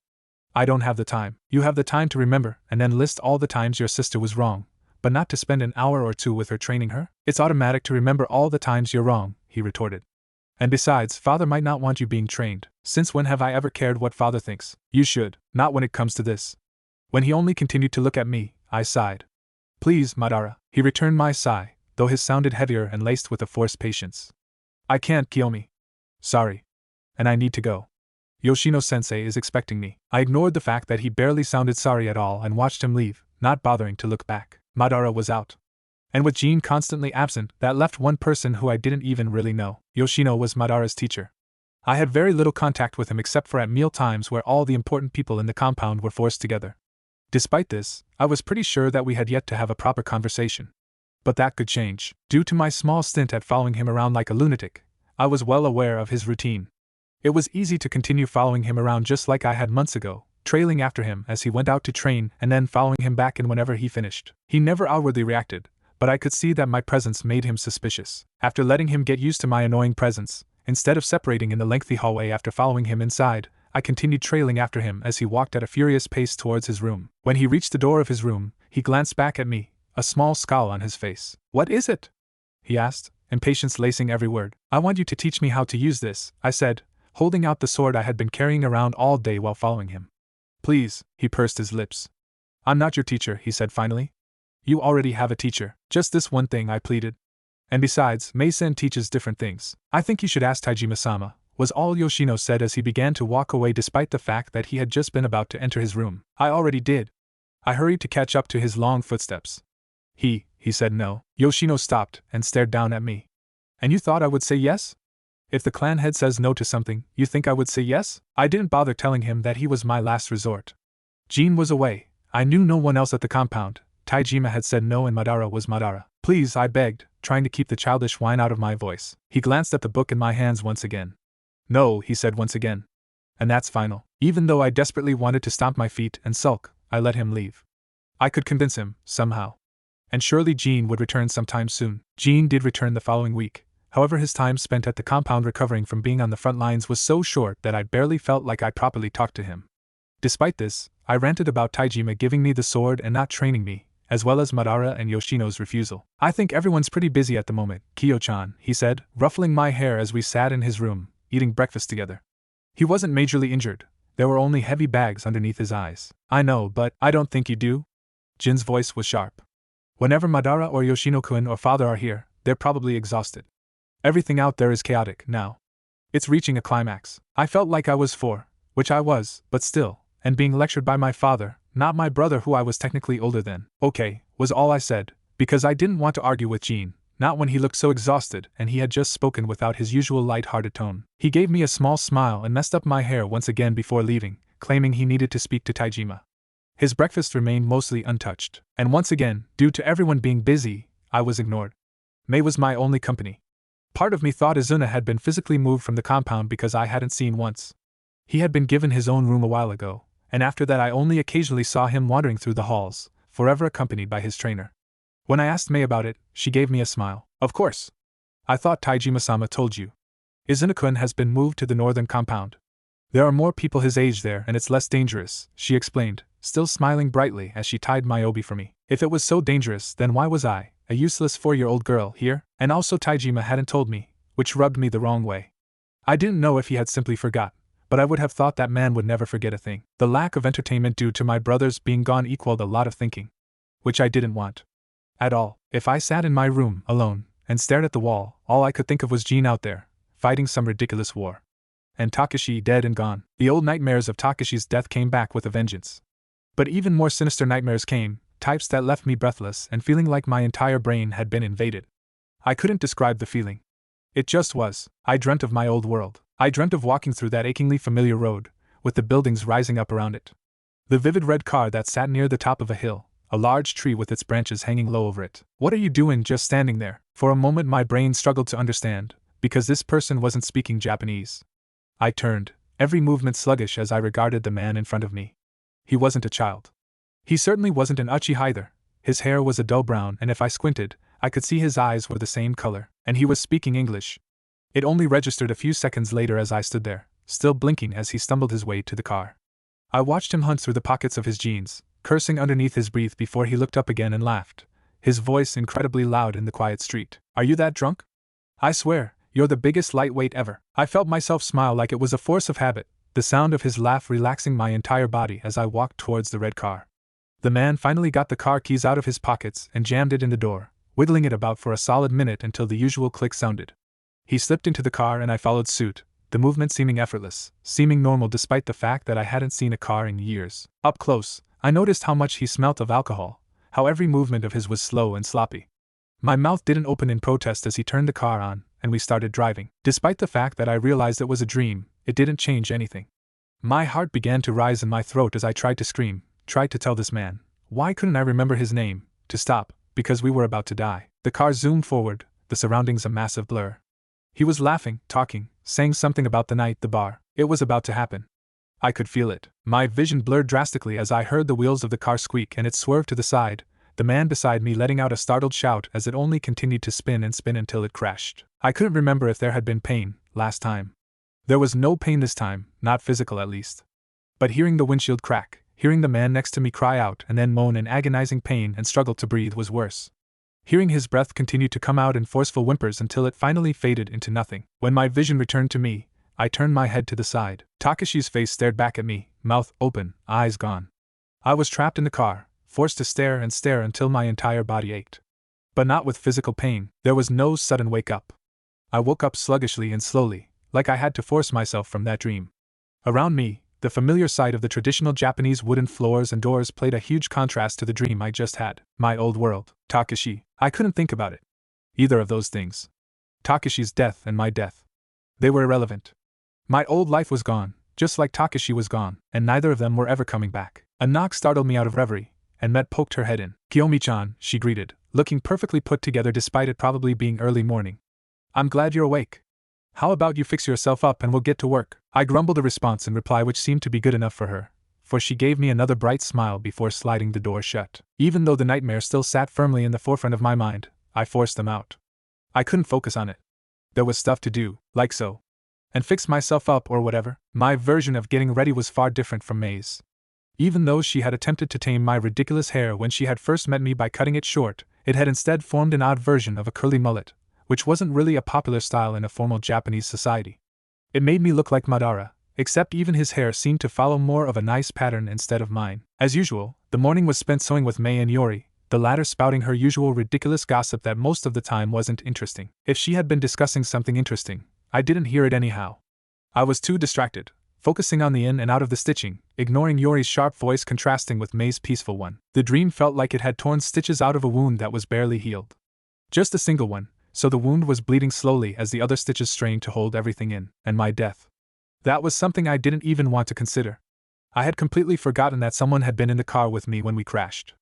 I don't have the time. You have the time to remember and then list all the times your sister was wrong, but not to spend an hour or 2 with her training her? It's automatic to remember all the times you're wrong, he retorted. And besides, father might not want you being trained. Since when have I ever cared what father thinks? You should, not when it comes to this. When he only continued to look at me, I sighed. Please, Madara. He returned my sigh, though his sounded heavier and laced with a forced patience. I can't, Kiyomi. Sorry. And I need to go. Yoshino-sensei is expecting me. I ignored the fact that he barely sounded sorry at all and watched him leave, not bothering to look back. Madara was out. And with Jean constantly absent, that left one person who I didn't even really know. Yoshino was Madara's teacher. I had very little contact with him except for at meal times where all the important people in the compound were forced together. Despite this, I was pretty sure that we had yet to have a proper conversation. But that could change. Due to my small stint at following him around like a lunatic, I was well aware of his routine. It was easy to continue following him around just like I had months ago, trailing after him as he went out to train and then following him back in whenever he finished. He never outwardly reacted, but I could see that my presence made him suspicious. After letting him get used to my annoying presence, instead of separating in the lengthy hallway after following him inside, I continued trailing after him as he walked at a furious pace towards his room. When he reached the door of his room, he glanced back at me, a small scowl on his face. What is it? He asked, impatience lacing every word. I want you to teach me how to use this, I said, holding out the sword I had been carrying around all day while following him. Please, he pursed his lips. I'm not your teacher, he said finally. You already have a teacher. Just this one thing, I pleaded. And besides, Mei-sen teaches different things. I think you should ask Taijima-sama, was all Yoshino said as he began to walk away despite the fact that he had just been about to enter his room. I already did. I hurried to catch up to his long footsteps. He said no. Yoshino stopped and stared down at me. And you thought I would say yes? If the clan head says no to something, you think I would say yes? I didn't bother telling him that he was my last resort. Jean was away. I knew no one else at the compound. Taijima had said no and Madara was Madara. Please, I begged, trying to keep the childish whine out of my voice. He glanced at the book in my hands once again. No, he said once again. And that's final. Even though I desperately wanted to stomp my feet and sulk, I let him leave. I could convince him, somehow. And surely Jean would return sometime soon. Jean did return the following week. However, his time spent at the compound recovering from being on the front lines was so short that I barely felt like I properly talked to him. Despite this, I ranted about Taijima giving me the sword and not training me, as well as Madara and Yoshino's refusal. I think everyone's pretty busy at the moment, Kyo-chan, he said, ruffling my hair as we sat in his room, eating breakfast together. He wasn't majorly injured. There were only heavy bags underneath his eyes. I know, but I don't think you do. Jin's voice was sharp. Whenever Madara or Yoshino-kun or father are here, they're probably exhausted. Everything out there is chaotic now. It's reaching a climax. I felt like I was 4, which I was, but still, and being lectured by my father, not my brother who I was technically older than. Okay, was all I said, because I didn't want to argue with Jean, not when he looked so exhausted and he had just spoken without his usual light-hearted tone. He gave me a small smile and messed up my hair once again before leaving, claiming he needed to speak to Taijima. His breakfast remained mostly untouched, and once again, due to everyone being busy, I was ignored. Mei was my only company. Part of me thought Izuna had been physically moved from the compound because I hadn't seen once. He had been given his own room a while ago, and after that I only occasionally saw him wandering through the halls, forever accompanied by his trainer. When I asked Mei about it, she gave me a smile. Of course. I thought Taijima-sama told you. Izuna-kun has been moved to the northern compound. There are more people his age there and it's less dangerous, she explained, still smiling brightly as she tied my obi for me. If it was so dangerous, then why was I, a useless 4-year-old girl, here? And also Taijima hadn't told me, which rubbed me the wrong way. I didn't know if he had simply forgot, but I would have thought that man would never forget a thing. The lack of entertainment due to my brothers being gone equaled a lot of thinking. Which I didn't want. At all. If I sat in my room, alone, and stared at the wall, all I could think of was Jean out there, fighting some ridiculous war. And Takashi dead and gone. The old nightmares of Takashi's death came back with a vengeance. But even more sinister nightmares came, types that left me breathless and feeling like my entire brain had been invaded. I couldn't describe the feeling. It just was. I dreamt of my old world. I dreamt of walking through that achingly familiar road, with the buildings rising up around it. The vivid red car that sat near the top of a hill, a large tree with its branches hanging low over it. What are you doing just standing there? For a moment my brain struggled to understand, because this person wasn't speaking Japanese. I turned, every movement sluggish as I regarded the man in front of me. He wasn't a child. He certainly wasn't an Uchi either. His hair was a dull brown and if I squinted, I could see his eyes were the same color, and he was speaking English. It only registered a few seconds later as I stood there, still blinking as he stumbled his way to the car. I watched him hunt through the pockets of his jeans, cursing underneath his breath before he looked up again and laughed, his voice incredibly loud in the quiet street. Are you that drunk? I swear, you're the biggest lightweight ever. I felt myself smile like it was a force of habit, the sound of his laugh relaxing my entire body as I walked towards the red car. The man finally got the car keys out of his pockets and jammed it in the door, wiggling it about for a solid minute until the usual click sounded. He slipped into the car and I followed suit, the movement seeming effortless, seeming normal despite the fact that I hadn't seen a car in years. Up close, I noticed how much he smelt of alcohol, how every movement of his was slow and sloppy. My mouth didn't open in protest as he turned the car on, and we started driving. Despite the fact that I realized it was a dream, it didn't change anything. My heart began to rise in my throat as I tried to scream, tried to tell this man, why couldn't I remember his name, to stop, because we were about to die. The car zoomed forward, the surroundings a massive blur. He was laughing, talking, saying something about the night, the bar. It was about to happen. I could feel it. My vision blurred drastically as I heard the wheels of the car squeak and it swerved to the side, the man beside me letting out a startled shout as it only continued to spin and spin until it crashed. I couldn't remember if there had been pain, last time. There was no pain this time, not physical at least. But hearing the windshield crack, hearing the man next to me cry out and then moan in agonizing pain and struggle to breathe was worse. Hearing his breath continue to come out in forceful whimpers until it finally faded into nothing. When my vision returned to me, I turned my head to the side. Takashi's face stared back at me, mouth open, eyes gone. I was trapped in the car, forced to stare and stare until my entire body ached. But not with physical pain. There was no sudden wake-up. I woke up sluggishly and slowly, like I had to force myself from that dream. Around me, the familiar sight of the traditional Japanese wooden floors and doors played a huge contrast to the dream I just had. My old world. Takashi. I couldn't think about it. Either of those things. Takashi's death and my death. They were irrelevant. My old life was gone, just like Takashi was gone, and neither of them were ever coming back. A knock startled me out of reverie, and Met poked her head in. "Kiyomi-chan," she greeted, looking perfectly put together despite it probably being early morning. "I'm glad you're awake. How about you fix yourself up and we'll get to work?" I grumbled a response in reply which seemed to be good enough for her, for she gave me another bright smile before sliding the door shut. Even though the nightmare still sat firmly in the forefront of my mind, I forced them out. I couldn't focus on it. There was stuff to do, like so. And fix myself up or whatever. My version of getting ready was far different from May's. Even though she had attempted to tame my ridiculous hair when she had first met me by cutting it short, it had instead formed an odd version of a curly mullet, which wasn't really a popular style in a formal Japanese society. It made me look like Madara, except even his hair seemed to follow more of a nice pattern instead of mine. As usual, the morning was spent sewing with May and Yori, the latter spouting her usual ridiculous gossip that most of the time wasn't interesting. If she had been discussing something interesting, I didn't hear it anyhow. I was too distracted, focusing on the in and out of the stitching, ignoring Yori's sharp voice contrasting with May's peaceful one. The dream felt like it had torn stitches out of a wound that was barely healed. Just a single one, so the wound was bleeding slowly as the other stitches strained to hold everything in, and my death. That was something I didn't even want to consider. I had completely forgotten that someone had been in the car with me when we crashed.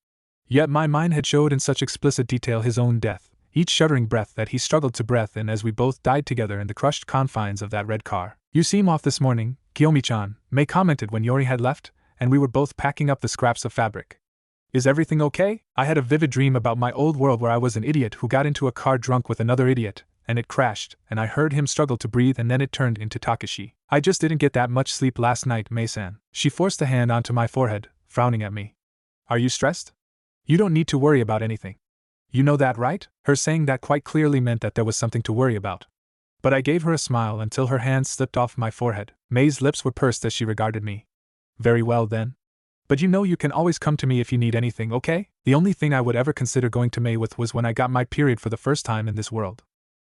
Yet my mind had showed in such explicit detail his own death, each shuddering breath that he struggled to breathe in as we both died together in the crushed confines of that red car. "You seem off this morning, Kiyomi-chan," May commented when Yori had left, and we were both packing up the scraps of fabric. "Is everything okay?" I had a vivid dream about my old world where I was an idiot who got into a car drunk with another idiot, and it crashed, and I heard him struggle to breathe and then it turned into Takashi. "I just didn't get that much sleep last night, May-san." She forced a hand onto my forehead, frowning at me. "Are you stressed? You don't need to worry about anything. You know that, right?" Her saying that quite clearly meant that there was something to worry about. But I gave her a smile until her hand slipped off my forehead. May's lips were pursed as she regarded me. "Very well then. But you know you can always come to me if you need anything, okay?" The only thing I would ever consider going to May with was when I got my period for the first time in this world.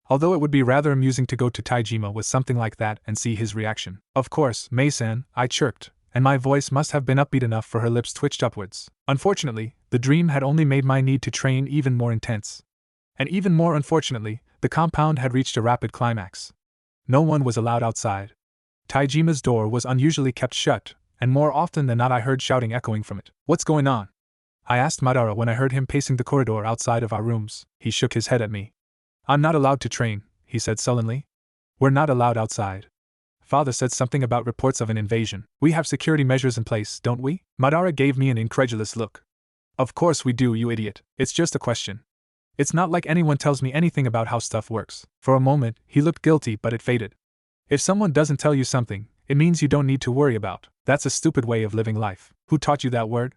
Although it would be rather amusing to go to Taijima with something like that and see his reaction. "Of course, May-san," I chirped, and my voice must have been upbeat enough for her lips twitched upwards. Unfortunately, the dream had only made my need to train even more intense. And even more unfortunately, the compound had reached a rapid climax. No one was allowed outside. Taijima's door was unusually kept shut, and more often than not I heard shouting echoing from it. "What's going on?" I asked Madara when I heard him pacing the corridor outside of our rooms. He shook his head at me. "I'm not allowed to train," he said sullenly. "We're not allowed outside. Father said something about reports of an invasion. We have security measures in place, don't we?" Madara gave me an incredulous look. "Of course we do, you idiot. It's just a question. It's not like anyone tells me anything about how stuff works." For a moment, he looked guilty, but it faded. "If someone doesn't tell you something, it means you don't need to worry about. That's a stupid way of living life." "Who taught you that word?"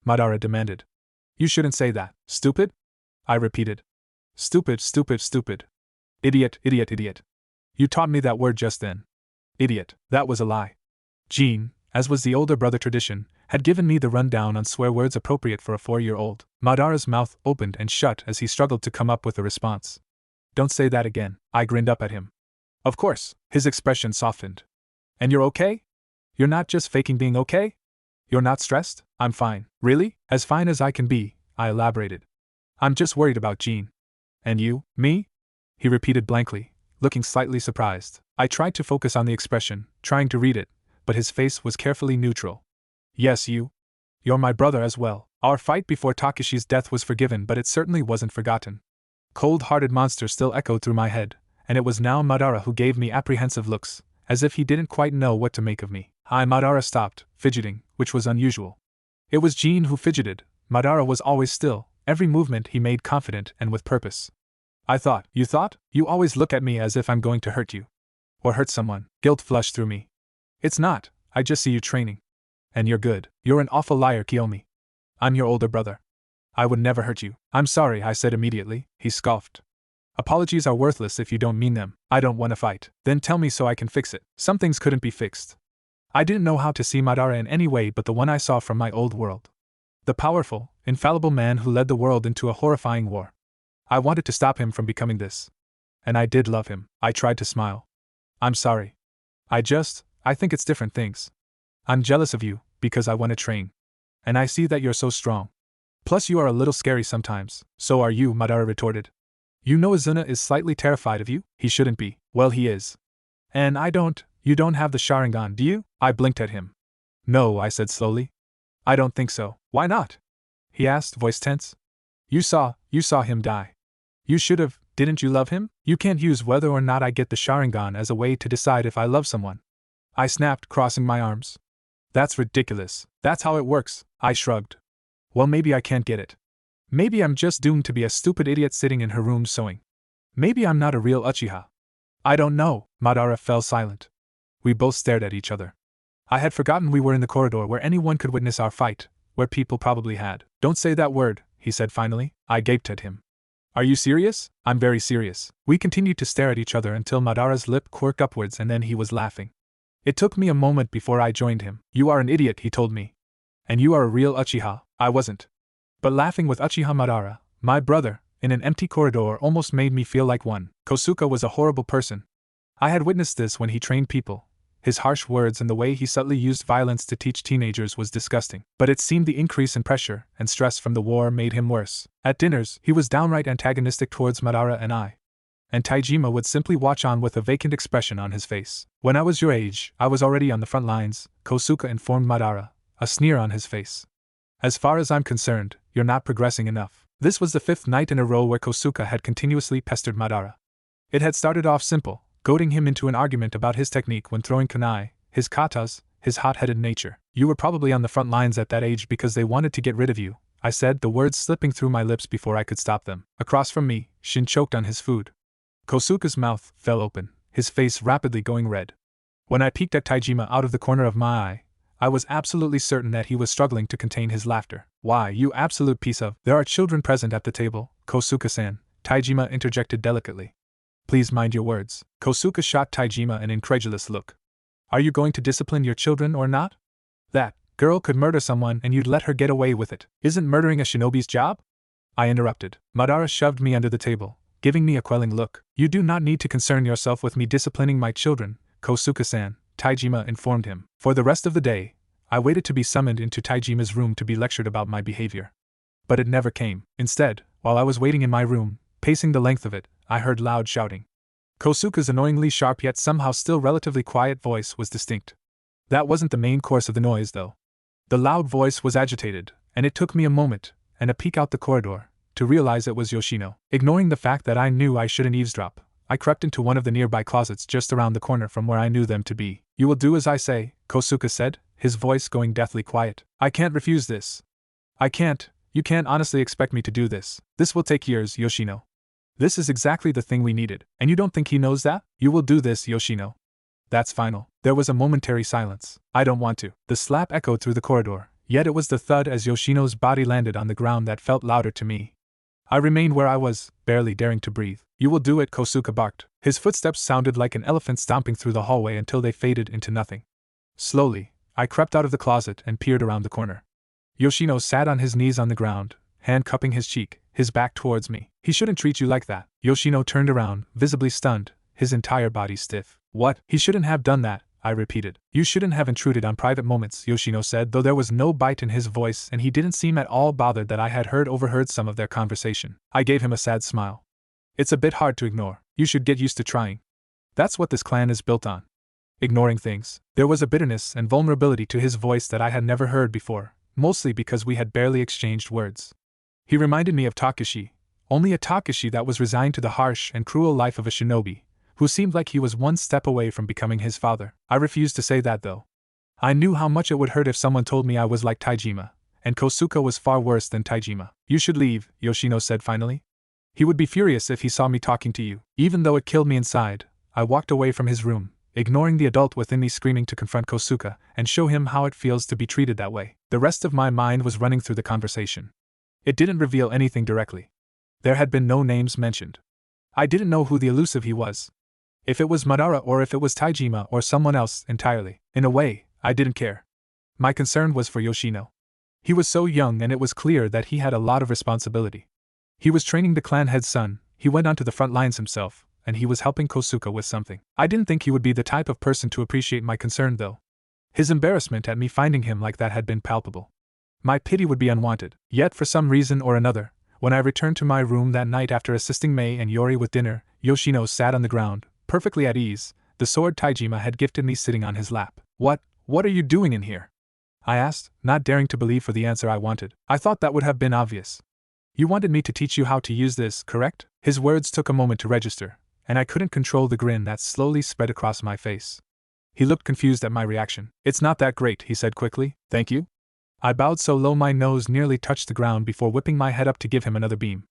Madara demanded. "You shouldn't say that." "Stupid?" I repeated. "Stupid, stupid, stupid. Idiot, idiot, idiot. You taught me that word just then." "Idiot." That was a lie. Jean, as was the older brother tradition, had given me the rundown on swear words appropriate for a 4-year-old. Madara's mouth opened and shut as he struggled to come up with a response. "Don't say that again." I grinned up at him. "Of course." His expression softened. "And you're okay? You're not just faking being okay? You're not stressed?" "I'm fine." "Really?" "As fine as I can be," I elaborated. "I'm just worried about Jean." "And you?" "Me?" he repeated blankly, looking slightly surprised. I tried to focus on the expression, trying to read it, but his face was carefully neutral. "Yes, you. You're my brother as well. Our fight before Takashi's death was forgiven, but it certainly wasn't forgotten." Cold-hearted monster still echoed through my head, and it was now Madara who gave me apprehensive looks, as if he didn't quite know what to make of me. Madara stopped, fidgeting, which was unusual. It was Jean who fidgeted. Madara was always still, every movement he made confident and with purpose. "I thought." "You thought? You always look at me as if I'm going to hurt you. Or hurt someone." Guilt flushed through me. "It's not, I just see you training. And you're good." "You're an awful liar, Kiyomi. I'm your older brother. I would never hurt you." "I'm sorry," I said immediately. He scoffed. "Apologies are worthless if you don't mean them." "I don't want to fight." "Then tell me so I can fix it." Some things couldn't be fixed. I didn't know how to see Madara in any way but the one I saw from my old world. The powerful, infallible man who led the world into a horrifying war. I wanted to stop him from becoming this. And I did love him. I tried to smile. I'm sorry. I think it's different things. I'm jealous of you, because I want to train. And I see that you're so strong. Plus you are a little scary sometimes. So are you, Madara retorted. You know Izuna is slightly terrified of you? He shouldn't be. Well, he is. And you don't have the Sharingan, do you? I blinked at him. No, I said slowly. I don't think so. Why not? He asked, voice tense. You saw him die. You should have, didn't you love him? You can't use whether or not I get the Sharingan as a way to decide if I love someone. I snapped, crossing my arms. That's ridiculous. That's how it works, I shrugged. Well, maybe I can't get it. Maybe I'm just doomed to be a stupid idiot sitting in her room sewing. Maybe I'm not a real Uchiha. I don't know. Madara fell silent. We both stared at each other. I had forgotten we were in the corridor where anyone could witness our fight, where people probably had. Don't say that word, he said finally. I gaped at him. Are you serious? I'm very serious. We continued to stare at each other until Madara's lip quirked upwards and then he was laughing. It took me a moment before I joined him. You are an idiot, he told me. And you are a real Uchiha. I wasn't. But laughing with Uchiha Madara, my brother, in an empty corridor almost made me feel like one. Kosuke was a horrible person. I had witnessed this when he trained people. His harsh words and the way he subtly used violence to teach teenagers was disgusting. But it seemed the increase in pressure and stress from the war made him worse. At dinners, he was downright antagonistic towards Madara and I. And Taijima would simply watch on with a vacant expression on his face. When I was your age, I was already on the front lines, Kosuke informed Madara, a sneer on his face. As far as I'm concerned, you're not progressing enough. This was the 5th night in a row where Kosuke had continuously pestered Madara. It had started off simple, goading him into an argument about his technique when throwing kunai, his katas, his hot-headed nature. You were probably on the front lines at that age because they wanted to get rid of you, I said, the words slipping through my lips before I could stop them. Across from me, Shin choked on his food. Kosuke's mouth fell open, his face rapidly going red. When I peeked at Taijima out of the corner of my eye, I was absolutely certain that he was struggling to contain his laughter. Why, you absolute piece of… There are children present at the table, Kosuke-san, Taijima interjected delicately. Please mind your words. Kosuke shot Taijima an incredulous look. Are you going to discipline your children or not? That girl could murder someone and you'd let her get away with it. Isn't murdering a shinobi's job? I interrupted. Madara shoved me under the table, giving me a quelling look. You do not need to concern yourself with me disciplining my children, Kosuke-san, Taijima informed him. For the rest of the day, I waited to be summoned into Taijima's room to be lectured about my behavior. But it never came. Instead, while I was waiting in my room, pacing the length of it, I heard loud shouting. Kosuke's annoyingly sharp yet somehow still relatively quiet voice was distinct. That wasn't the main course of the noise, though. The loud voice was agitated, and it took me a moment, and a peek out the corridor, to realize it was Yoshino. Ignoring the fact that I knew I shouldn't eavesdrop, I crept into one of the nearby closets just around the corner from where I knew them to be. You will do as I say, Kosuke said, his voice going deathly quiet. I can't refuse this. I can't. You can't honestly expect me to do this. This will take years, Yoshino. This is exactly the thing we needed. And you don't think he knows that? You will do this, Yoshino. That's final. There was a momentary silence. I don't want to. The slap echoed through the corridor, yet it was the thud as Yoshino's body landed on the ground that felt louder to me. I remained where I was, barely daring to breathe. You will do it, Kosuke barked. His footsteps sounded like an elephant stomping through the hallway until they faded into nothing. Slowly, I crept out of the closet and peered around the corner. Yoshino sat on his knees on the ground, hand cupping his cheek, his back towards me. He shouldn't treat you like that. Yoshino turned around, visibly stunned, his entire body stiff. What? He shouldn't have done that, I repeated. You shouldn't have intruded on private moments, Yoshino said, though there was no bite in his voice and he didn't seem at all bothered that I had overheard some of their conversation. I gave him a sad smile. It's a bit hard to ignore. You should get used to trying. That's what this clan is built on. Ignoring things. There was a bitterness and vulnerability to his voice that I had never heard before, mostly because we had barely exchanged words. He reminded me of Takeshi, only a Takeshi that was resigned to the harsh and cruel life of a shinobi, who seemed like he was one step away from becoming his father. I refused to say that though. I knew how much it would hurt if someone told me I was like Taijima, and Kosuke was far worse than Taijima. You should leave, Yoshino said finally. He would be furious if he saw me talking to you. Even though it killed me inside, I walked away from his room, ignoring the adult within me screaming to confront Kosuke and show him how it feels to be treated that way. The rest of my mind was running through the conversation. It didn't reveal anything directly. There had been no names mentioned. I didn't know who the elusive he was. If it was Madara or if it was Taijima or someone else entirely. In a way, I didn't care. My concern was for Yoshino. He was so young and it was clear that he had a lot of responsibility. He was training the clan head's son, he went onto the front lines himself, and he was helping Kosuke with something. I didn't think he would be the type of person to appreciate my concern though. His embarrassment at me finding him like that had been palpable. My pity would be unwanted, yet for some reason or another, when I returned to my room that night after assisting Mei and Yori with dinner, Yoshino sat on the ground, perfectly at ease, the sword Taijima had gifted me sitting on his lap. What are you doing in here? I asked, not daring to believe for the answer I wanted. I thought that would have been obvious. You wanted me to teach you how to use this, correct? His words took a moment to register, and I couldn't control the grin that slowly spread across my face. He looked confused at my reaction. It's not that great, he said quickly. Thank you? I bowed so low my nose nearly touched the ground before whipping my head up to give him another beam.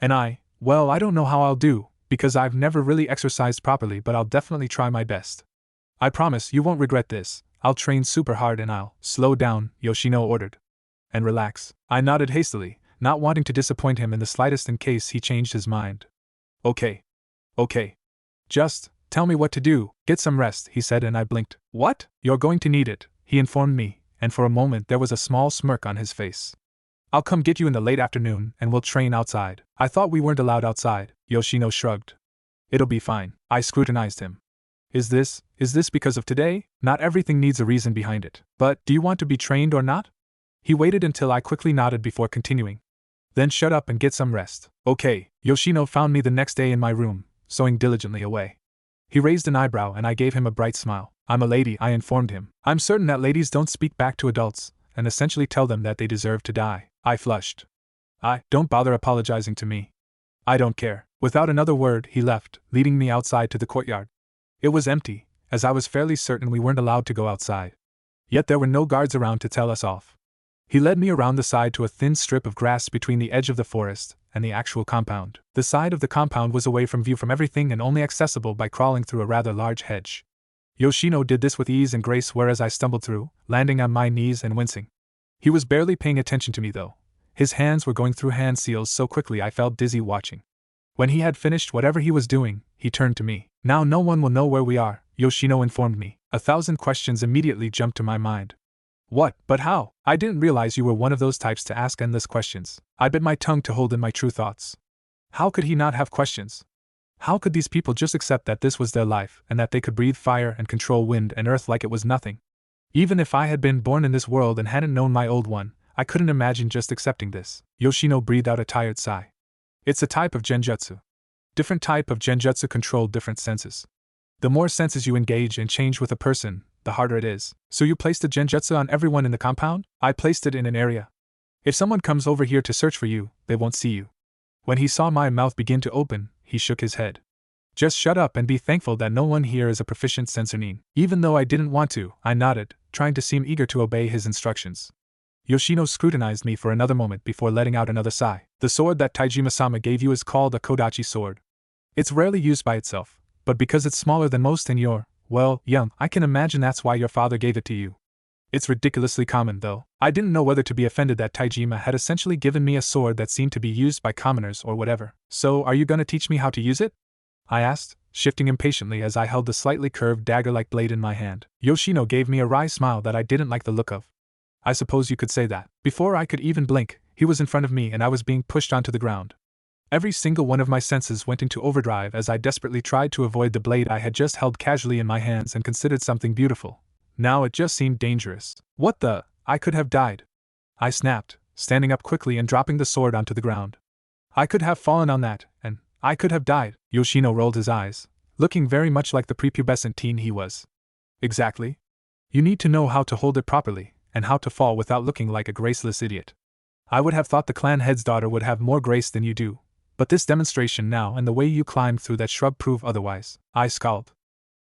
And I don't know how I'll do, because I've never really exercised properly, but I'll definitely try my best. I promise you won't regret this. I'll train super hard and I'll slow down, Yoshino ordered. And relax. I nodded hastily, not wanting to disappoint him in the slightest in case he changed his mind. Okay. Just tell me what to do. Get some rest, he said, and I blinked. What? You're going to need it, he informed me, and for a moment there was a small smirk on his face. I'll come get you in the late afternoon and we'll train outside. I thought we weren't allowed outside, Yoshino shrugged. It'll be fine. I scrutinized him. Is this because of today? Not everything needs a reason behind it. But, do you want to be trained or not? He waited until I quickly nodded before continuing. Then shut up and get some rest. Okay. Yoshino found me the next day in my room, sewing diligently away. He raised an eyebrow and I gave him a bright smile. I'm a lady, I informed him. I'm certain that ladies don't speak back to adults, and essentially tell them that they deserve to die. I flushed. Don't bother apologizing to me. I don't care. Without another word, he left, leading me outside to the courtyard. It was empty, as I was fairly certain we weren't allowed to go outside. Yet there were no guards around to tell us off. He led me around the side to a thin strip of grass between the edge of the forest and the actual compound. The side of the compound was away from view from everything and only accessible by crawling through a rather large hedge. Yoshino did this with ease and grace, whereas I stumbled through, landing on my knees and wincing. He was barely paying attention to me though. His hands were going through hand seals so quickly I felt dizzy watching. When he had finished whatever he was doing, he turned to me. Now no one will know where we are, Yoshino informed me. 1,000 questions immediately jumped to my mind. What? But how? I didn't realize you were one of those types to ask endless questions. I bit my tongue to hold in my true thoughts. How could he not have questions? How could these people just accept that this was their life and that they could breathe fire and control wind and earth like it was nothing? Even if I had been born in this world and hadn't known my old one, I couldn't imagine just accepting this. Yoshino breathed out a tired sigh. It's a type of genjutsu. Different type of genjutsu control different senses. The more senses you engage and change with a person, the harder it is. So you placed a genjutsu on everyone in the compound? I placed it in an area. If someone comes over here to search for you, they won't see you. When he saw my mouth begin to open, he shook his head. Just shut up and be thankful that no one here is a proficient sensorin. Even though I didn't want to, I nodded, trying to seem eager to obey his instructions. Yoshino scrutinized me for another moment before letting out another sigh. The sword that Taijima-sama gave you is called a Kodachi sword. It's rarely used by itself, but because it's smaller than most and you're, young, I can imagine that's why your father gave it to you. It's ridiculously common, though. I didn't know whether to be offended that Taijima had essentially given me a sword that seemed to be used by commoners or whatever. So, are you gonna teach me how to use it? I asked, shifting impatiently as I held the slightly curved dagger-like blade in my hand. Yoshino gave me a wry smile that I didn't like the look of. I suppose you could say that. Before I could even blink, he was in front of me and I was being pushed onto the ground. Every single one of my senses went into overdrive as I desperately tried to avoid the blade I had just held casually in my hands and considered something beautiful. Now it just seemed dangerous. What the? I could have died. I snapped, standing up quickly and dropping the sword onto the ground. I could have fallen on that, and I could have died. Yoshino rolled his eyes, looking very much like the prepubescent teen he was. Exactly. You need to know how to hold it properly, and how to fall without looking like a graceless idiot. I would have thought the clan head's daughter would have more grace than you do, but this demonstration now and the way you climbed through that shrub prove otherwise. I scowled.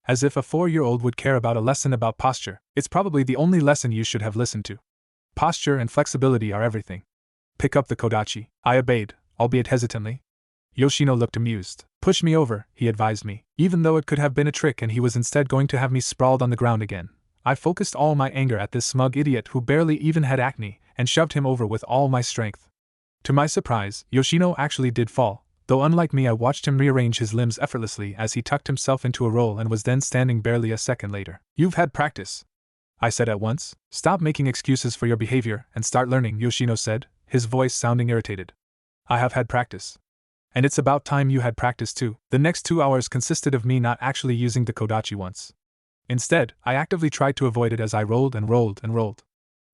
As if a 4-year-old would care about a lesson about posture. It's probably the only lesson you should have listened to. Posture and flexibility are everything. Pick up the Kodachi. I obeyed, albeit hesitantly. Yoshino looked amused. Push me over, he advised me, even though it could have been a trick and he was instead going to have me sprawled on the ground again. I focused all my anger at this smug idiot who barely even had acne, and shoved him over with all my strength. To my surprise, Yoshino actually did fall, though unlike me I watched him rearrange his limbs effortlessly as he tucked himself into a roll and was then standing barely a second later. You've had practice, I said at once. Stop making excuses for your behavior and start learning, Yoshino said, his voice sounding irritated. I have had practice. And it's about time you had practice too. The next 2 hours consisted of me not actually using the Kodachi once. Instead, I actively tried to avoid it as I rolled and rolled and rolled.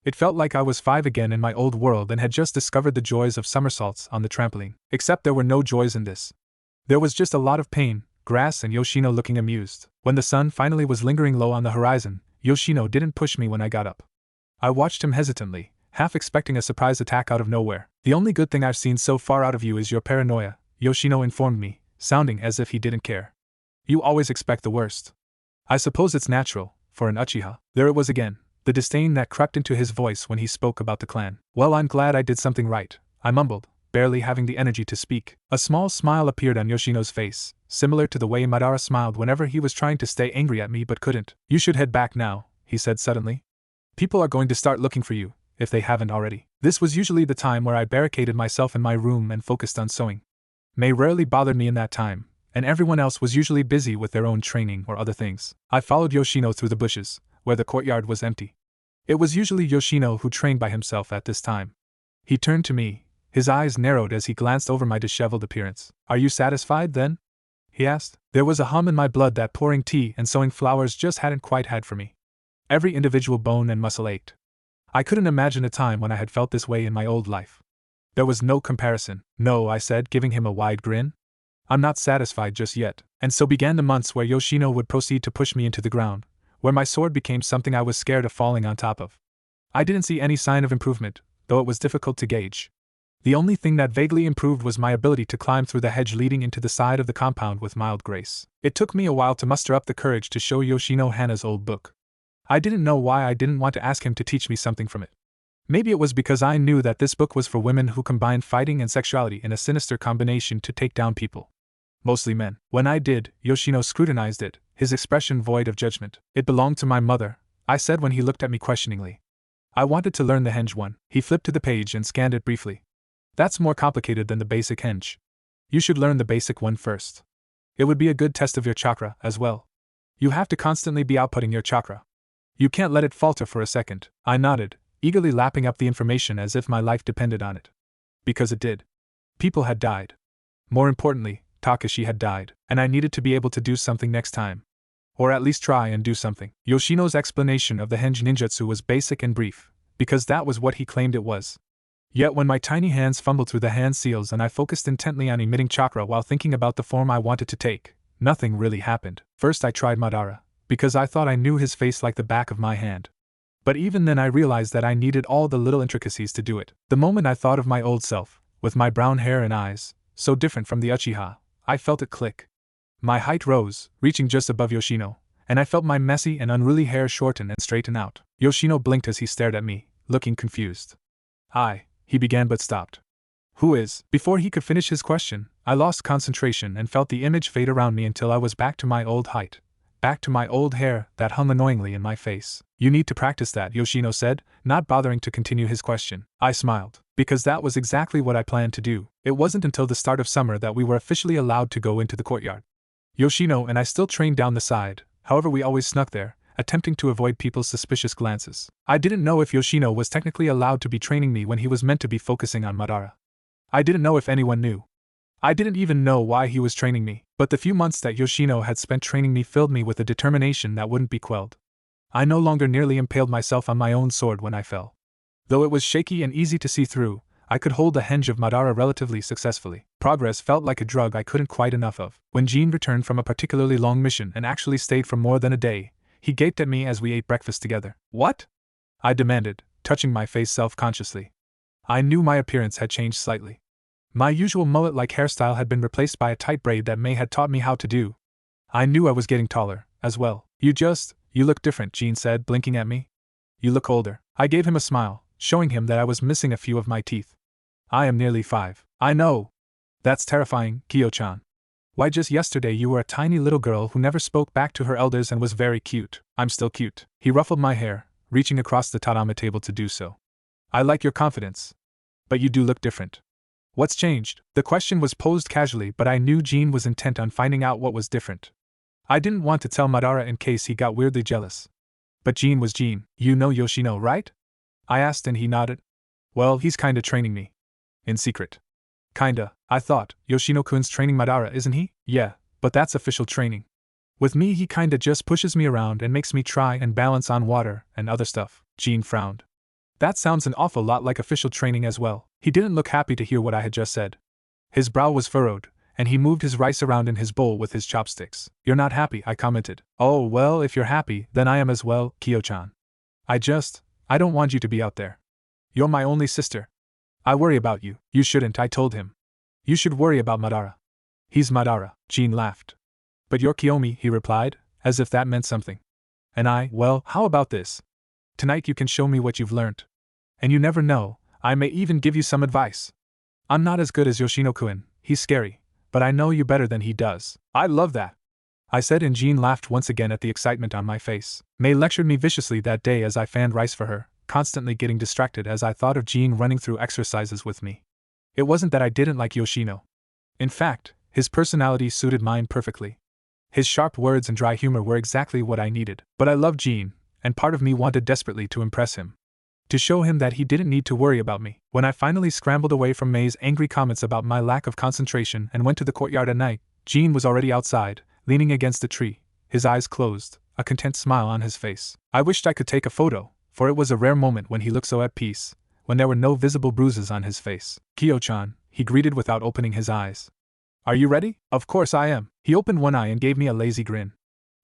It felt like I was 5 again in my old world and had just discovered the joys of somersaults on the trampoline. Except there were no joys in this. There was just a lot of pain, grass, and Yoshino looking amused. When the sun finally was lingering low on the horizon, Yoshino didn't push me when I got up. I watched him hesitantly, half expecting a surprise attack out of nowhere. The only good thing I've seen so far out of you is your paranoia, Yoshino informed me, sounding as if he didn't care. You always expect the worst. I suppose it's natural, for an Uchiha. There it was again, the disdain that crept into his voice when he spoke about the clan. Well, I'm glad I did something right, I mumbled, barely having the energy to speak. A small smile appeared on Yoshino's face, similar to the way Madara smiled whenever he was trying to stay angry at me but couldn't. You should head back now, he said suddenly. People are going to start looking for you, if they haven't already. This was usually the time where I barricaded myself in my room and focused on sewing. May rarely bothered me in that time, and everyone else was usually busy with their own training or other things. I followed Yoshino through the bushes, where the courtyard was empty. It was usually Yoshino who trained by himself at this time. He turned to me, his eyes narrowed as he glanced over my disheveled appearance. Are you satisfied, then? He asked. There was a hum in my blood that pouring tea and sewing flowers just hadn't quite had for me. Every individual bone and muscle ached. I couldn't imagine a time when I had felt this way in my old life. There was no comparison. No, I said, giving him a wide grin. I'm not satisfied just yet. And so began the months where Yoshino would proceed to push me into the ground, where my sword became something I was scared of falling on top of. I didn't see any sign of improvement, though it was difficult to gauge. The only thing that vaguely improved was my ability to climb through the hedge leading into the side of the compound with mild grace. It took me a while to muster up the courage to show Yoshino Hana's old book. I didn't know why I didn't want to ask him to teach me something from it. Maybe it was because I knew that this book was for women who combined fighting and sexuality in a sinister combination to take down people. Mostly men. When I did, Yoshino scrutinized it, his expression void of judgment. It belonged to my mother, I said when he looked at me questioningly. I wanted to learn the henge one. He flipped to the page and scanned it briefly. That's more complicated than the basic henge. You should learn the basic one first. It would be a good test of your chakra as well. You have to constantly be outputting your chakra. You can't let it falter for a second. I nodded, eagerly lapping up the information as if my life depended on it. Because it did. People had died. More importantly, Takashi had died, and I needed to be able to do something next time. Or at least try and do something. Yoshino's explanation of the henge ninjutsu was basic and brief, because that was what he claimed it was. Yet when my tiny hands fumbled through the hand seals and I focused intently on emitting chakra while thinking about the form I wanted to take, nothing really happened. First I tried Madara, because I thought I knew his face like the back of my hand. But even then I realized that I needed all the little intricacies to do it. The moment I thought of my old self, with my brown hair and eyes, so different from the Uchiha, I felt it click. My height rose, reaching just above Yoshino, and I felt my messy and unruly hair shorten and straighten out. Yoshino blinked as he stared at me, looking confused. He began but stopped. Who is? Before he could finish his question, I lost concentration and felt the image fade around me until I was back to my old height. Back to my old hair that hung annoyingly in my face. You need to practice that, Yoshino said, not bothering to continue his question. I smiled, because that was exactly what I planned to do. It wasn't until the start of summer that we were officially allowed to go into the courtyard. Yoshino and I still trained down the side, however we always snuck there, attempting to avoid people's suspicious glances. I didn't know if Yoshino was technically allowed to be training me when he was meant to be focusing on Madara. I didn't know if anyone knew. I didn't even know why he was training me, but the few months that Yoshino had spent training me filled me with a determination that wouldn't be quelled. I no longer nearly impaled myself on my own sword when I fell. Though it was shaky and easy to see through, I could hold the henge of Madara relatively successfully. Progress felt like a drug I couldn't quite enough of. When Jean returned from a particularly long mission and actually stayed for more than a day, he gaped at me as we ate breakfast together. What? I demanded, touching my face self-consciously. I knew my appearance had changed slightly. My usual mullet-like hairstyle had been replaced by a tight braid that May had taught me how to do. I knew I was getting taller, as well. You look different, Jean said, blinking at me. You look older. I gave him a smile, showing him that I was missing a few of my teeth. I am nearly 5. I know. That's terrifying, Kyo-chan. Why, just yesterday you were a tiny little girl who never spoke back to her elders and was very cute. I'm still cute. He ruffled my hair, reaching across the tatami table to do so. I like your confidence. But you do look different. What's changed? The question was posed casually, but I knew Jean was intent on finding out what was different. I didn't want to tell Madara in case he got weirdly jealous. But Jean was Jean. You know Yoshino, right? I asked and he nodded. Well, he's kinda training me. In secret. Kinda, I thought. Yoshino-kun's training Madara, isn't he? Yeah, but that's official training. With me he kinda just pushes me around and makes me try and balance on water and other stuff. Jean frowned. That sounds an awful lot like official training as well. He didn't look happy to hear what I had just said. His brow was furrowed, and he moved his rice around in his bowl with his chopsticks. You're not happy, I commented. Oh, well, if you're happy, then I am as well, Kyo-chan. I don't want you to be out there. You're my only sister. I worry about you. You shouldn't, I told him. You should worry about Madara. He's Madara, Jean laughed. But you're Kiyomi, he replied, as if that meant something. And well, how about this? Tonight you can show me what you've learnt. And you never know, I may even give you some advice. I'm not as good as Yoshino-kun, he's scary, but I know you better than he does. I love that, I said, and Jean laughed once again at the excitement on my face. May lectured me viciously that day as I fanned rice for her, constantly getting distracted as I thought of Jean running through exercises with me. It wasn't that I didn't like Yoshino. In fact, his personality suited mine perfectly. His sharp words and dry humor were exactly what I needed. But I loved Jean, and part of me wanted desperately to impress him. To show him that he didn't need to worry about me. When I finally scrambled away from May's angry comments about my lack of concentration and went to the courtyard at night, Jean was already outside, leaning against a tree, his eyes closed, a content smile on his face. I wished I could take a photo, for it was a rare moment when he looked so at peace, when there were no visible bruises on his face. Kyo-chan, he greeted without opening his eyes. Are you ready? Of course I am. He opened one eye and gave me a lazy grin.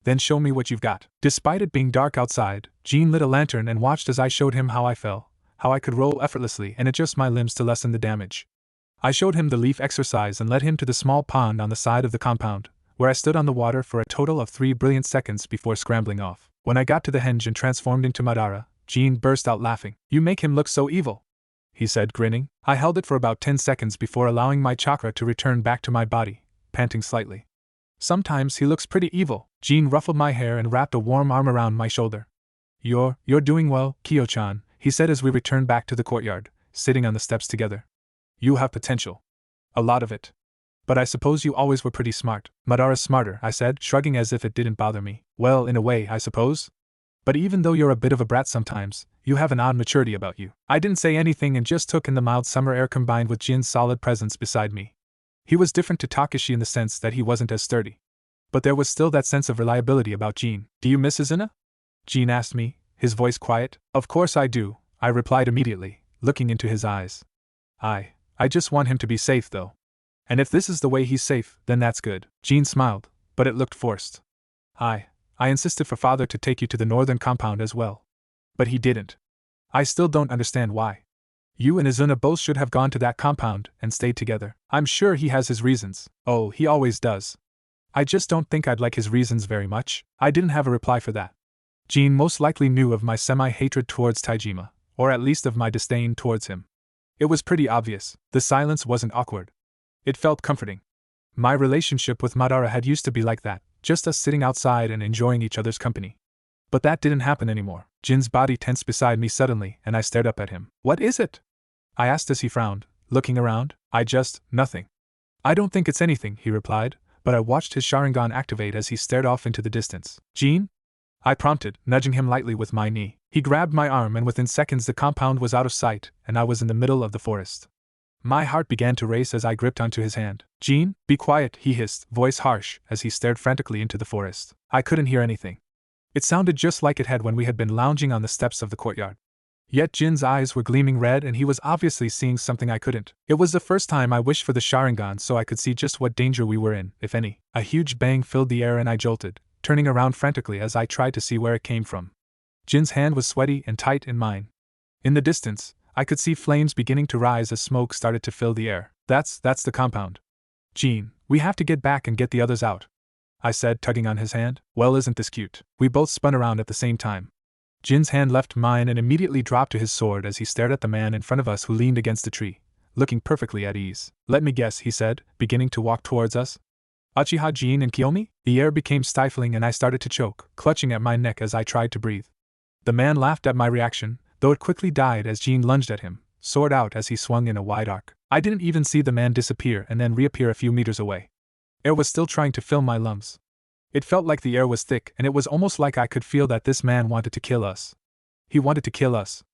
Then show me what you've got. Despite it being dark outside, Jean lit a lantern and watched as I showed him how I fell, how I could roll effortlessly and adjust my limbs to lessen the damage. I showed him the leaf exercise and led him to the small pond on the side of the compound, where I stood on the water for a total of 3 brilliant seconds before scrambling off. When I got to the henge and transformed into Madara, Jean burst out laughing. You make him look so evil, he said, grinning. I held it for about 10 seconds before allowing my chakra to return back to my body, panting slightly. Sometimes he looks pretty evil. Jean ruffled my hair and wrapped a warm arm around my shoulder. You're doing well, Kyo-chan, he said as we returned back to the courtyard, sitting on the steps together. You have potential. A lot of it. But I suppose you always were pretty smart. Madara's smarter, I said, shrugging as if it didn't bother me. Well, in a way, I suppose. But even though you're a bit of a brat sometimes, you have an odd maturity about you. I didn't say anything and just took in the mild summer air combined with Jin's solid presence beside me. He was different to Takashi in the sense that he wasn't as sturdy. But there was still that sense of reliability about Jean. Do you miss Izuna? Jean asked me, his voice quiet. Of course I do, I replied immediately, looking into his eyes. I just want him to be safe though. And if this is the way he's safe, then that's good. Jean smiled, but it looked forced. I insisted for father to take you to the northern compound as well. But he didn't. I still don't understand why. You and Izuna both should have gone to that compound and stayed together. I'm sure he has his reasons. Oh, he always does. I just don't think I'd like his reasons very much. I didn't have a reply for that. Jean most likely knew of my semi-hatred towards Taijima, or at least of my disdain towards him. It was pretty obvious. The silence wasn't awkward. It felt comforting. My relationship with Madara had used to be like that, just us sitting outside and enjoying each other's company. But that didn't happen anymore. Jin's body tensed beside me suddenly, and I stared up at him. What is it? I asked as he frowned, looking around. Nothing. I don't think it's anything, he replied, but I watched his Sharingan activate as he stared off into the distance. Jean? I prompted, nudging him lightly with my knee. He grabbed my arm and within seconds the compound was out of sight, and I was in the middle of the forest. My heart began to race as I gripped onto his hand. Jean, be quiet, he hissed, voice harsh, as he stared frantically into the forest. I couldn't hear anything. It sounded just like it had when we had been lounging on the steps of the courtyard. Yet Jin's eyes were gleaming red and he was obviously seeing something I couldn't. It was the first time I wished for the Sharingan so I could see just what danger we were in, if any. A huge bang filled the air and I jolted, turning around frantically as I tried to see where it came from. Jin's hand was sweaty and tight in mine. In the distance, I could see flames beginning to rise as smoke started to fill the air. That's the compound. Jean, we have to get back and get the others out, I said, tugging on his hand. Well, isn't this cute? We both spun around at the same time. Jin's hand left mine and immediately dropped to his sword as he stared at the man in front of us who leaned against a tree, looking perfectly at ease. Let me guess, he said, beginning to walk towards us. Uchiha Jin and Kiyomi? The air became stifling and I started to choke, clutching at my neck as I tried to breathe. The man laughed at my reaction, though it quickly died as Jin lunged at him, sword out as he swung in a wide arc. I didn't even see the man disappear and then reappear a few meters away. Air was still trying to fill my lungs. It felt like the air was thick and it was almost like I could feel that this man wanted to kill us. He wanted to kill us.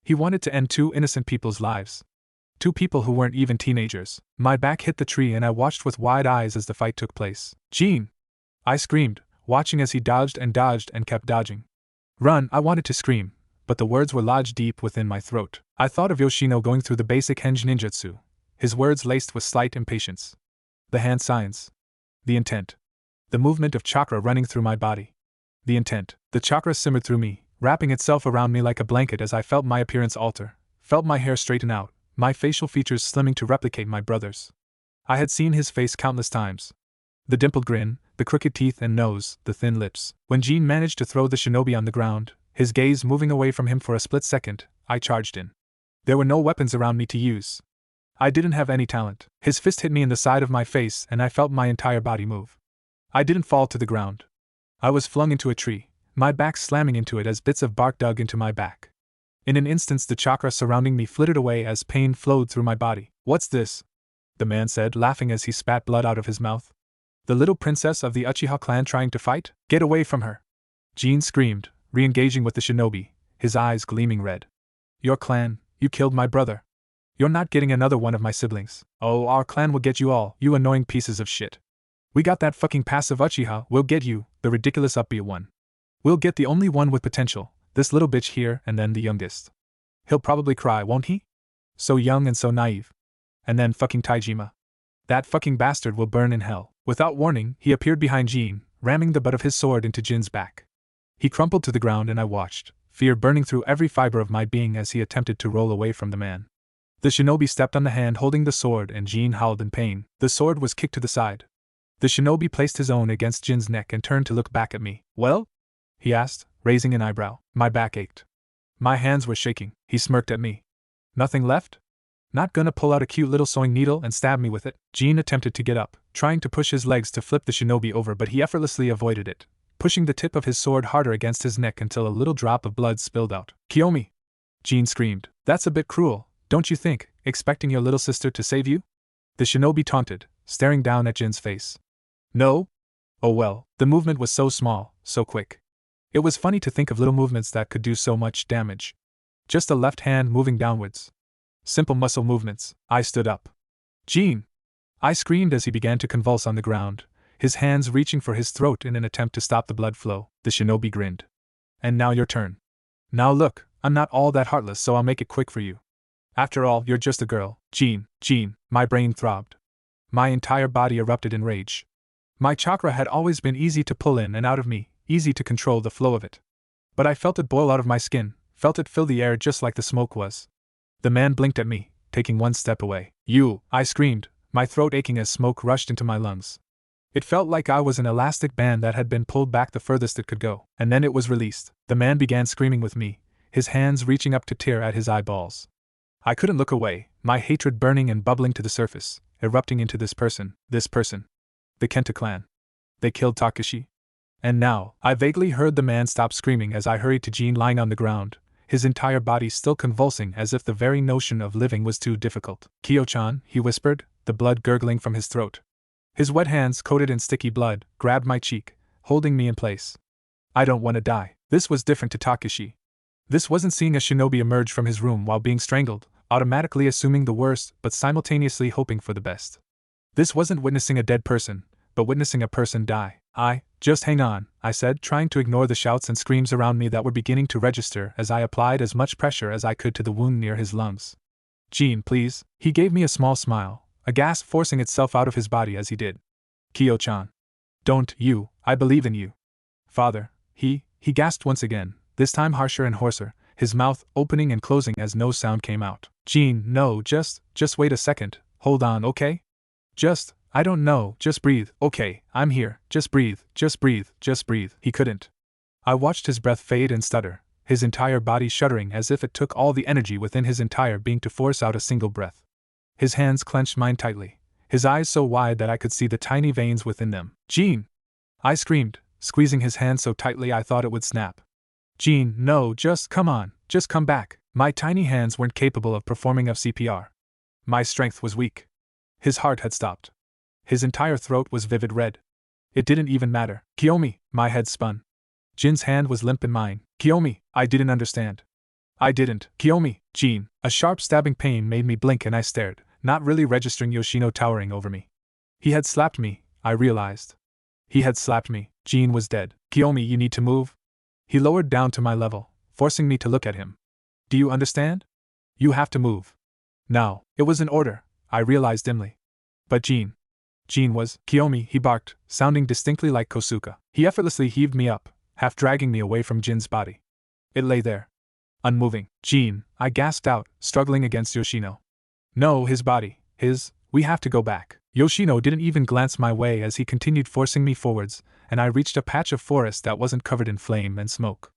He wanted to end 2 innocent people's lives. Two people who weren't even teenagers. My back hit the tree and I watched with wide eyes as the fight took place. "Gene!" I screamed, watching as he dodged and kept dodging. "Run!" I wanted to scream, but the words were lodged deep within my throat. I thought of Yoshino going through the basic henge ninjutsu, his words laced with slight impatience. The hand signs. The intent. The movement of chakra running through my body. The intent. The chakra simmered through me, wrapping itself around me like a blanket as I felt my appearance alter, felt my hair straighten out, my facial features slimming to replicate my brother's. I had seen his face countless times. The dimpled grin, the crooked teeth and nose, the thin lips. When Gene managed to throw the shinobi on the ground, his gaze moving away from him for a split second, I charged in. There were no weapons around me to use. I didn't have any talent. His fist hit me in the side of my face and I felt my entire body move. I didn't fall to the ground. I was flung into a tree, my back slamming into it as bits of bark dug into my back. In an instant the chakra surrounding me flitted away as pain flowed through my body. "What's this?" the man said, laughing as he spat blood out of his mouth. "The little princess of the Uchiha clan trying to fight? Get away from her!" Gene screamed, re-engaging with the shinobi, his eyes gleaming red. "Your clan, you killed my brother. You're not getting another one of my siblings. Oh, our clan will get you all, you annoying pieces of shit. We got that fucking passive Uchiha, we'll get you, the ridiculous upbeat one. We'll get the only one with potential, this little bitch here, and then the youngest. He'll probably cry, won't he? So young and so naive. And then fucking Taijima. That fucking bastard will burn in hell." Without warning, he appeared behind Gene, ramming the butt of his sword into Jin's back. He crumpled to the ground and I watched, fear burning through every fiber of my being as he attempted to roll away from the man. The shinobi stepped on the hand holding the sword and Gene howled in pain. The sword was kicked to the side. The shinobi placed his own against Jin's neck and turned to look back at me. "Well?" he asked, raising an eyebrow. My back ached. My hands were shaking. He smirked at me. "Nothing left? Not gonna pull out a cute little sewing needle and stab me with it?" Gene attempted to get up, trying to push his legs to flip the shinobi over, but he effortlessly avoided it, pushing the tip of his sword harder against his neck until a little drop of blood spilled out. "Kiyomi!" Gene screamed. "That's a bit cruel, don't you think, expecting your little sister to save you?" The shinobi taunted, staring down at Jin's face. "No? Oh well." The movement was so small, so quick. It was funny to think of little movements that could do so much damage. Just a left hand moving downwards. Simple muscle movements. I stood up. "Gene!" I screamed as he began to convulse on the ground, his hands reaching for his throat in an attempt to stop the blood flow. The shinobi grinned. "And now your turn. Now look, I'm not all that heartless, so I'll make it quick for you. After all, you're just a girl." "Gene, Gene!" My brain throbbed. My entire body erupted in rage. My chakra had always been easy to pull in and out of me, easy to control the flow of it. But I felt it boil out of my skin, felt it fill the air just like the smoke was. The man blinked at me, taking one step away. "You!" I screamed, my throat aching as smoke rushed into my lungs. It felt like I was an elastic band that had been pulled back the furthest it could go. And then it was released. The man began screaming with me, his hands reaching up to tear at his eyeballs. I couldn't look away, my hatred burning and bubbling to the surface, erupting into this person. The Kenta clan. They killed Takashi. And now, I vaguely heard the man stop screaming as I hurried to Gene lying on the ground, his entire body still convulsing as if the very notion of living was too difficult. "Kyo-chan," he whispered, the blood gurgling from his throat. His wet hands, coated in sticky blood, grabbed my cheek, holding me in place. "I don't want to die." This was different to Takashi. This wasn't seeing a shinobi emerge from his room while being strangled, automatically assuming the worst but simultaneously hoping for the best. This wasn't witnessing a dead person, but witnessing a person die. Just hang on," I said, trying to ignore the shouts and screams around me that were beginning to register as I applied as much pressure as I could to the wound near his lungs. "Gene, please." He gave me a small smile, a gasp forcing itself out of his body as he did. "Kyo-chan. Don't, you, I believe in you." "Father," he gasped once again, this time harsher and hoarser, his mouth opening and closing as no sound came out. "Gene, no, just wait a second, hold on, okay? I don't know, just breathe, okay, I'm here, just breathe. He couldn't. I watched his breath fade and stutter, his entire body shuddering as if it took all the energy within his entire being to force out a single breath. His hands clenched mine tightly, his eyes so wide that I could see the tiny veins within them. "Gene!" I screamed, squeezing his hand so tightly I thought it would snap. "Gene, no, just come on, just come back." My tiny hands weren't capable of performing a CPR. My strength was weak. His heart had stopped. His entire throat was vivid red. It didn't even matter. "Kiyomi!" My head spun. Jin's hand was limp in mine. "Kiyomi!" I didn't understand. I didn't. Kiyomi, Jean. A sharp stabbing pain made me blink and I stared, not really registering Yoshino towering over me. He had slapped me, I realized. He had slapped me. Jean was dead. Kiyomi, you need to move. He lowered down to my level, forcing me to look at him. Do you understand? You have to move. Now, it was an order, I realized dimly. But Jean was, Kiyomi, he barked, sounding distinctly like Kosuka. He effortlessly heaved me up, half dragging me away from Jin's body. It lay there, unmoving. Jean, I gasped out, struggling against Yoshino. No, his body, we have to go back. Yoshino didn't even glance my way as he continued forcing me forwards, and I reached a patch of forest that wasn't covered in flame and smoke.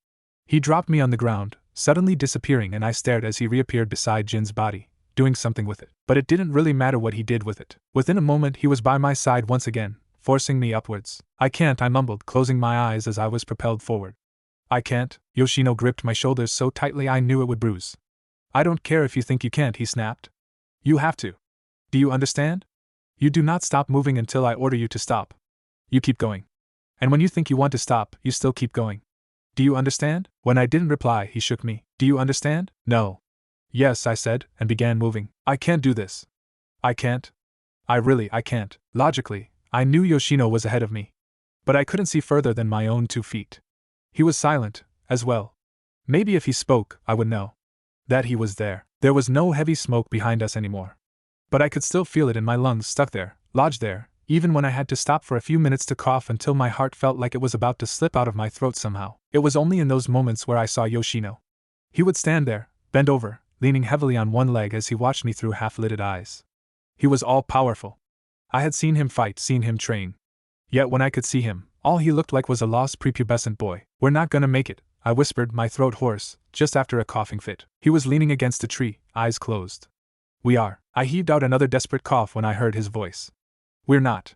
He dropped me on the ground, suddenly disappearing, and I stared as he reappeared beside Jin's body, doing something with it. But it didn't really matter what he did with it. Within a moment he was by my side once again, forcing me upwards. I can't, I mumbled, closing my eyes as I was propelled forward. I can't. Yoshino gripped my shoulders so tightly I knew it would bruise. I don't care if you think you can't, he snapped. You have to. Do you understand? You do not stop moving until I order you to stop. You keep going. And when you think you want to stop, you still keep going. Do you understand? When I didn't reply, he shook me. Do you understand? No. Yes, I said, and began moving. I can't do this. I can't. I can't. Logically, I knew Yoshino was ahead of me. But I couldn't see further than my own 2 feet. He was silent, as well. Maybe if he spoke, I would know that he was there. There was no heavy smoke behind us anymore. But I could still feel it in my lungs, stuck there, lodged there, even when I had to stop for a few minutes to cough until my heart felt like it was about to slip out of my throat somehow. It was only in those moments where I saw Yoshino. He would stand there, bent over, leaning heavily on one leg as he watched me through half-lidded eyes. He was all-powerful. I had seen him fight, seen him train. Yet when I could see him, all he looked like was a lost prepubescent boy. We're not gonna make it, I whispered, my throat hoarse, just after a coughing fit. He was leaning against a tree, eyes closed. We are. I heaved out another desperate cough when I heard his voice. We're not.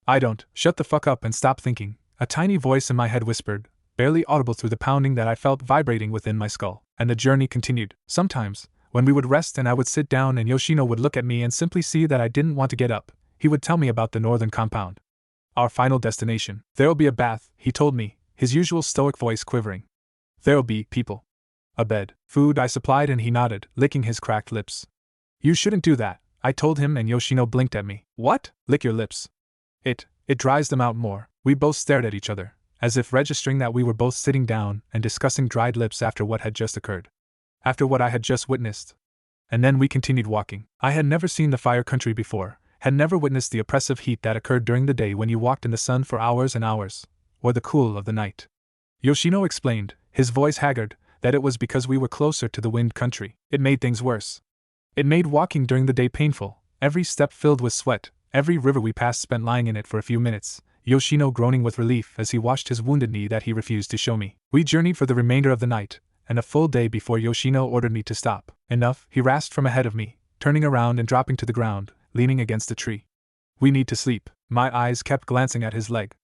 I don't. Shut the fuck up and stop thinking, a tiny voice in my head whispered, barely audible through the pounding that I felt vibrating within my skull. And the journey continued. Sometimes, when we would rest and I would sit down and Yoshino would look at me and simply see that I didn't want to get up, he would tell me about the northern compound. Our final destination. There'll be a bath, he told me, his usual stoic voice quivering. There'll be people. A bed. Food, I supplied, and he nodded, licking his cracked lips. You shouldn't do that, I told him, and Yoshino blinked at me. What? Lick your lips. It dries them out more. We both stared at each other, as if registering that we were both sitting down and discussing dried lips after what had just occurred. After what I had just witnessed. And then we continued walking. I had never seen the fire country before, had never witnessed the oppressive heat that occurred during the day when you walked in the sun for hours and hours, or the cool of the night. Yoshino explained, his voice haggard, that it was because we were closer to the wind country. It made things worse. It made walking during the day painful, every step filled with sweat, every river we passed spent lying in it for a few minutes, Yoshino groaning with relief as he washed his wounded knee that he refused to show me. We journeyed for the remainder of the night, and a full day before Yoshino ordered me to stop. Enough, he rasped from ahead of me, turning around and dropping to the ground, leaning against a tree. We need to sleep. My eyes kept glancing at his leg.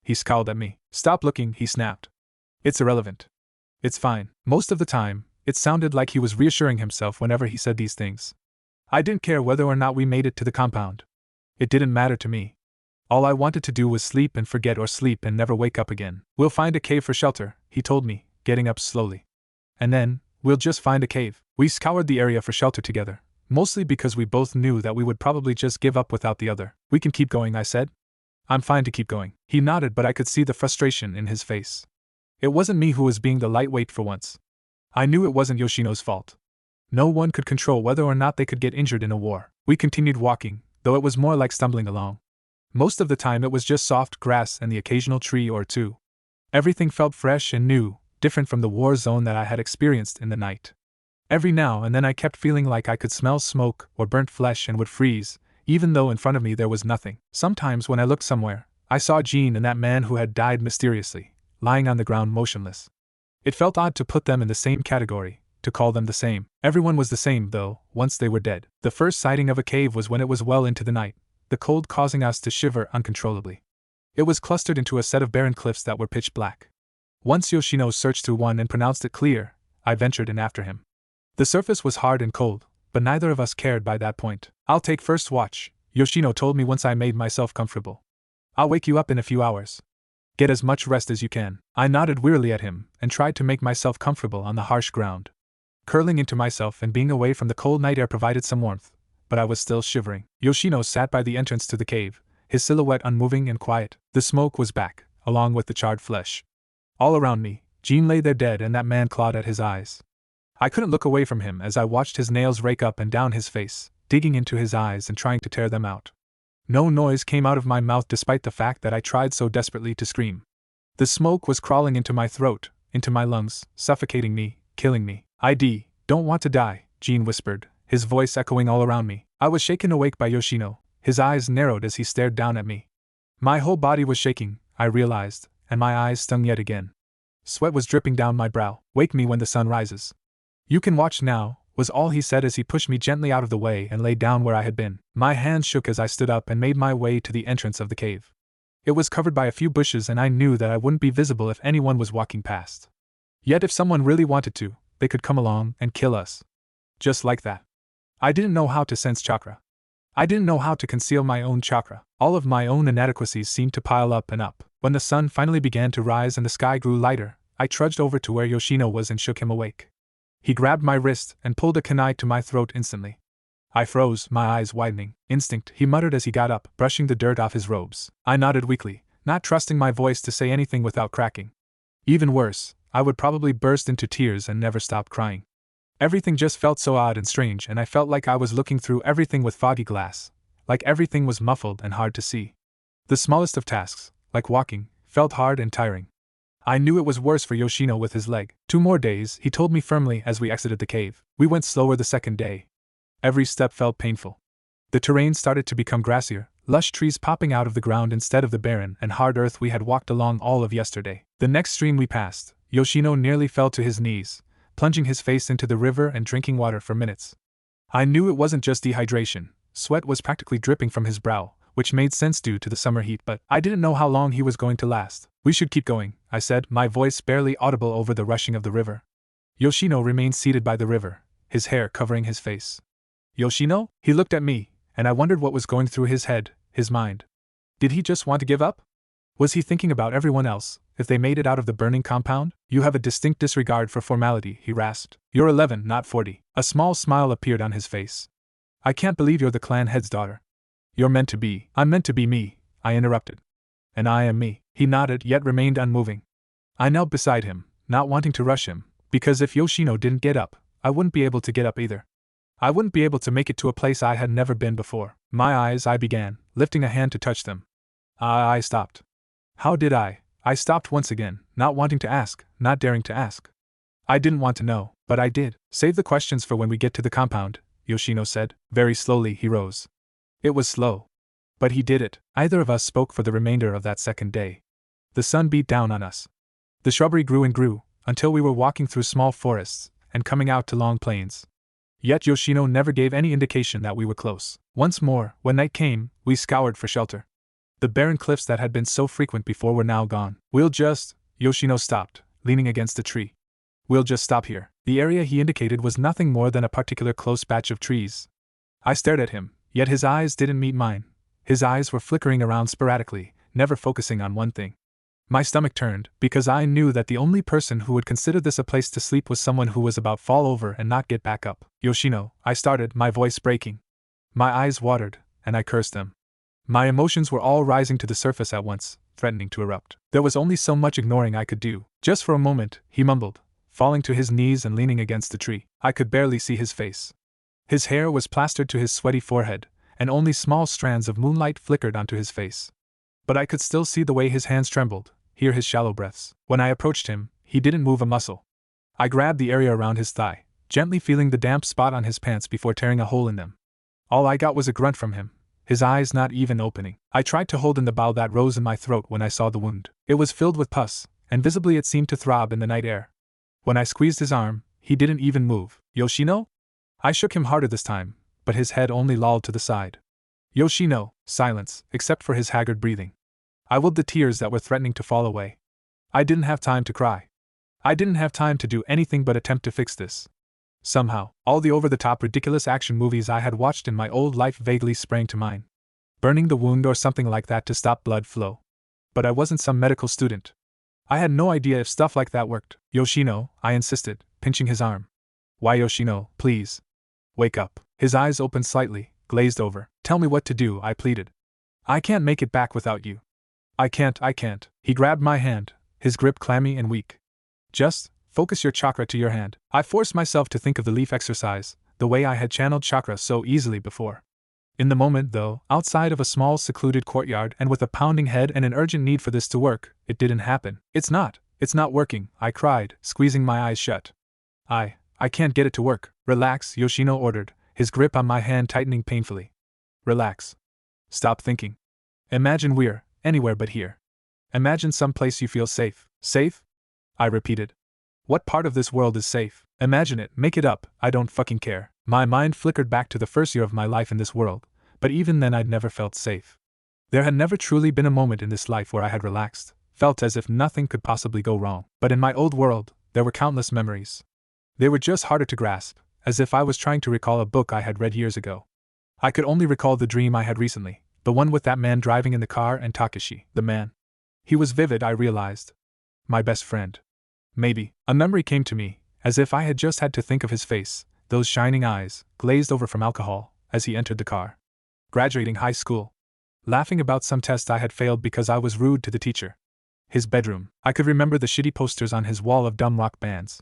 He scowled at me. Stop looking, he snapped. It's irrelevant. It's fine. Most of the time, it sounded like he was reassuring himself whenever he said these things. I didn't care whether or not we made it to the compound. It didn't matter to me. All I wanted to do was sleep and forget, or sleep and never wake up again. We'll find a cave for shelter, he told me, getting up slowly. And then, we'll just find a cave. We scoured the area for shelter together, mostly because we both knew that we would probably just give up without the other. We can keep going, I said. I'm fine to keep going. He nodded, but I could see the frustration in his face. It wasn't me who was being the lightweight for once. I knew it wasn't Yoshino's fault. No one could control whether or not they could get injured in a war. We continued walking, though it was more like stumbling along. Most of the time it was just soft grass and the occasional tree or two. Everything felt fresh and new, different from the war zone that I had experienced in the night. Every now and then I kept feeling like I could smell smoke or burnt flesh and would freeze, even though in front of me there was nothing. Sometimes when I looked somewhere, I saw Jean and that man who had died mysteriously, lying on the ground motionless. It felt odd to put them in the same category, to call them the same. Everyone was the same, though, once they were dead. The first sighting of a cave was when it was well into the night, the cold causing us to shiver uncontrollably. It was clustered into a set of barren cliffs that were pitch black. Once Yoshino searched through one and pronounced it clear, I ventured in after him. The surface was hard and cold, but neither of us cared by that point. I'll take first watch, Yoshino told me once I made myself comfortable. I'll wake you up in a few hours. Get as much rest as you can. I nodded wearily at him and tried to make myself comfortable on the harsh ground. Curling into myself and being away from the cold night air provided some warmth, but I was still shivering. Yoshino sat by the entrance to the cave, his silhouette unmoving and quiet. The smoke was back, along with the charred flesh. All around me, Jean lay there dead and that man clawed at his eyes. I couldn't look away from him as I watched his nails rake up and down his face, digging into his eyes and trying to tear them out. No noise came out of my mouth despite the fact that I tried so desperately to scream. The smoke was crawling into my throat, into my lungs, suffocating me, killing me. Don't want to die, Jean whispered, his voice echoing all around me. I was shaken awake by Yoshino, his eyes narrowed as he stared down at me. My whole body was shaking, I realized, and my eyes stung yet again. Sweat was dripping down my brow. Wake me when the sun rises. You can watch now, was all he said as he pushed me gently out of the way and lay down where I had been. My hands shook as I stood up and made my way to the entrance of the cave. It was covered by a few bushes and I knew that I wouldn't be visible if anyone was walking past. Yet if someone really wanted to, they could come along and kill us. Just like that. I didn't know how to sense chakra. I didn't know how to conceal my own chakra. All of my own inadequacies seemed to pile up and up. When the sun finally began to rise and the sky grew lighter, I trudged over to where Yoshino was and shook him awake. He grabbed my wrist and pulled a kunai to my throat instantly. I froze, my eyes widening. Instinct, he muttered as he got up, brushing the dirt off his robes. I nodded weakly, not trusting my voice to say anything without cracking. Even worse, I would probably burst into tears and never stop crying. Everything just felt so odd and strange, and I felt like I was looking through everything with foggy glass, like everything was muffled and hard to see. The smallest of tasks, like walking, felt hard and tiring. I knew it was worse for Yoshino with his leg. 2 more days, he told me firmly as we exited the cave. We went slower the second day. Every step felt painful. The terrain started to become grassier, lush trees popping out of the ground instead of the barren and hard earth we had walked along all of yesterday. The next stream we passed, Yoshino nearly fell to his knees, plunging his face into the river and drinking water for minutes. I knew it wasn't just dehydration. Sweat was practically dripping from his brow, which made sense due to the summer heat, but I didn't know how long he was going to last. We should keep going, I said, my voice barely audible over the rushing of the river. Yoshino remained seated by the river, his hair covering his face. Yoshino? He looked at me, and I wondered what was going through his head, his mind. Did he just want to give up? Was he thinking about everyone else, if they made it out of the burning compound? You have a distinct disregard for formality, he rasped. You're 11, not 40. A small smile appeared on his face. I can't believe you're the clan head's daughter. You're meant to be. I'm meant to be me, I interrupted. And I am me. He nodded, yet remained unmoving. I knelt beside him, not wanting to rush him, because if Yoshino didn't get up, I wouldn't be able to get up either. I wouldn't be able to make it to a place I had never been before. My eyes, I began, lifting a hand to touch them. I stopped. How did I? I stopped once again, not wanting to ask, not daring to ask. I didn't want to know, but I did. Save the questions for when we get to the compound, Yoshino said. Very slowly he rose. It was slow. But he did it. Either of us spoke for the remainder of that second day. The sun beat down on us. The shrubbery grew and grew, until we were walking through small forests, and coming out to long plains. Yet Yoshino never gave any indication that we were close. Once more, when night came, we scoured for shelter. The barren cliffs that had been so frequent before were now gone. Yoshino stopped, leaning against a tree. We'll just stop here. The area he indicated was nothing more than a particular close patch of trees. I stared at him, yet his eyes didn't meet mine. His eyes were flickering around sporadically, never focusing on one thing. My stomach turned, because I knew that the only person who would consider this a place to sleep was someone who was about to fall over and not get back up. Yoshino, I started, my voice breaking. My eyes watered, and I cursed them. My emotions were all rising to the surface at once, threatening to erupt. There was only so much ignoring I could do. Just for a moment, he mumbled, falling to his knees and leaning against the tree. I could barely see his face. His hair was plastered to his sweaty forehead, and only small strands of moonlight flickered onto his face. But I could still see the way his hands trembled, hear his shallow breaths. When I approached him, he didn't move a muscle. I grabbed the area around his thigh, gently feeling the damp spot on his pants before tearing a hole in them. All I got was a grunt from him, his eyes not even opening. I tried to hold in the bile that rose in my throat when I saw the wound. It was filled with pus, and visibly it seemed to throb in the night air. When I squeezed his arm, he didn't even move. Yoshino? I shook him harder this time, but his head only lolled to the side. Yoshino, silence, except for his haggard breathing. I willed the tears that were threatening to fall away. I didn't have time to cry. I didn't have time to do anything but attempt to fix this. Somehow, all the over-the-top ridiculous action movies I had watched in my old life vaguely sprang to mind. Burning the wound or something like that to stop blood flow. But I wasn't some medical student. I had no idea if stuff like that worked. Yoshino, I insisted, pinching his arm. Why, Yoshino, please. Wake up. His eyes opened slightly, glazed over. Tell me what to do, I pleaded. I can't make it back without you. I can't. He grabbed my hand, his grip clammy and weak. Just focus your chakra to your hand. I forced myself to think of the leaf exercise, the way I had channeled chakra so easily before. In the moment, though, outside of a small secluded courtyard and with a pounding head and an urgent need for this to work, it didn't happen. It's not working, I cried, squeezing my eyes shut. I can't get it to work. Relax, Yoshino ordered, his grip on my hand tightening painfully. Relax. Stop thinking. Imagine we're anywhere but here. Imagine some place you feel safe. Safe? I repeated. What part of this world is safe? Imagine it, make it up, I don't fucking care. My mind flickered back to the first year of my life in this world, but even then I'd never felt safe. There had never truly been a moment in this life where I had relaxed, felt as if nothing could possibly go wrong. But in my old world, there were countless memories. They were just harder to grasp, as if I was trying to recall a book I had read years ago. I could only recall the dream I had recently, the one with that man driving in the car and Takeshi, the man. He was vivid, I realized. My best friend. Maybe. A memory came to me, as if I had just had to think of his face, those shining eyes, glazed over from alcohol, as he entered the car. Graduating high school. Laughing about some test I had failed because I was rude to the teacher. His bedroom. I could remember the shitty posters on his wall of dumb rock bands.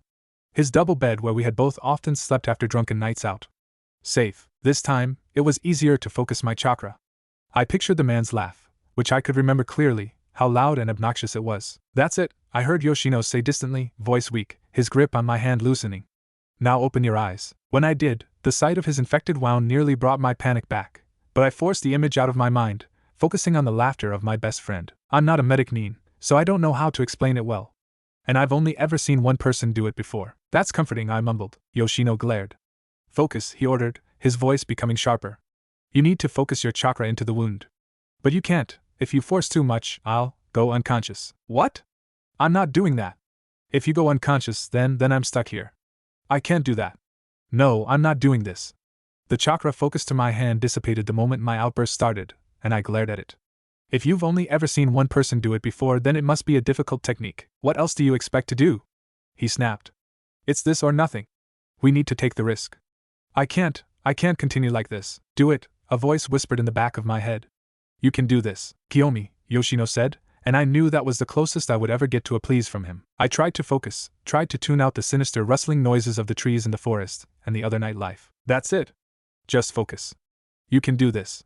His double bed where we had both often slept after drunken nights out. Safe. This time, it was easier to focus my chakra. I pictured the man's laugh, which I could remember clearly, how loud and obnoxious it was. That's it, I heard Yoshino say distantly, voice weak, his grip on my hand loosening. Now open your eyes. When I did, the sight of his infected wound nearly brought my panic back, but I forced the image out of my mind, focusing on the laughter of my best friend. I'm not a medic Nin, so I don't know how to explain it well. And I've only ever seen one person do it before. That's comforting, I mumbled. Yoshino glared. Focus, he ordered, his voice becoming sharper. You need to focus your chakra into the wound. But you can't. If you force too much, I'll go unconscious. What? I'm not doing that. If you go unconscious, then I'm stuck here. I can't do that. No, I'm not doing this. The chakra focused to my hand dissipated the moment my outburst started, and I glared at it. If you've only ever seen one person do it before, then it must be a difficult technique. What else do you expect to do? He snapped. It's this or nothing. We need to take the risk. I can't continue like this. Do it, a voice whispered in the back of my head. You can do this, Kiyomi, Yoshino said, and I knew that was the closest I would ever get to a please from him. I tried to focus, tried to tune out the sinister rustling noises of the trees in the forest, and the other night life. That's it. Just focus. You can do this.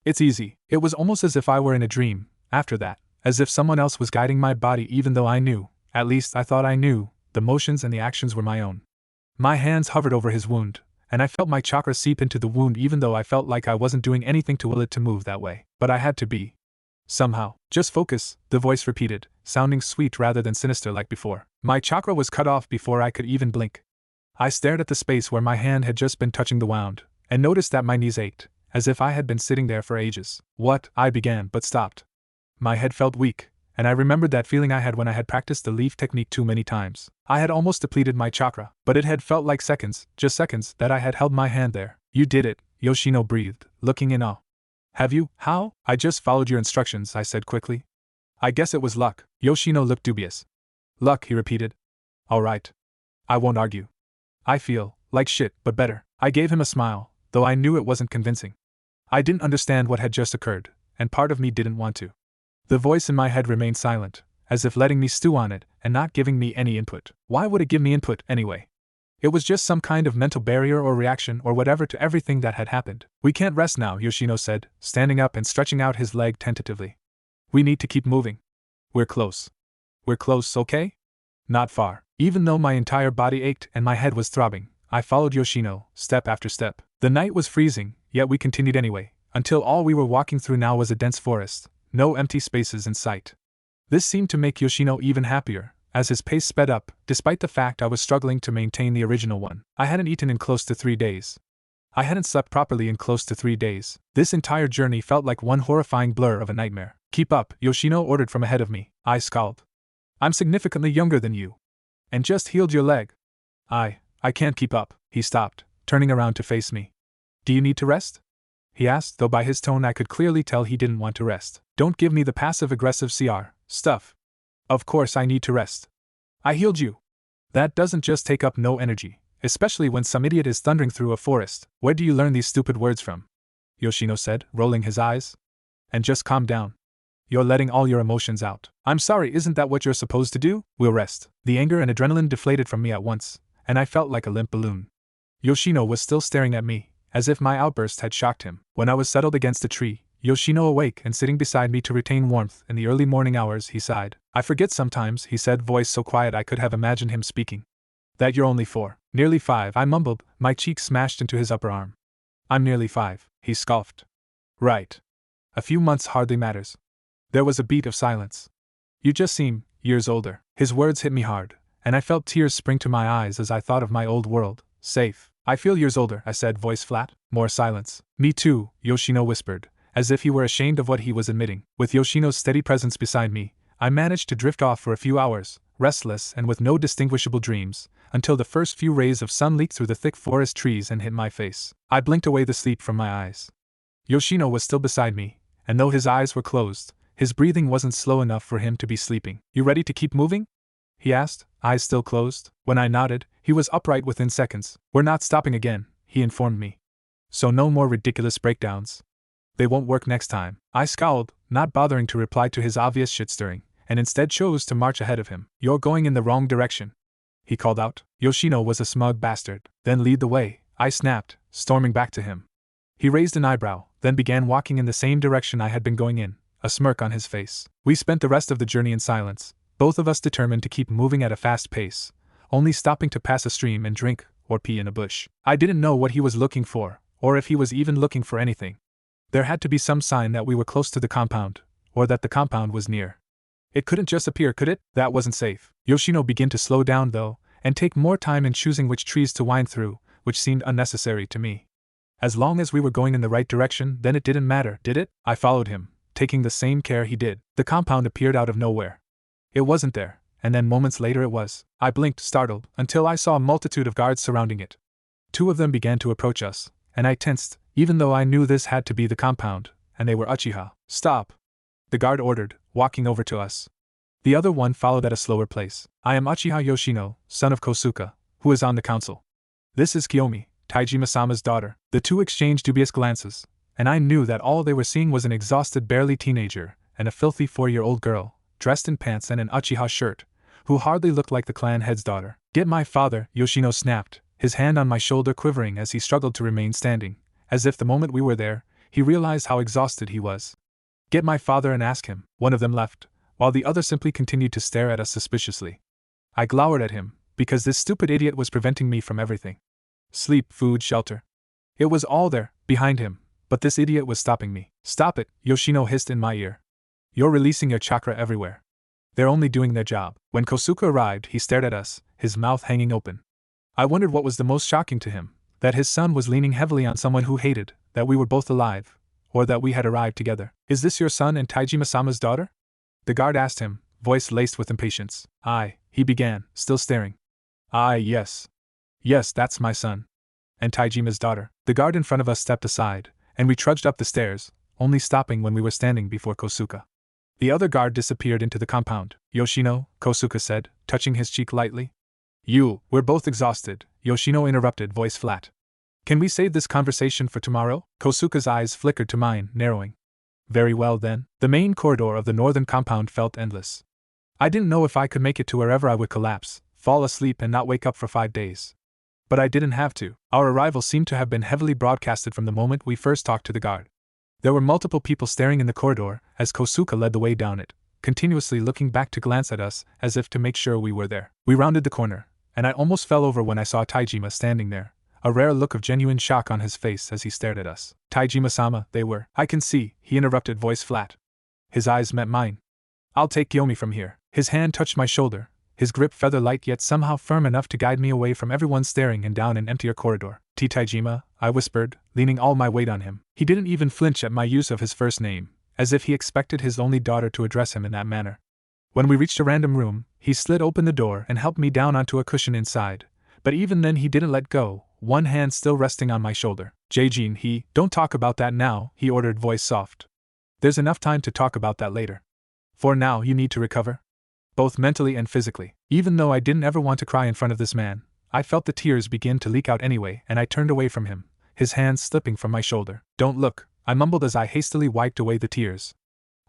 It's easy. It was almost as if I were in a dream, after that, as if someone else was guiding my body even though I knew, at least I thought I knew, the motions and the actions were my own. My hands hovered over his wound, and I felt my chakra seep into the wound even though I felt like I wasn't doing anything to will it to move that way. But I had to be. Somehow. Just focus, the voice repeated, sounding sweet rather than sinister like before. My chakra was cut off before I could even blink. I stared at the space where my hand had just been touching the wound, and noticed that my knees ached, as if I had been sitting there for ages. What? I began, but stopped. My head felt weak, and I remembered that feeling I had when I had practiced the leaf technique too many times. I had almost depleted my chakra, but it had felt like seconds, just seconds, that I had held my hand there. You did it, Yoshino breathed, looking in awe. Have you? How? I just followed your instructions, I said quickly. I guess it was luck. Yoshino looked dubious. Luck, he repeated. All right. I won't argue. I feel like shit, but better. I gave him a smile, though I knew it wasn't convincing. I didn't understand what had just occurred, and part of me didn't want to. The voice in my head remained silent, as if letting me stew on it and not giving me any input. Why would it give me input, anyway? It was just some kind of mental barrier or reaction or whatever to everything that had happened. We can't rest now, Yoshino said, standing up and stretching out his leg tentatively. We need to keep moving. We're close. We're close, okay? Not far. Even though my entire body ached and my head was throbbing, I followed Yoshino, step after step. The night was freezing, yet we continued anyway, until all we were walking through now was a dense forest, no empty spaces in sight. This seemed to make Yoshino even happier, as his pace sped up, despite the fact I was struggling to maintain the original one. I hadn't eaten in close to 3 days. I hadn't slept properly in close to 3 days. This entire journey felt like one horrifying blur of a nightmare. Keep up, Yoshino ordered from ahead of me. I scowled. I'm significantly younger than you. And just healed your leg. I can't keep up. He stopped, turning around to face me. Do you need to rest? He asked, though by his tone I could clearly tell he didn't want to rest. Don't give me the passive-aggressive CR stuff. Of course I need to rest. I healed you. That doesn't just take up no energy, especially when some idiot is thundering through a forest. Where do you learn these stupid words from? Yoshino said, rolling his eyes. And just calm down. You're letting all your emotions out. I'm sorry, isn't that what you're supposed to do? We'll rest. The anger and adrenaline deflated from me at once, and I felt like a limp balloon. Yoshino was still staring at me, as if my outburst had shocked him. When I was settled against a tree, Yoshino awake and sitting beside me to retain warmth in the early morning hours, he sighed. I forget sometimes, he said, voice so quiet I could have imagined him speaking. That you're only 4. Nearly 5, I mumbled, my cheek smashed into his upper arm. I'm nearly 5, he scoffed. Right. A few months hardly matters. There was a beat of silence. You just seem years older. His words hit me hard, and I felt tears spring to my eyes as I thought of my old world. Safe. I feel years older, I said, voice flat. More silence. Me too, Yoshino whispered, as if he were ashamed of what he was admitting. With Yoshino's steady presence beside me, I managed to drift off for a few hours, restless and with no distinguishable dreams, until the first few rays of sun leaked through the thick forest trees and hit my face. I blinked away the sleep from my eyes. Yoshino was still beside me, and though his eyes were closed, his breathing wasn't slow enough for him to be sleeping. You ready to keep moving? He asked, eyes still closed. When I nodded, he was upright within seconds. We're not stopping again, he informed me. So no more ridiculous breakdowns. They won't work next time. I scowled, not bothering to reply to his obvious shit-stirring, and instead chose to march ahead of him. You're going in the wrong direction, he called out. Yoshino was a smug bastard. Then lead the way, I snapped, storming back to him. He raised an eyebrow, then began walking in the same direction I had been going in, a smirk on his face. We spent the rest of the journey in silence, both of us determined to keep moving at a fast pace, only stopping to pass a stream and drink, or pee in a bush. I didn't know what he was looking for, or if he was even looking for anything. There had to be some sign that we were close to the compound, or that the compound was near. It couldn't just appear, could it? That wasn't safe. Yoshino began to slow down though, and take more time in choosing which trees to wind through, which seemed unnecessary to me. As long as we were going in the right direction, then it didn't matter, did it? I followed him, taking the same care he did. The compound appeared out of nowhere. It wasn't there, and then moments later it was. I blinked, startled, until I saw a multitude of guards surrounding it. 2 of them began to approach us, and I tensed, even though I knew this had to be the compound, and they were Uchiha. Stop! The guard ordered, walking over to us. The other one followed at a slower pace. I am Uchiha Yoshino, son of Kosuke, who is on the council. This is Kiyomi, Taijima-sama's daughter. The 2 exchanged dubious glances, and I knew that all they were seeing was an exhausted barely teenager, and a filthy 4-year-old girl, dressed in pants and an Uchiha shirt, who hardly looked like the clan head's daughter. Get my father, Yoshino snapped, his hand on my shoulder quivering as he struggled to remain standing, as if the moment we were there, he realized how exhausted he was. Get my father and ask him. One of them left, while the other simply continued to stare at us suspiciously. I glowered at him, because this stupid idiot was preventing me from everything. Sleep, food, shelter. It was all there, behind him, but this idiot was stopping me. Stop it, Yoshino hissed in my ear. You're releasing your chakra everywhere. They're only doing their job. When Kosuke arrived, he stared at us, his mouth hanging open. I wondered what was the most shocking to him, that his son was leaning heavily on someone who hated, that we were both alive, or that we had arrived together. Is this your son and Taijima-sama's daughter? The guard asked him, voice laced with impatience. Aye, he began, still staring. Aye, yes. Yes, that's my son. And Taijima's daughter. The guard in front of us stepped aside, and we trudged up the stairs, only stopping when we were standing before Kosuke. The other guard disappeared into the compound. Yoshino, Kosuke said, touching his cheek lightly. We're both exhausted, Yoshino interrupted, voice flat. Can we save this conversation for tomorrow? Kosuke's eyes flickered to mine, narrowing. Very well then. The main corridor of the northern compound felt endless. I didn't know if I could make it to wherever I would collapse, fall asleep and not wake up for 5 days. But I didn't have to. Our arrival seemed to have been heavily broadcasted from the moment we first talked to the guard. There were multiple people staring in the corridor as Kosuke led the way down it, continuously looking back to glance at us as if to make sure we were there. We rounded the corner, and I almost fell over when I saw Taijima standing there, a rare look of genuine shock on his face as he stared at us. Taijima-sama, they were. I can see, he interrupted, voice flat. His eyes met mine. I'll take Kiyomi from here. His hand touched my shoulder, his grip feather light yet somehow firm enough to guide me away from everyone staring and down an emptier corridor. Taijima, I whispered, leaning all my weight on him. He didn't even flinch at my use of his first name, as if he expected his only daughter to address him in that manner. When we reached a random room, he slid open the door and helped me down onto a cushion inside, but even then he didn't let go, one hand still resting on my shoulder. Jaejin, don't talk about that now, he ordered, voice soft. There's enough time to talk about that later. For now, you need to recover. Both mentally and physically. Even though I didn't ever want to cry in front of this man, I felt the tears begin to leak out anyway, and I turned away from him, his hands slipping from my shoulder. "Don't look," I mumbled as I hastily wiped away the tears.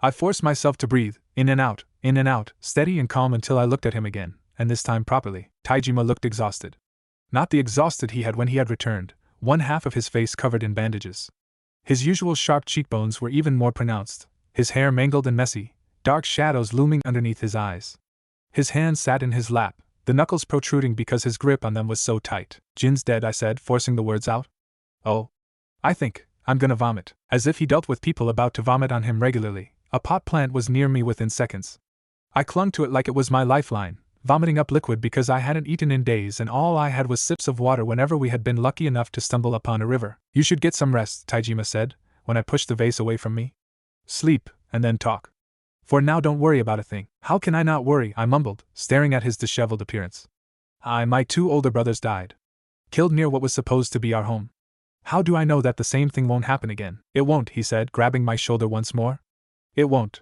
I forced myself to breathe, in and out, steady and calm until I looked at him again, and this time properly. Taijima looked exhausted. Not the exhausted he had when he had returned, one half of his face covered in bandages. His usual sharp cheekbones were even more pronounced, his hair mangled and messy, dark shadows looming underneath his eyes. His hands sat in his lap, the knuckles protruding because his grip on them was so tight. "Jin's dead," I said, forcing the words out. "Oh. I think I'm gonna vomit." As if he dealt with people about to vomit on him regularly, a pot plant was near me within seconds. I clung to it like it was my lifeline, vomiting up liquid because I hadn't eaten in days and all I had was sips of water whenever we had been lucky enough to stumble upon a river. "You should get some rest," Taijima said, when I pushed the vase away from me. "Sleep, and then talk. For now don't worry about a thing." "How can I not worry?" I mumbled, staring at his disheveled appearance. My 2 older brothers died. Killed near what was supposed to be our home. How do I know that the same thing won't happen again?" "It won't," he said, grabbing my shoulder once more. "It won't.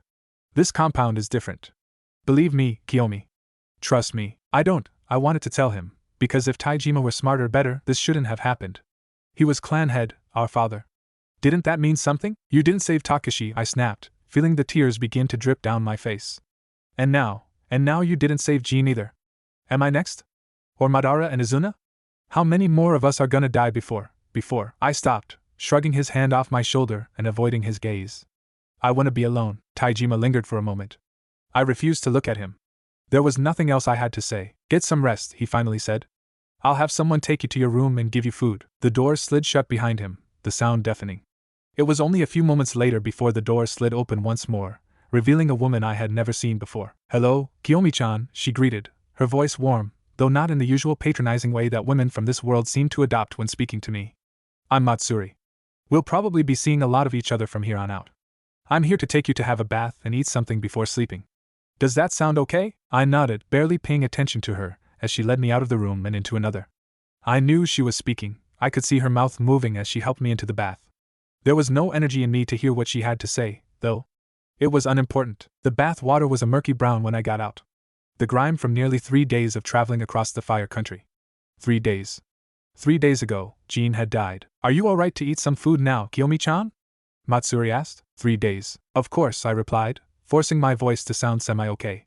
This compound is different. Believe me, Kiyomi. Trust me." I wanted to tell him, because if Taijima were smarter better, this shouldn't have happened. He was clan head, our father. Didn't that mean something? "You didn't save Takashi," I snapped, feeling the tears begin to drip down my face. And now you didn't save Jin either. Am I next? Or Madara and Izuna? How many more of us are gonna die before? I stopped, shrugging his hand off my shoulder and avoiding his gaze. "I wanna be alone." Taijima lingered for a moment. I refused to look at him. There was nothing else I had to say. "Get some rest," he finally said. "I'll have someone take you to your room and give you food." The door slid shut behind him, the sound deafening. It was only a few moments later before the door slid open once more, revealing a woman I had never seen before. "Hello, Kiyomi-chan," she greeted, her voice warm, though not in the usual patronizing way that women from this world seem to adopt when speaking to me. "I'm Matsuri. We'll probably be seeing a lot of each other from here on out. I'm here to take you to have a bath and eat something before sleeping. Does that sound okay?" I nodded, barely paying attention to her, as she led me out of the room and into another. I knew she was speaking. I could see her mouth moving as she helped me into the bath. There was no energy in me to hear what she had to say, though. It was unimportant. The bath water was a murky brown when I got out. The grime from nearly 3 days of traveling across the fire country. 3 days. 3 days ago, Jin had died. "Are you alright to eat some food now, Kiyomi-chan?" Matsuri asked. 3 days. Of course, I replied, forcing my voice to sound semi-okay.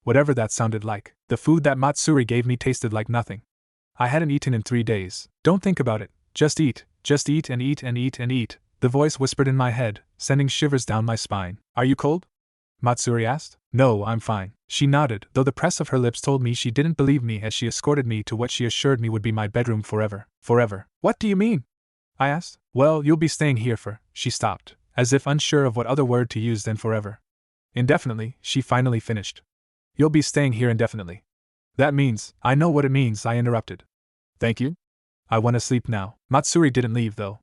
Whatever that sounded like, the food that Matsuri gave me tasted like nothing. I hadn't eaten in 3 days. "Don't think about it. Just eat and eat and eat and eat," the voice whispered in my head, sending shivers down my spine. "Are you cold?" Matsuri asked. "No, I'm fine." She nodded, though the press of her lips told me she didn't believe me as she escorted me to what she assured me would be my bedroom forever. Forever. "What do you mean?" I asked. "Well, you'll be staying here for," she stopped, as if unsure of what other word to use than forever. "Indefinitely," she finally finished. "You'll be staying here indefinitely." "That means—" "I know what it means," I interrupted. "Thank you. I want to sleep now." Matsuri didn't leave, though.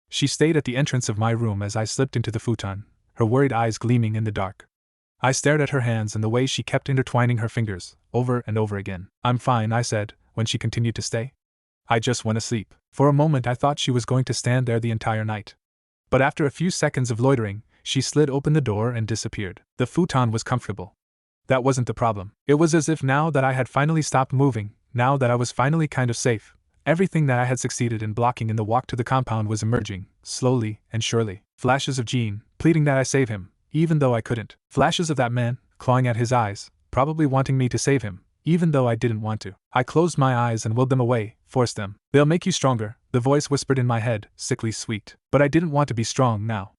She stayed at the entrance of my room as I slipped into the futon, her worried eyes gleaming in the dark. I stared at her hands and the way she kept intertwining her fingers, over and over again. "I'm fine," I said, when she continued to stay. "I just want to sleep." For a moment I thought she was going to stand there the entire night. But after a few seconds of loitering, she slid open the door and disappeared. The futon was comfortable. That wasn't the problem. It was as if now that I had finally stopped moving, now that I was finally kind of safe, everything that I had succeeded in blocking in the walk to the compound was emerging, slowly and surely. Flashes of Jin, pleading that I save him, even though I couldn't. Flashes of that man, clawing at his eyes, probably wanting me to save him, even though I didn't want to. I closed my eyes and willed them away, forced them. "They'll make you stronger," the voice whispered in my head, sickly sweet. But I didn't want to be strong now.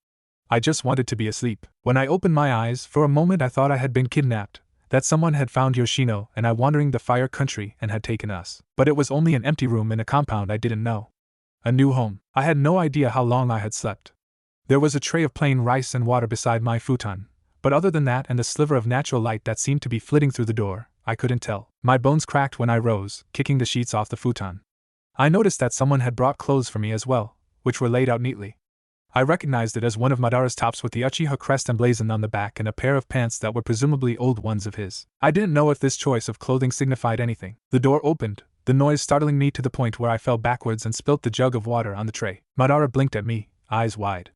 I just wanted to be asleep. When I opened my eyes, for a moment I thought I had been kidnapped, that someone had found Yoshino and I wandering the fire country and had taken us. But it was only an empty room in a compound I didn't know. A new home. I had no idea how long I had slept. There was a tray of plain rice and water beside my futon, but other than that and the sliver of natural light that seemed to be flitting through the door, I couldn't tell. My bones cracked when I rose, kicking the sheets off the futon. I noticed that someone had brought clothes for me as well, which were laid out neatly. I recognized it as one of Madara's tops with the Uchiha crest emblazoned on the back and a pair of pants that were presumably old ones of his. I didn't know if this choice of clothing signified anything. The door opened, the noise startling me to the point where I fell backwards and spilt the jug of water on the tray. Madara blinked at me, eyes wide.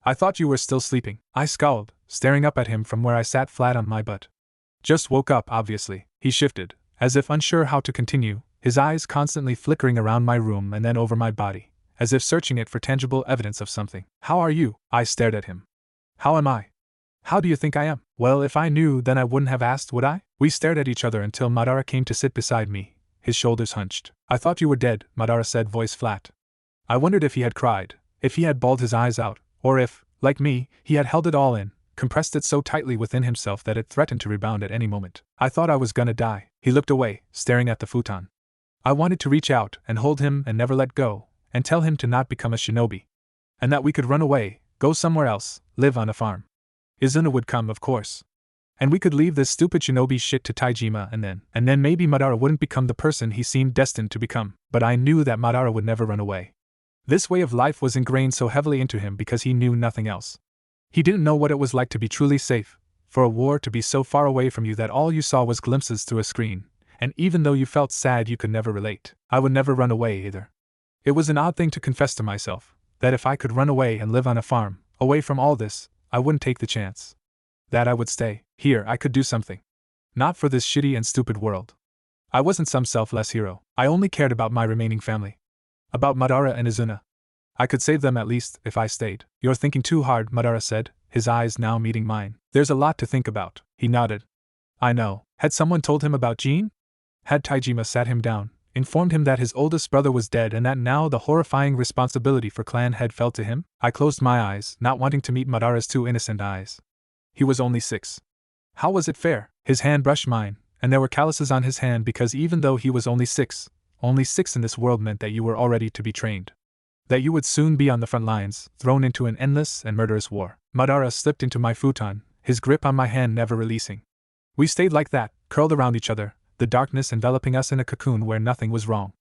"I thought you were still sleeping." I scowled, staring up at him from where I sat flat on my butt. "Just woke up, obviously." He shifted, as if unsure how to continue, his eyes constantly flickering around my room and then over my body, as if searching it for tangible evidence of something. "How are you?" I stared at him. "How am I? How do you think I am?" "Well, if I knew, then I wouldn't have asked, would I?" We stared at each other until Madara came to sit beside me, his shoulders hunched. "I thought you were dead," Madara said, voice flat. I wondered if he had cried, if he had bawled his eyes out, or if, like me, he had held it all in, compressed it so tightly within himself that it threatened to rebound at any moment. "I thought I was gonna die." He looked away, staring at the futon. I wanted to reach out and hold him and never let go, and tell him to not become a shinobi. And that we could run away, go somewhere else, live on a farm. Izuna would come, of course. And we could leave this stupid shinobi shit to Taijima, and then maybe Madara wouldn't become the person he seemed destined to become. But I knew that Madara would never run away. This way of life was ingrained so heavily into him because he knew nothing else. He didn't know what it was like to be truly safe, for a war to be so far away from you that all you saw was glimpses through a screen, and even though you felt sad you could never relate. I would never run away either. It was an odd thing to confess to myself, that if I could run away and live on a farm, away from all this, I wouldn't take the chance. That I would stay. Here I could do something. Not for this shitty and stupid world. I wasn't some selfless hero. I only cared about my remaining family. About Madara and Izuna. I could save them at least, if I stayed. "You're thinking too hard," Madara said, his eyes now meeting mine. "There's a lot to think about." He nodded. I know. Had someone told him about Jean? Had Taijima sat him down, informed him that his oldest brother was dead and that now the horrifying responsibility for clan head fell to him? I closed my eyes, not wanting to meet Madara's two innocent eyes. He was only 6. How was it fair? His hand brushed mine, and there were calluses on his hand because even though he was only 6 in this world meant that you were already to be trained. That you would soon be on the front lines, thrown into an endless and murderous war. Madara slipped into my futon, his grip on my hand never releasing. We stayed like that, curled around each other, the darkness enveloping us in a cocoon where nothing was wrong.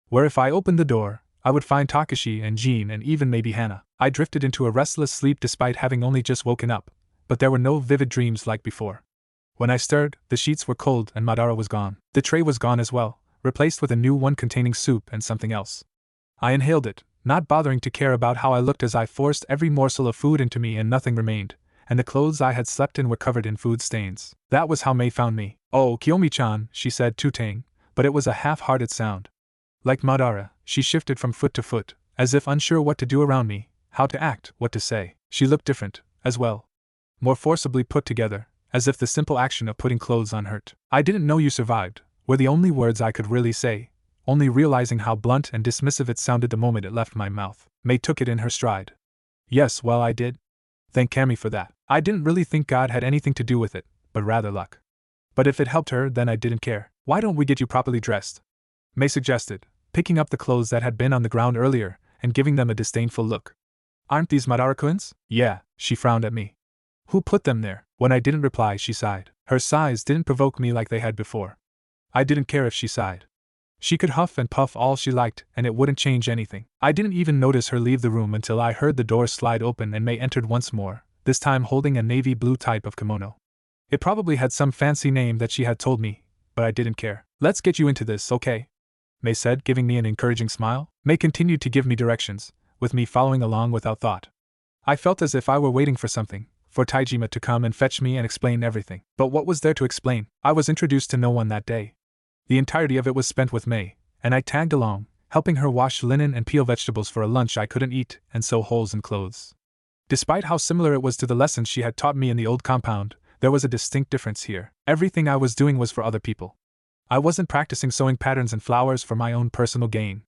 Where if I opened the door, I would find Takashi and Jean and even maybe Hana. I drifted into a restless sleep despite having only just woken up, but there were no vivid dreams like before. When I stirred, the sheets were cold and Madara was gone. The tray was gone as well, replaced with a new one containing soup and something else. I inhaled it, not bothering to care about how I looked as I forced every morsel of food into me and nothing remained, and the clothes I had slept in were covered in food stains. That was how Mei found me. "Oh, Kiyomi-chan," she said, tooting, but it was a half-hearted sound. Like Madara, she shifted from foot to foot, as if unsure what to do around me, how to act, what to say. She looked different, as well. More forcibly put together, as if the simple action of putting clothes on hurt. "I didn't know you survived," were the only words I could really say, only realizing how blunt and dismissive it sounded the moment it left my mouth. Mei took it in her stride. "Yes, well, I did. Thank Kami for that. I didn't really think God had anything to do with it, but rather luck. But if it helped her, then I didn't care. Why don't we get you properly dressed?" Mei suggested, picking up the clothes that had been on the ground earlier and giving them a disdainful look. "Aren't these Madara-kun's?" "Yeah," she frowned at me. "Who put them there?" When I didn't reply, she sighed. Her sighs didn't provoke me like they had before. I didn't care if she sighed. She could huff and puff all she liked, and it wouldn't change anything. I didn't even notice her leave the room until I heard the door slide open and Mei entered once more, this time holding a navy blue type of kimono. It probably had some fancy name that she had told me, but I didn't care. "Let's get you into this, okay?" Mei said, giving me an encouraging smile. Mei continued to give me directions, with me following along without thought. I felt as if I were waiting for something, for Taijima to come and fetch me and explain everything. But what was there to explain? I was introduced to no one that day. The entirety of it was spent with Mei, and I tagged along, helping her wash linen and peel vegetables for a lunch I couldn't eat and sew holes in clothes. Despite how similar it was to the lessons she had taught me in the old compound, there was a distinct difference here. Everything I was doing was for other people. I wasn't practicing sewing patterns and flowers for my own personal gain.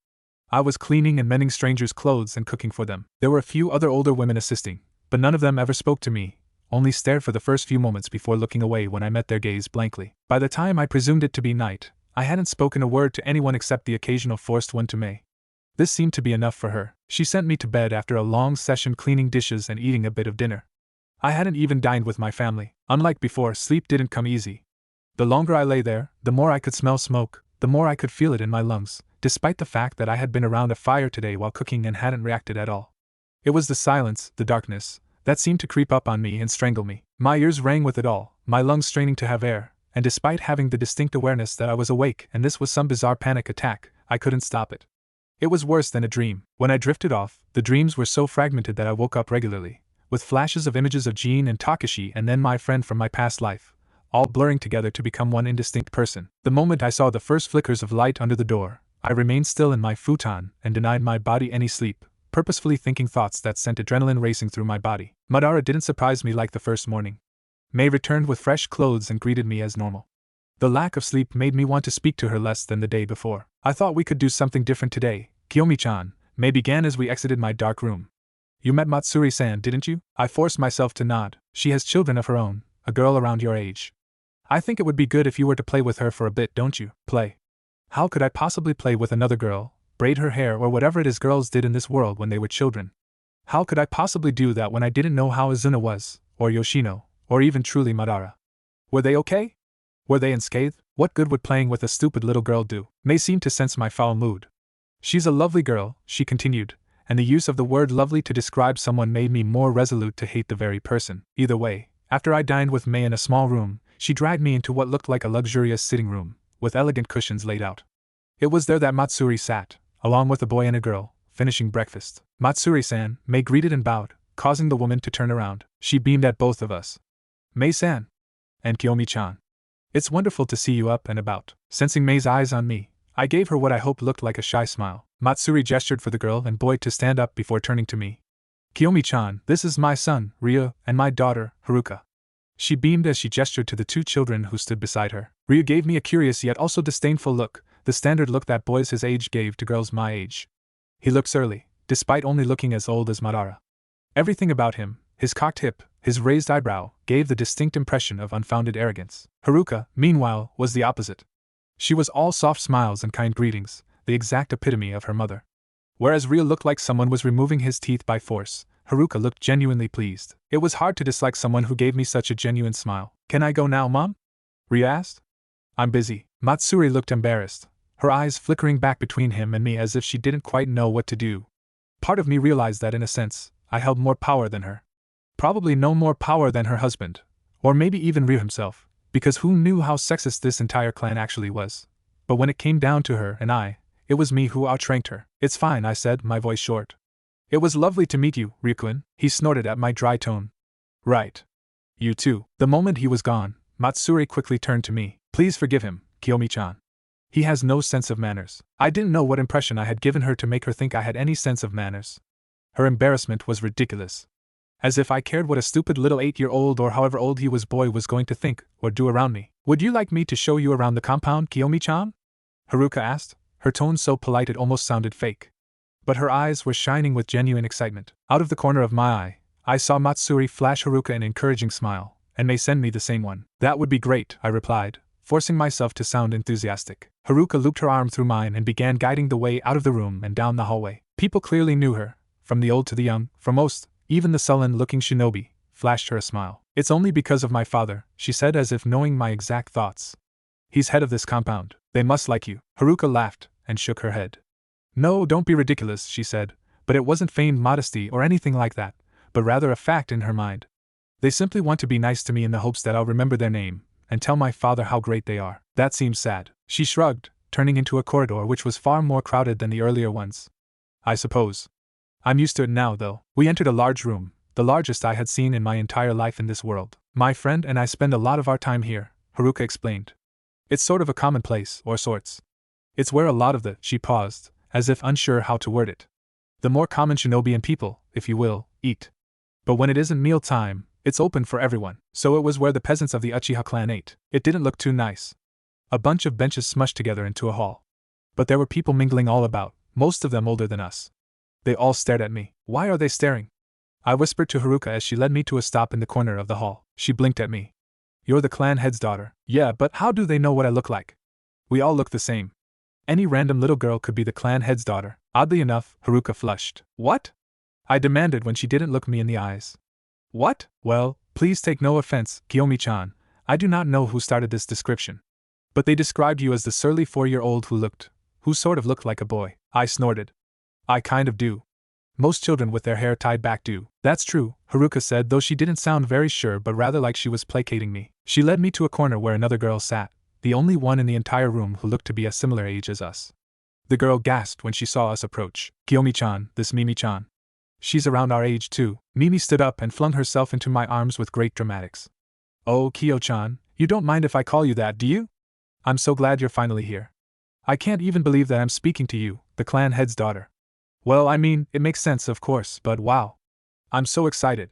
I was cleaning and mending strangers' clothes and cooking for them. There were a few other older women assisting, but none of them ever spoke to me, only stared for the first few moments before looking away when I met their gaze blankly. By the time I presumed it to be night, I hadn't spoken a word to anyone except the occasional forced one to Mei. This seemed to be enough for her. She sent me to bed after a long session cleaning dishes and eating a bit of dinner. I hadn't even dined with my family. Unlike before, sleep didn't come easy. The longer I lay there, the more I could smell smoke, the more I could feel it in my lungs, despite the fact that I had been around a fire today while cooking and hadn't reacted at all. It was the silence, the darkness, that seemed to creep up on me and strangle me. My ears rang with it all, my lungs straining to have air, and despite having the distinct awareness that I was awake and this was some bizarre panic attack, I couldn't stop it. It was worse than a dream. When I drifted off, the dreams were so fragmented that I woke up regularly, with flashes of images of Jean and Takashi and then my friend from my past life, all blurring together to become one indistinct person. The moment I saw the first flickers of light under the door, I remained still in my futon and denied my body any sleep, purposefully thinking thoughts that sent adrenaline racing through my body. Madara didn't surprise me like the first morning. May returned with fresh clothes and greeted me as normal. The lack of sleep made me want to speak to her less than the day before. I thought we could do something different today, Kiyomi-chan, May began as we exited my dark room. You met Matsuri-san, didn't you? I forced myself to nod. She has children of her own, a girl around your age. I think it would be good if you were to play with her for a bit, don't you? Play. How could I possibly play with another girl, braid her hair or whatever it is girls did in this world when they were children? How could I possibly do that when I didn't know how Izuna was, or Yoshino, or even truly Madara? Were they okay? Were they unscathed? What good would playing with a stupid little girl do? May seemed to sense my foul mood. She's a lovely girl, she continued, and the use of the word lovely to describe someone made me more resolute to hate the very person. Either way, after I dined with May in a small room, she dragged me into what looked like a luxurious sitting room, with elegant cushions laid out. It was there that Matsuri sat, along with a boy and a girl, finishing breakfast. Matsuri-san, May greeted and bowed, causing the woman to turn around. She beamed at both of us. May-san. And Kiyomi-chan. It's wonderful to see you up and about. Sensing May's eyes on me, I gave her what I hoped looked like a shy smile. Matsuri gestured for the girl and boy to stand up before turning to me. Kiyomi-chan, this is my son, Ryu, and my daughter, Haruka. She beamed as she gestured to the two children who stood beside her. Ryu gave me a curious yet also disdainful look, the standard look that boys his age gave to girls my age. He looked surly, despite only looking as old as Madara. Everything about him, his cocked hip, his raised eyebrow, gave the distinct impression of unfounded arrogance. Haruka, meanwhile, was the opposite. She was all soft smiles and kind greetings, the exact epitome of her mother. Whereas Ryu looked like someone was removing his teeth by force, Haruka looked genuinely pleased. It was hard to dislike someone who gave me such a genuine smile. Can I go now, Mom? Ryu asked. I'm busy. Matsuri looked embarrassed, her eyes flickering back between him and me as if she didn't quite know what to do. Part of me realized that in a sense, I held more power than her. Probably no more power than her husband, or maybe even Ryu himself, because who knew how sexist this entire clan actually was. But when it came down to her and I, it was me who outranked her. It's fine, I said, my voice short. It was lovely to meet you, Ryukun, he snorted at my dry tone. Right. You too. The moment he was gone, Matsuri quickly turned to me. Please forgive him, Kiyomi-chan. He has no sense of manners. I didn't know what impression I had given her to make her think I had any sense of manners. Her embarrassment was ridiculous. As if I cared what a stupid little 8-year-old or however old he was boy was going to think or do around me. Would you like me to show you around the compound, Kiyomi-chan? Haruka asked, her tone so polite it almost sounded fake. But her eyes were shining with genuine excitement. Out of the corner of my eye, I saw Matsuri flash Haruka an encouraging smile, and may send me the same one. That would be great, I replied, forcing myself to sound enthusiastic. Haruka looped her arm through mine and began guiding the way out of the room and down the hallway. People clearly knew her, from the old to the young, for most, even the sullen-looking shinobi, flashed her a smile. It's only because of my father, she said as if knowing my exact thoughts. He's head of this compound. They must like you. Haruka laughed and shook her head. No, don't be ridiculous, she said, but it wasn't feigned modesty or anything like that, but rather a fact in her mind. They simply want to be nice to me in the hopes that I'll remember their name, and tell my father how great they are. That seems sad. She shrugged, turning into a corridor which was far more crowded than the earlier ones. I suppose. I'm used to it now, though. We entered a large room, the largest I had seen in my entire life in this world. My friend and I spend a lot of our time here, Haruka explained. It's sort of a common place, or sorts. It's where a lot of she paused, as if unsure how to word it. The more common shinobi people, if you will, eat. But when it isn't meal time, it's open for everyone. So it was where the peasants of the Uchiha clan ate. It didn't look too nice. A bunch of benches smushed together into a hall. But there were people mingling all about, most of them older than us. They all stared at me. Why are they staring? I whispered to Haruka as she led me to a stop in the corner of the hall. She blinked at me. You're the clan head's daughter. Yeah, but how do they know what I look like? We all look the same. Any random little girl could be the clan head's daughter. Oddly enough, Haruka flushed. What? I demanded when she didn't look me in the eyes. What? Well, please take no offense, Kiyomi-chan. I do not know who started this description. But they described you as the surly 4-year-old who sort of looked like a boy. I snorted. I kind of do. Most children with their hair tied back do. That's true, Haruka said, though she didn't sound very sure but rather like she was placating me. She led me to a corner where another girl sat, the only one in the entire room who looked to be a similar age as us. The girl gasped when she saw us approach. Kiyomi-chan, this Mimi-chan. She's around our age too. Mimi stood up and flung herself into my arms with great dramatics. Oh, Kiyo-chan, You don't mind if I call you that, do you? I'm so glad you're finally here. I can't even believe that I'm speaking to you, the clan head's daughter. Well, I mean, it makes sense, of course, but wow. I'm so excited.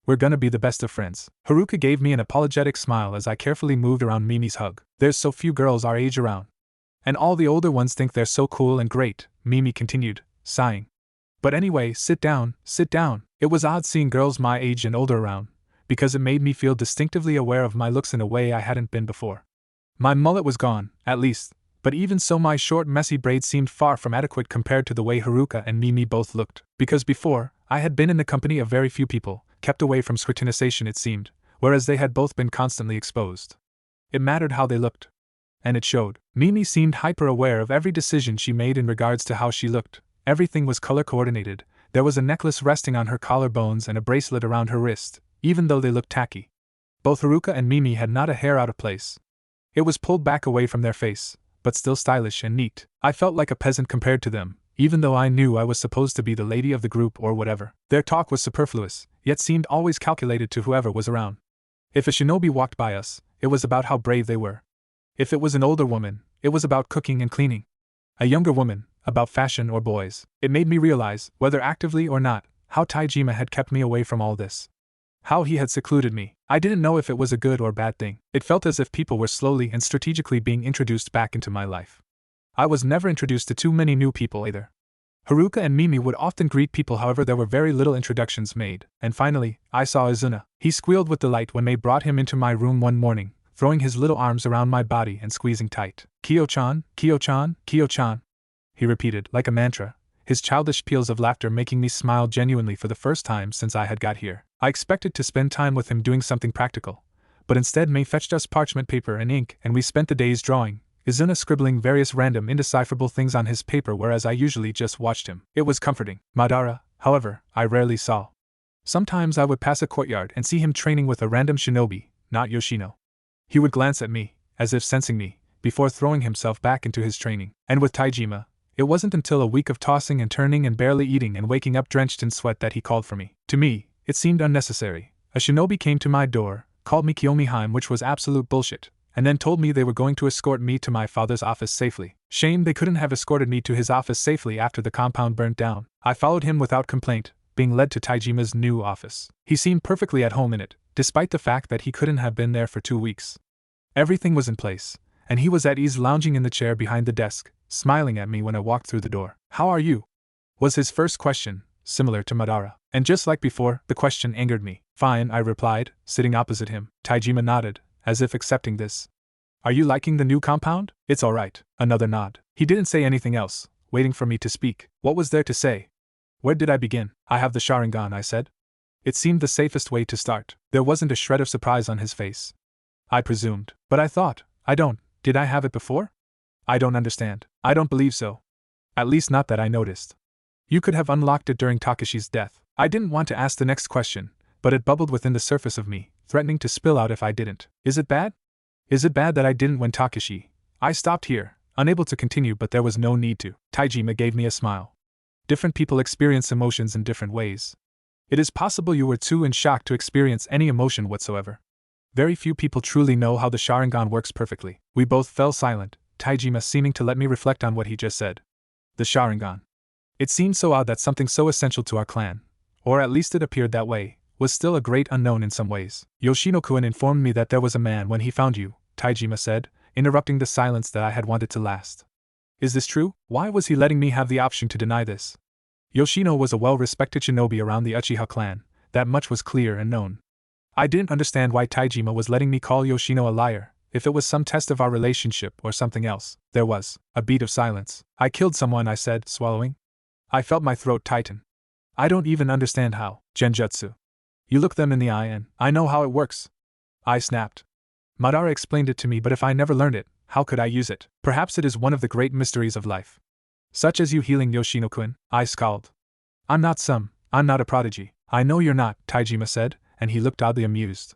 We're gonna be the best of friends. Haruka gave me an apologetic smile as I carefully moved around Mimi's hug. There's so few girls our age around. And all the older ones think they're so cool and great, Mimi continued, sighing. But anyway, sit down, sit down. It was odd seeing girls my age and older around, because it made me feel distinctively aware of my looks in a way I hadn't been before. My mullet was gone, at least, but even so my short messy braids seemed far from adequate compared to the way Haruka and Mimi both looked, because before, I had been in the company of very few people, kept away from scrutinization it seemed, whereas they had both been constantly exposed. It mattered how they looked. And it showed. Mimi seemed hyper-aware of every decision she made in regards to how she looked. Everything was color-coordinated. There was a necklace resting on her collarbones and a bracelet around her wrist, even though they looked tacky. Both Haruka and Mimi had not a hair out of place. It was pulled back away from their face, but still stylish and neat. I felt like a peasant compared to them, even though I knew I was supposed to be the lady of the group or whatever. Their talk was superfluous, yet seemed always calculated to whoever was around. If a shinobi walked by us, it was about how brave they were. If it was an older woman, it was about cooking and cleaning. A younger woman, about fashion or boys. It made me realize, whether actively or not, how Taijima had kept me away from all this. How he had secluded me. I didn't know if it was a good or bad thing. It felt as if people were slowly and strategically being introduced back into my life. I was never introduced to too many new people either. Haruka and Mimi would often greet people, however there were very little introductions made, and finally, I saw Izuna. He squealed with delight when Mei brought him into my room one morning, throwing his little arms around my body and squeezing tight. Kyo-chan, Kyo-chan, Kyo-chan, he repeated, like a mantra, his childish peals of laughter making me smile genuinely for the first time since I had got here. I expected to spend time with him doing something practical, but instead Mei fetched us parchment paper and ink and we spent the days drawing, Izuna scribbling various random indecipherable things on his paper whereas I usually just watched him. It was comforting. Madara, however, I rarely saw. Sometimes I would pass a courtyard and see him training with a random shinobi, not Yoshino. He would glance at me, as if sensing me, before throwing himself back into his training. And with Taijima, it wasn't until a week of tossing and turning and barely eating and waking up drenched in sweat that he called for me. To me, it seemed unnecessary. A shinobi came to my door, called me Kiyomiheim, which was absolute bullshit, and then told me they were going to escort me to my father's office safely. Shame they couldn't have escorted me to his office safely after the compound burnt down. I followed him without complaint, being led to Taijima's new office. He seemed perfectly at home in it, despite the fact that he couldn't have been there for 2 weeks. Everything was in place, and he was at ease lounging in the chair behind the desk, smiling at me when I walked through the door. "How are you?" was his first question, similar to Madara. And just like before, the question angered me. "Fine," I replied, sitting opposite him. Taijima nodded, as if accepting this. "Are you liking the new compound?" "It's alright." Another nod. He didn't say anything else, waiting for me to speak. What was there to say? Where did I begin? "I have the Sharingan," I said. It seemed the safest way to start. There wasn't a shred of surprise on his face. I presumed. But I thought, did I have it before? I don't understand. I don't believe so. At least not that I noticed. You could have unlocked it during Takashi's death. I didn't want to ask the next question, but it bubbled within the surface of me, threatening to spill out if I didn't. Is it bad? Is it bad that I didn't when Takashi? I stopped here, unable to continue, but there was no need to. Taijima gave me a smile. Different people experience emotions in different ways. It is possible you were too in shock to experience any emotion whatsoever. Very few people truly know how the Sharingan works perfectly. We both fell silent, Taijima seeming to let me reflect on what he just said. The Sharingan. It seemed so odd that something so essential to our clan, or at least it appeared that way, was still a great unknown in some ways. Yoshino-kun informed me that there was a man when he found you, Taijima said, interrupting the silence that I had wanted to last. Is this true? Why was he letting me have the option to deny this? Yoshino was a well-respected shinobi around the Uchiha clan, that much was clear and known. I didn't understand why Taijima was letting me call Yoshino a liar, if it was some test of our relationship or something else. There was a beat of silence. "I killed someone," I said, swallowing. I felt my throat tighten. "I don't even understand how." "Genjutsu. You look them in the eye and I know how it works." I snapped. Madara explained it to me, but if I never learned it, how could I use it? Perhaps it is one of the great mysteries of life. Such as you healing Yoshino-kun, I scowled. I'm not a prodigy." "I know you're not," Taijima said, and he looked oddly amused.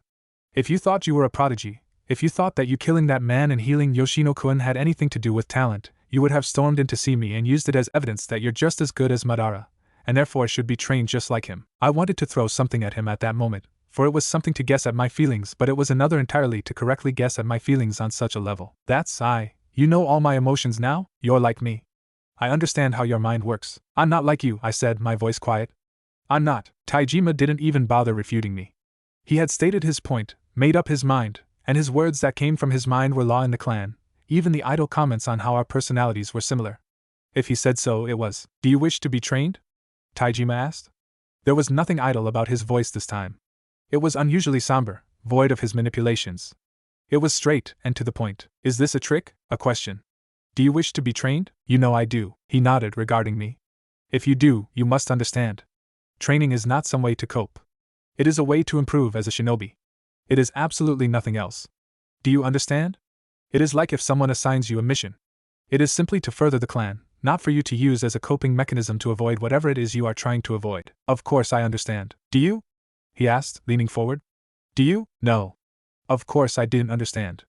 "If you thought you were a prodigy, if you thought that you killing that man and healing Yoshino-kun had anything to do with talent, you would have stormed in to see me and used it as evidence that you're just as good as Madara, and therefore should be trained just like him." I wanted to throw something at him at that moment, for it was something to guess at my feelings, but it was another entirely to correctly guess at my feelings on such a level. That's you know all my emotions now? You're like me. I understand how your mind works. I'm not like you, I said, my voice quiet. I'm not. Taijima didn't even bother refuting me. He had stated his point, made up his mind, and his words that came from his mind were law in the clan, even the idle comments on how our personalities were similar. If he said so, it was. Do you wish to be trained? Taijima asked. There was nothing idle about his voice this time. It was unusually somber, void of his manipulations. It was straight and to the point. Is this a trick? A question. Do you wish to be trained? You know I do, he nodded, regarding me. If you do, you must understand. Training is not some way to cope. It is a way to improve as a shinobi. It is absolutely nothing else. Do you understand? It is like if someone assigns you a mission. It is simply to further the clan, not for you to use as a coping mechanism to avoid whatever it is you are trying to avoid. Of course I understand. Do you? He asked, leaning forward. Do you? No. Of course I didn't understand.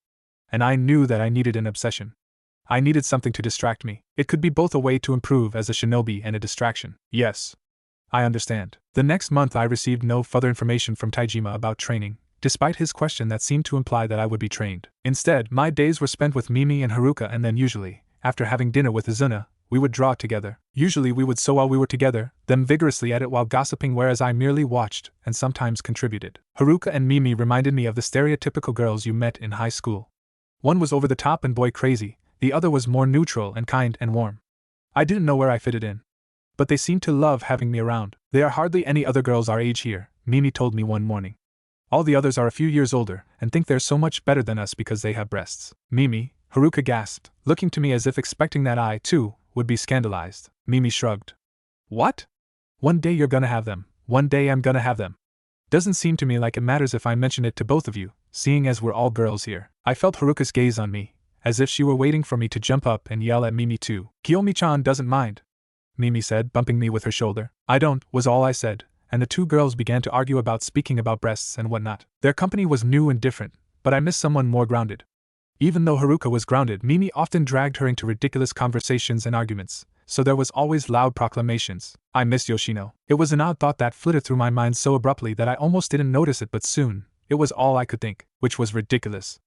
And I knew that I needed an obsession. I needed something to distract me. It could be both a way to improve as a shinobi and a distraction. Yes. I understand. The next month I received no further information from Taijima about training, despite his question that seemed to imply that I would be trained. Instead, my days were spent with Mimi and Haruka, and then usually, after having dinner with Izuna, we would draw together. Usually we would sew while we were together, them vigorously at it while gossiping, whereas I merely watched and sometimes contributed. Haruka and Mimi reminded me of the stereotypical girls you met in high school. One was over the top and boy crazy, the other was more neutral and kind and warm. I didn't know where I fitted in. But they seemed to love having me around. There are hardly any other girls our age here, Mimi told me one morning. All the others are a few years older and think they're so much better than us because they have breasts. Mimi, Haruka gasped, looking to me as if expecting that I, too, would be scandalized. Mimi shrugged. What? One day you're gonna have them. One day I'm gonna have them. Doesn't seem to me like it matters if I mention it to both of you, seeing as we're all girls here. I felt Haruka's gaze on me, as if she were waiting for me to jump up and yell at Mimi too. Kiyomi-chan doesn't mind, Mimi said, bumping me with her shoulder. I don't, was all I said, and the two girls began to argue about speaking about breasts and whatnot. Their company was new and different, but I missed someone more grounded. Even though Haruka was grounded, Mimi often dragged her into ridiculous conversations and arguments, so there was always loud proclamations. I miss Yoshino. It was an odd thought that flitted through my mind so abruptly that I almost didn't notice it, but soon, it was all I could think, which was ridiculous.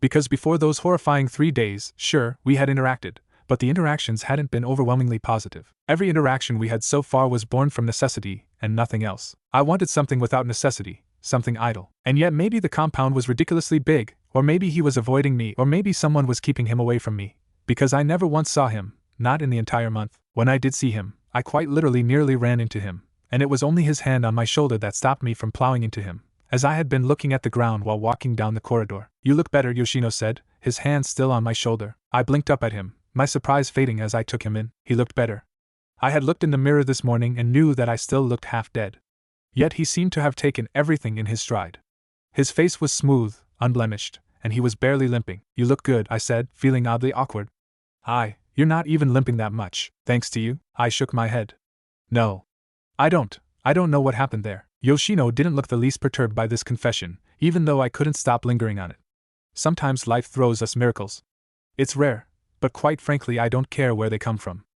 Because before those horrifying 3 days, sure, we had interacted, but the interactions hadn't been overwhelmingly positive. Every interaction we had so far was born from necessity, and nothing else. I wanted something without necessity, something idle. And yet maybe the compound was ridiculously big, or maybe he was avoiding me, or maybe someone was keeping him away from me, because I never once saw him, not in the entire month. When I did see him, I quite literally nearly ran into him, and it was only his hand on my shoulder that stopped me from plowing into him, as I had been looking at the ground while walking down the corridor. You look better, Yoshino said, his hand still on my shoulder. I blinked up at him, my surprise fading as I took him in. He looked better. I had looked in the mirror this morning and knew that I still looked half dead. Yet he seemed to have taken everything in his stride. His face was smooth, unblemished, and he was barely limping. You look good, I said, feeling oddly awkward. You're not even limping that much, thanks to you. I shook my head. No. I don't know what happened there. Yoshino didn't look the least perturbed by this confession, even though I couldn't stop lingering on it. Sometimes life throws us miracles. It's rare, but quite frankly I don't care where they come from.